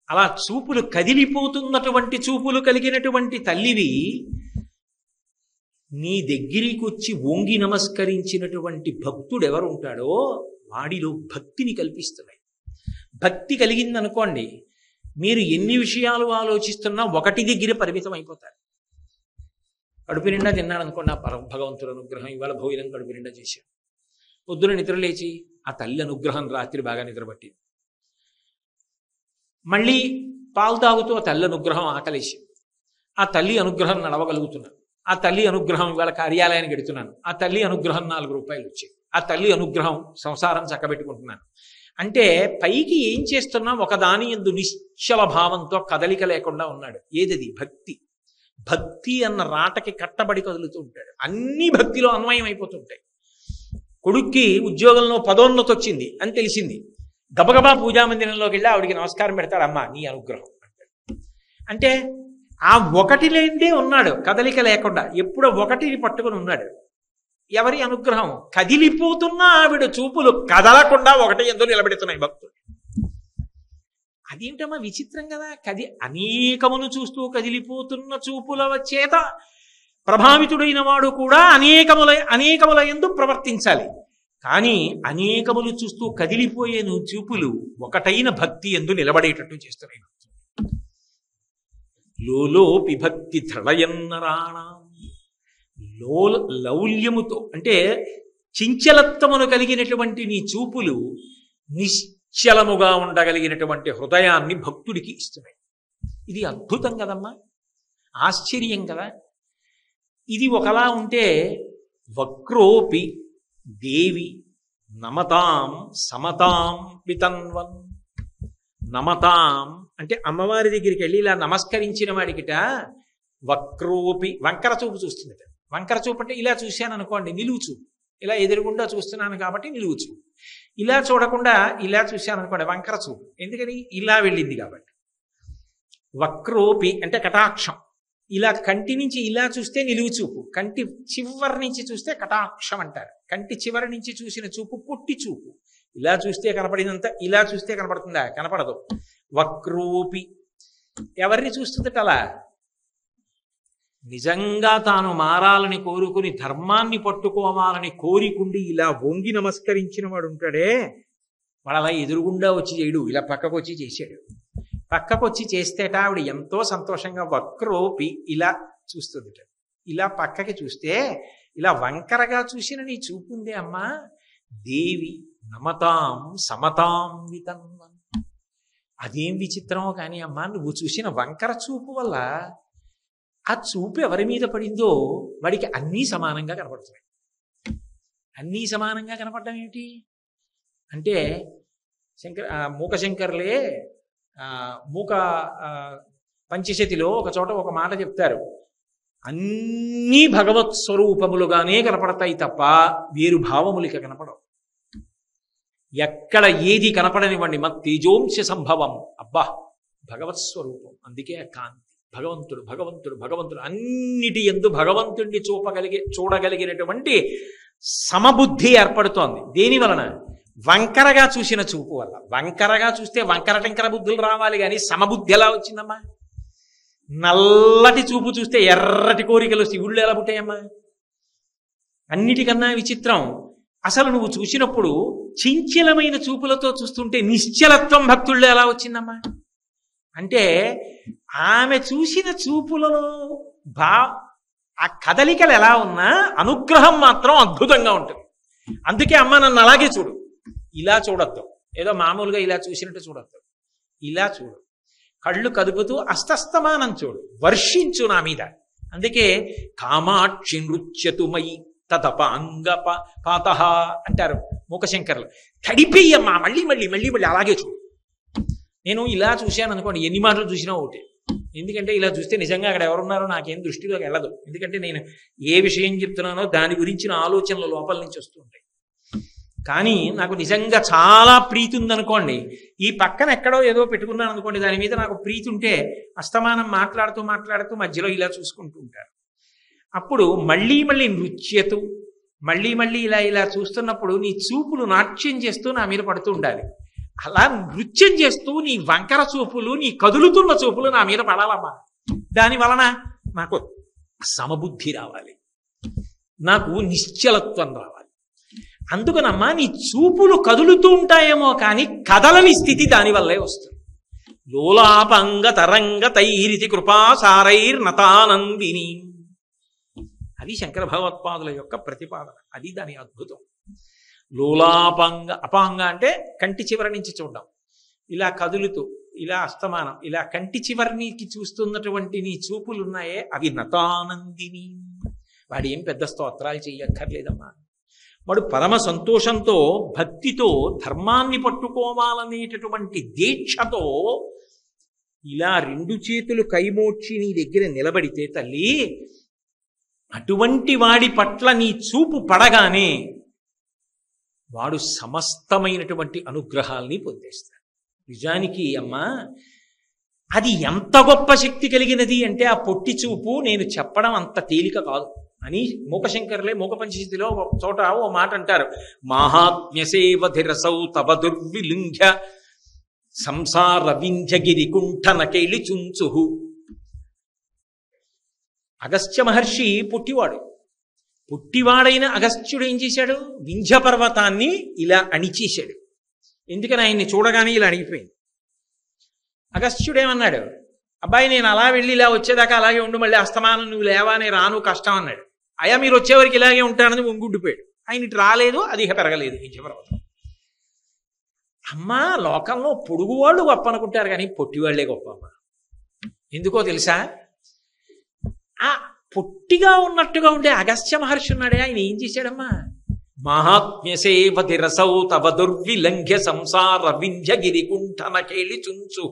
అలా చూపులు కదిలిపోతున్నటువంటి చూపులు కలిగినటువంటి తల్లివి నీ దగ్గరికి వచ్చి వంగి నమస్కరించినటువంటి భక్తుడు ఎవరు ఉంటాడో వాడిలో భక్తిని కల్పిస్తున్నాయి. భక్తి కలిగిందనుకోండి, మీరు ఎన్ని విషయాలు ఆలోచిస్తున్నా ఒకటి దగ్గర పరిమితం అయిపోతారు. కడుపు నిండా తిన్నాడు అనుకోండి, ఆ భగవంతుడు అనుగ్రహం, ఇవాళ భోజనం కడుపు నిండా చేశాడు. పొద్దున నిద్ర లేచి ఆ తల్లి అనుగ్రహం, రాత్రి బాగా నిద్రపట్టింది. మళ్ళీ పాలు తాగుతూ ఆ తల్లి అనుగ్రహం, ఆకలేసి ఆ తల్లి అనుగ్రహం నడవగలుగుతున్నాను, ఆ తల్లి అనుగ్రహం ఇవాళ కార్యాలయానికి ఎడుతున్నాను, ఆ తల్లి అనుగ్రహం 4 రూపాయలు వచ్చాయి, ఆ తల్లి అనుగ్రహం సంసారం చక్కబెట్టుకుంటున్నాను. అంటే పైకి ఏం చేస్తున్నా ఒకదాని యందు నిశ్చల భావంతో కదలిక లేకుండా ఉన్నాడు. ఏదది? భక్తి. భక్తి అన్న రాటకి కట్టబడి కదులుతూ ఉంటాడు. అన్ని భక్తిలో అన్వయం అయిపోతుంటాయి. కొడుక్కి ఉద్యోగంలో పదోన్నతి వచ్చింది అని తెలిసింది, గబగబా పూజామందిరంలోకి వెళ్ళి ఆవిడికి నమస్కారం పెడతాడు, అమ్మా నీ అనుగ్రహం అంటాడు. అంటే ఆ ఒకటి లేదే ఉన్నాడు, కదలిక లేకుండా ఎప్పుడో ఒకటిని పట్టుకుని ఉన్నాడు. ఎవరి అనుగ్రహం? కదిలిపోతున్న ఆవిడ చూపులు కదలకుండా ఒకటి ఎంతో నిలబెడుతున్నాయి భక్తులు. అదేంటమ్మా విచిత్రం కదా. అనేకమును చూస్తూ కదిలిపోతున్న చూపుల చేత ప్రభావితుడైన వాడు కూడా అనేకముల యందు ప్రవర్తించాలి. కానీ అనేకములు చూస్తూ కదిలిపోయే చూపులు ఒకటైన భక్తి యందు నిలబడేటట్టు చేస్తున్నాయి. లోలోపి భక్తి దృఢయన్నరాణం. లౌల్యముతో అంటే చించలత్వమును కలిగినటువంటి నీ చూపులు నిశ్చలముగా ఉండగలిగినటువంటి హృదయాన్ని భక్తుడికి ఇస్తున్నాయి. ఇది అద్భుతం కదమ్మా, ఆశ్చర్యం కదా. ఇది ఒకలా ఉంటే వక్రోపి దేవి నమతాం సమతాం వితన్వన్. నమతాం అంటే అమ్మవారి దగ్గరికి వెళ్ళి ఇలా నమస్కరించిన వాడికిట వక్రోపి వంకర చూపు చూస్తుందట. వంకర చూపు అంటే ఇలా చూశాను అనుకోండి నిలువు చూపు, ఇలా ఎదురుగుండా చూస్తున్నాను కాబట్టి నిలువు చూపు. ఇలా చూడకుండా ఇలా చూశాను అనుకోండి వంకర చూపు, ఎందుకని ఇలా వెళ్ళింది కాబట్టి. వక్రోపి అంటే కటాక్షం. ఇలా కంటి నుంచి ఇలా చూస్తే నిలువు చూపు, కంటి చివరి నుంచి చూస్తే కటాక్షం అంటారు. కంటి చివరి నుంచి చూసిన చూపు పొట్టి చూపు. ఇలా చూస్తే కనపడినంత ఇలా చూస్తే కనపడుతుందా? కనపడదు. వక్రోపి ఎవరిని చూస్తుందట? అలా నిజంగా తాను మారాలని కోరుకుని ధర్మాన్ని పట్టుకోవాలని కోరికుండి ఇలా వంగి నమస్కరించిన వాడు ఉంటాడే, వాడు అలా ఎదురుగుండా వచ్చి చేయడు, ఇలా పక్కకు వచ్చి చేశాడు. పక్కకు వచ్చి చేస్తేట ఆవిడ ఎంతో సంతోషంగా వక్రోపి ఇలా చూస్తుందిట. ఇలా పక్కకి చూస్తే ఇలా వంకరగా చూసిన నీ చూపు ఉందే అమ్మా, దేవి నమతాం సమతాం వితన్వన్. అదేం విచిత్రమో కానీ అమ్మా, నువ్వు చూసిన వంకర చూపు వల్ల ఆ చూపు ఎవరి మీద పడిందో వాడికి అన్నీ సమానంగా కనపడుతున్నాయి. అన్నీ సమానంగా కనపడడం ఏమిటి అంటే మూకశంకర్లే మూక పంచశతిలో ఒక చోట ఒక మాట చెప్తారు, అన్నీ భగవత్ స్వరూపములుగానే కనపడతాయి తప్ప వేరు భావములిక కనపడవు. ఎక్కడ ఏది కనపడనివ్వండి, తేజోంశ సంభవం, అబ్బా భగవత్ స్వరూపం. అందుకే ఆ కాంతి. భగవంతుడు భగవంతుడు భగవంతుడు అన్నిటి యందు భగవంతుడిని చూడగలిగినటువంటి సమబుద్ధి ఏర్పడుతోంది. దేని వలన? వంకరగా చూసిన చూపు వల్ల. వంకరగా చూస్తే వంకర టెంకర బుద్ధులు రావాలి, కానీ సమబుద్ధి ఎలా వచ్చిందమ్మా? నల్లటి చూపు చూస్తే ఎర్రటి కోరికలు శివుళ్ళు ఎలా పుట్టాయమ్మా? అన్నిటికన్నా విచిత్రం, అసలు నువ్వు చూసినప్పుడు చించలమైన చూపులతో చూస్తుంటే నిశ్చలత్వం భక్తుళ్ళు ఎలా వచ్చిందమ్మా? అంటే ఆమె చూసిన చూపులలో ఆ కదలికలు ఎలా ఉన్నా అనుగ్రహం మాత్రం అద్భుతంగా ఉంటుంది. అందుకే అమ్మ నన్ను అలాగే చూడు, ఇలా చూడొద్దు, ఏదో మామూలుగా ఇలా చూసినట్టు చూడొద్దు, ఇలా చూడు, కళ్ళు కదుపుతూ అస్తస్తమానం చూడు, వర్షించు నా మీద. అందుకే కామాక్షి నృత్యతుమయి తతపాంగ పాత అంటారు మూకశంకర్లు. తడిపేయమ్మా, మళ్ళీ మళ్ళీ మళ్ళీ మళ్ళీ అలాగే చూడు. నేను ఇలా చూశాను అనుకోండి, ఎన్ని మాటలు చూసినా ఒకటి, ఎందుకంటే ఇలా చూస్తే నిజంగా అక్కడ ఎవరున్నారో నాకేం దృష్టిలోకి వెళ్ళదు. ఎందుకంటే నేను ఏ విషయం చెప్తున్నానో దాని గురించిన ఆలోచనలు లోపల నుంచి వస్తూ ఉంటాయి. కానీ నాకు నిజంగా చాలా ప్రీతి ఉందనుకోండి, ఈ పక్కన ఎక్కడో ఏదో పెట్టుకున్నాను అనుకోండి, దాని మీద నాకు ప్రీతి ఉంటే అస్తమానం మాట్లాడుతూ మాట్లాడుతూ మధ్యలో ఇలా చూసుకుంటూ ఉంటారు. అప్పుడు మళ్ళీ మళ్ళీ నృత్యతు మళ్ళీ మళ్ళీ ఇలా ఇలా చూస్తున్నప్పుడు నీ చూపులు నాట్యం చేస్తూ నా మీద పడుతూ ఉండాలి. అలా నృత్యం చేస్తూ నీ వంకర చూపులు, నీ కదులుతున్న చూపులు నా మీద పడాలమ్మా. దాని వలన నాకు సమబుద్ధి రావాలి, నాకు నిశ్చలత్వం రావాలి. అందుకనమ్మా నీ చూపులు కదులుతూ ఉంటాయేమో కానీ కదలని స్థితి దానివల్లే వస్తుంది. లోలాపంగ తరంగ తైరితి కృపాసారైర్నతానందిని. అది శంకర భగవత్పాదుల యొక్క ప్రతిపాదన. అది దాని అద్భుతం. లోలాపంగ, అపాంగ అంటే కంటి చివరి నుంచి చూడడం, ఇలా కదులుతూ ఇలా అస్తమానం ఇలా కంటి చివరికి చూస్తున్నటువంటి నీ చూపులు ఉన్నాయే అవి నతానందిని. వాడు ఏం పెద్ద స్తోత్రాలు చెయ్యక్కర్లేదమ్మా. వాడు పరమ సంతోషంతో భక్తితో ధర్మాన్ని పట్టుకోవాలనేటటువంటి దీక్షతో ఇలా రెండు చేతులు కైమోడ్చి నీ దగ్గర నిలబడితే తల్లి, అటువంటి వాడి పట్ల నీ చూపు పడగానే వాడు సమస్తమైనటువంటి అనుగ్రహాల్ని పొందేస్తాడు. నిజానికి అమ్మా అది ఎంత గొప్ప శక్తి కలిగినది అంటే ఆ పొట్టి చూపు నేను చెప్పడం అంత తేలిక కాదు అని మూకశంకరులే మూక పంచశతిలో ఒక చోట ఓ మాట అంటారు. మాహాత్మ్యసేవధిరసౌ తవ దుర్విలుంఘ్య సంసార వింధ్యగిరి కుంఠనకేళి చుంచుహు. అగస్త్య మహర్షి పుట్టివాడు. పుట్టివాడైన అగస్త్యుడు ఏం చేశాడు? వింధ్య పర్వతాన్ని ఇలా అణిచేశాడు. ఎందుకని ఆయన్ని చూడగానే ఇలా అణిగిపోయింది. అగస్త్యుడేమన్నాడు? అబ్బాయి నేను అలా వెళ్ళి ఇలా వచ్చేదాకా అలాగే ఉండు, మళ్ళీ అస్తమానం నువ్వు లేవానే రాను, కష్టం అన్నాడు. అయ్యా మీరు వచ్చేవరకు ఇలాగే ఉంటానని వంగుండిపోయాడు. ఆయన ఇటు రాలేదు, అది ఇక పెరగలేదు వింధ్య పర్వతం. అమ్మా లోకంలో పొడుగువాళ్ళు గొప్ప అనుకుంటారు కానీ పొట్టివాళ్లే గొప్ప అమ్మ. ఎందుకో తెలుసా? ఆ పొట్టిగా ఉన్నట్టుగా ఉండే అగస్త్య మహర్షి ఉన్నాడే, ఆయన ఏం చేశాడమ్మా? మహాత్మ్యసేవతిరసౌ తవ దుర్విలంఘ్య సంసార వింధ్యగిరి కుంఠనకేళి చుంచు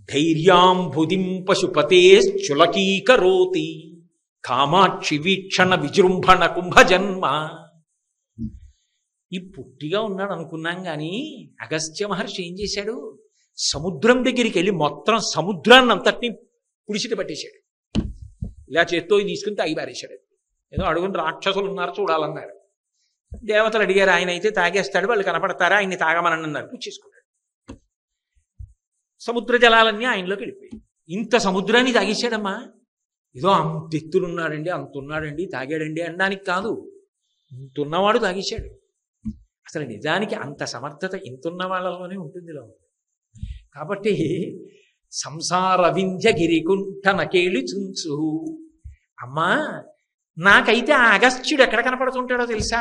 ధైర్యాంబుదిం పశుపతేశ్చులకీకరోతి కామాక్షి వీక్షణ విజృంభణ కుంభజన్మ. ఈ పుట్టిగా ఉన్నాడు అనుకున్నాం కానీ అగస్త్య మహర్షి ఏం చేశాడు? సముద్రం దగ్గరికి వెళ్ళి మొత్తం సముద్రాన్ని అంతటినీ పుడిసిట పట్టేశాడు. ఇలా చేత్తో తీసుకుని తాగి పారేశాడు. ఏదో అడుగుని రాక్షసులు ఉన్నారు చూడాలన్నారు. దేవతలు అడిగారు, ఆయన అయితే తాగేస్తాడు, వాళ్ళు కనపడతారా, ఆయన్ని తాగమని అన్నారు. పుచ్చేసుకున్నాడు. సముద్ర జలాలన్నీ ఆయనలోకి వెళ్ళిపోయాయి. ఇంత సముద్రాన్ని తాగేశాడమ్మా. ఏదో అంత ఎత్తులున్నాడండి, అంత ఉన్నాడండి, తాగాడండి అనడానికి కాదు, ఇంతున్నవాడు తాగేశాడు. అసలు నిజానికి అంత సమర్థత ఇంతున్న వాళ్ళలోనే ఉంటుంది. కాబట్టి సంసార వింధ్యగిరి కుంఠనకేళి చుంచు. అమ్మా నాకైతే ఆ అగస్త్యుడు ఎక్కడ కనపడుతుంటాడో తెలుసా?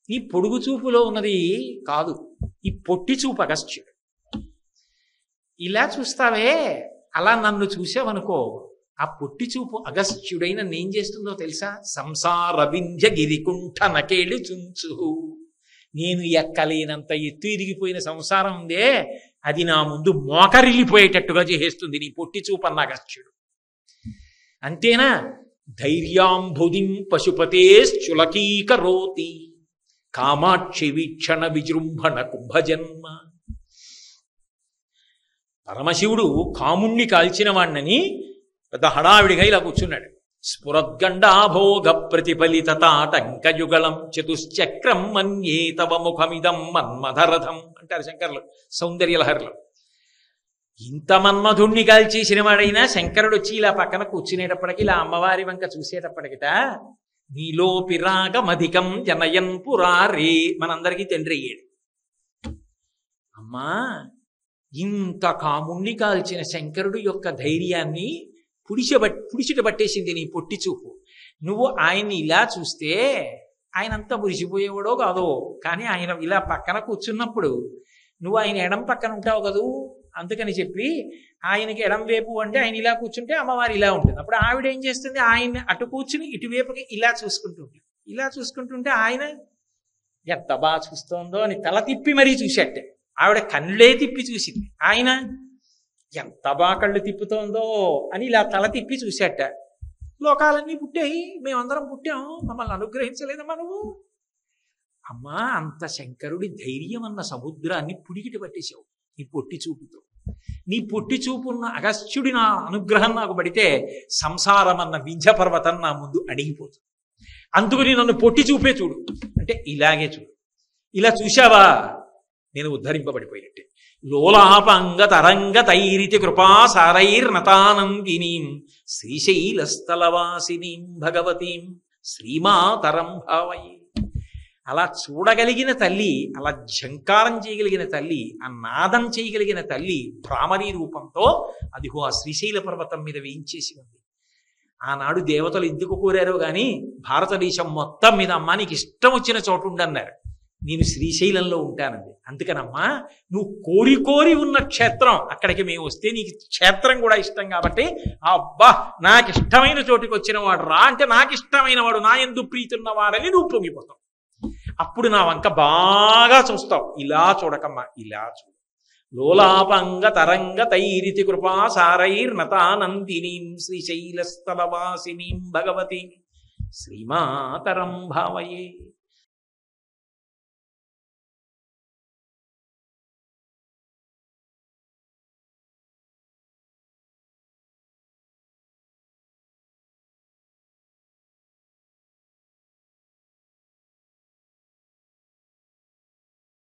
ఈ పొడుగు చూపులో ఉన్నది కాదు, ఈ పొట్టి చూపు అగస్త్యుడు. ఇలా చూస్తావే, అలా నన్ను చూసావనుకో, ఆ పొట్టి చూపు అగస్త్యుడైన నేం చేస్తుందో తెలుసా? సంసార వింధ్యగిరి కుంఠనకేళి చుంచు. నేను ఎక్కలేనంత ఎత్తు ఎదిగిపోయిన సంసారం ఉందే, అది నా ముందు మోకరిల్లిపోయేటట్టుగా చేసేస్తుంది నీ పొట్టి చూపు అన్న అగస్త్యుడు. అంతేనా? ధైర్యాంబుదిం పశుపతేశ్చులకీకరోతి కామాక్షి వీక్షణ విజృంభణ కుంభజన్మ. పరమశివుడు కాముణ్ణి కాల్చిన వాణ్ణని పెద్ద హడావిడిగా ఇలా కూర్చున్నాడు. స్ఫురద్గండాభోగ ప్రతిఫలిత తాటంకయుగళం చతుశ్చక్రం మన్యే తవ ముఖమిదం మన్మధరథం అంటారు శంకరులు సౌందర్యలహరిలో. ఇంత మన్మధుణ్ణి కాల్చేసిన వాడైనా శంకరుడు వచ్చి ఇలా పక్కన కూర్చునేటప్పటికి, ఇలా అమ్మవారి వంక చూసేటప్పటికిట, నీలో పిరాగమధికం జనయన్ పురారే, మనందరికీ తండ్రి అయ్యాడు. అమ్మా ఇంత కాముణ్ణి కాల్చిన శంకరుడు యొక్క ధైర్యాన్ని పుడిసిట పట్టేసింది నీ పొట్టి చూపు. నువ్వు ఆయన్ని ఇలా చూస్తే ఆయన అంతా మురిసిపోయేవాడో కాదో, కానీ ఆయన ఇలా పక్కన కూర్చున్నప్పుడు నువ్వు ఆయన ఎడం పక్కన ఉంటావు కదూ, అందుకని చెప్పి ఆయనకి ఎడం వైపు అంటే ఆయన ఇలా కూర్చుంటే అమ్మవారు ఇలా ఉంటుంది. అప్పుడు ఆవిడ ఏం చేస్తుంది? ఆయన్ని అటు కూర్చుని ఇటువైపుకి ఇలా చూసుకుంటుంటుంది. ఇలా చూసుకుంటుంటే ఆయన ఎంత బాగా చూస్తోందో అని తల తిప్పి మరీ చూసేట్టే. ఆవిడ కళ్ళే తిప్పి చూసింది. ఆయన ఎంత బాగా కళ్ళు తిప్పుతోందో అని ఇలా తల తిప్పి చూశాట. లోకాలన్నీ పుట్టాయి, మేమందరం పుట్టాం, మమ్మల్ని అనుగ్రహించలేదమ్మా నువ్వు. అమ్మా, అంత శంకరుడి ధైర్యం అన్న సముద్రాన్ని పుడికిటి పట్టేశావు నీ పొట్టి చూపుతో. నీ పొట్టి చూపున్న అగస్త్యుడి నా అనుగ్రహం నాకు పడితే సంసారం అన్న వింధ్య పర్వతం నా ముందు అడిగిపోతుంది. అందుకని నన్ను పొట్టి చూపే చూడు అంటే ఇలాగే చూడు. ఇలా చూశావా నేను ఉద్ధరింపబడిపోయినట్టే. లోలాపంగ తరంగ తైరితి కృపా సారైర్నతానందినీం శ్రీశైలస్థలవాసినీం భగవతీం శ్రీమాతరం భావయే. అలా చూడగలిగిన తల్లి, అలా ఝంకారం చేయగలిగిన తల్లి, ఆ నాదం చేయగలిగిన తల్లి భ్రామరీ రూపంతో అదిగో ఆ శ్రీశైల పర్వతం మీద వేయించేసి ఉంది. ఆనాడు దేవతలు ఎందుకు కోరారో గాని భారతదేశం మొత్తం మీద అమ్మా నీకు ఇష్టం వచ్చిన చోటు ఉండన్నారు, నేను శ్రీశైలంలో ఉంటానండి. అందుకనమ్మా నువ్వు కోరి కోరి ఉన్న క్షేత్రం, అక్కడికి మేము వస్తే నీకు క్షేత్రం కూడా ఇష్టం కాబట్టి అబ్బా నాకు ఇష్టమైన చోటుకి వచ్చిన వాడు రా అంటే నాకు ఇష్టమైన వాడు నా యందు ప్రీతి ఉన్నవాడని నువ్వు పొంగిపోతావు. అప్పుడు నా వంక బాగా చూస్తావు. ఇలా చూడకమ్మా, ఇలా చూడు. లోలాపంగ తరంగ తైరితి కృపా సారైర్నతానందినీం శ్రీశైలస్థలవాసినీం భగవతీం శ్రీమాతరం భావయే.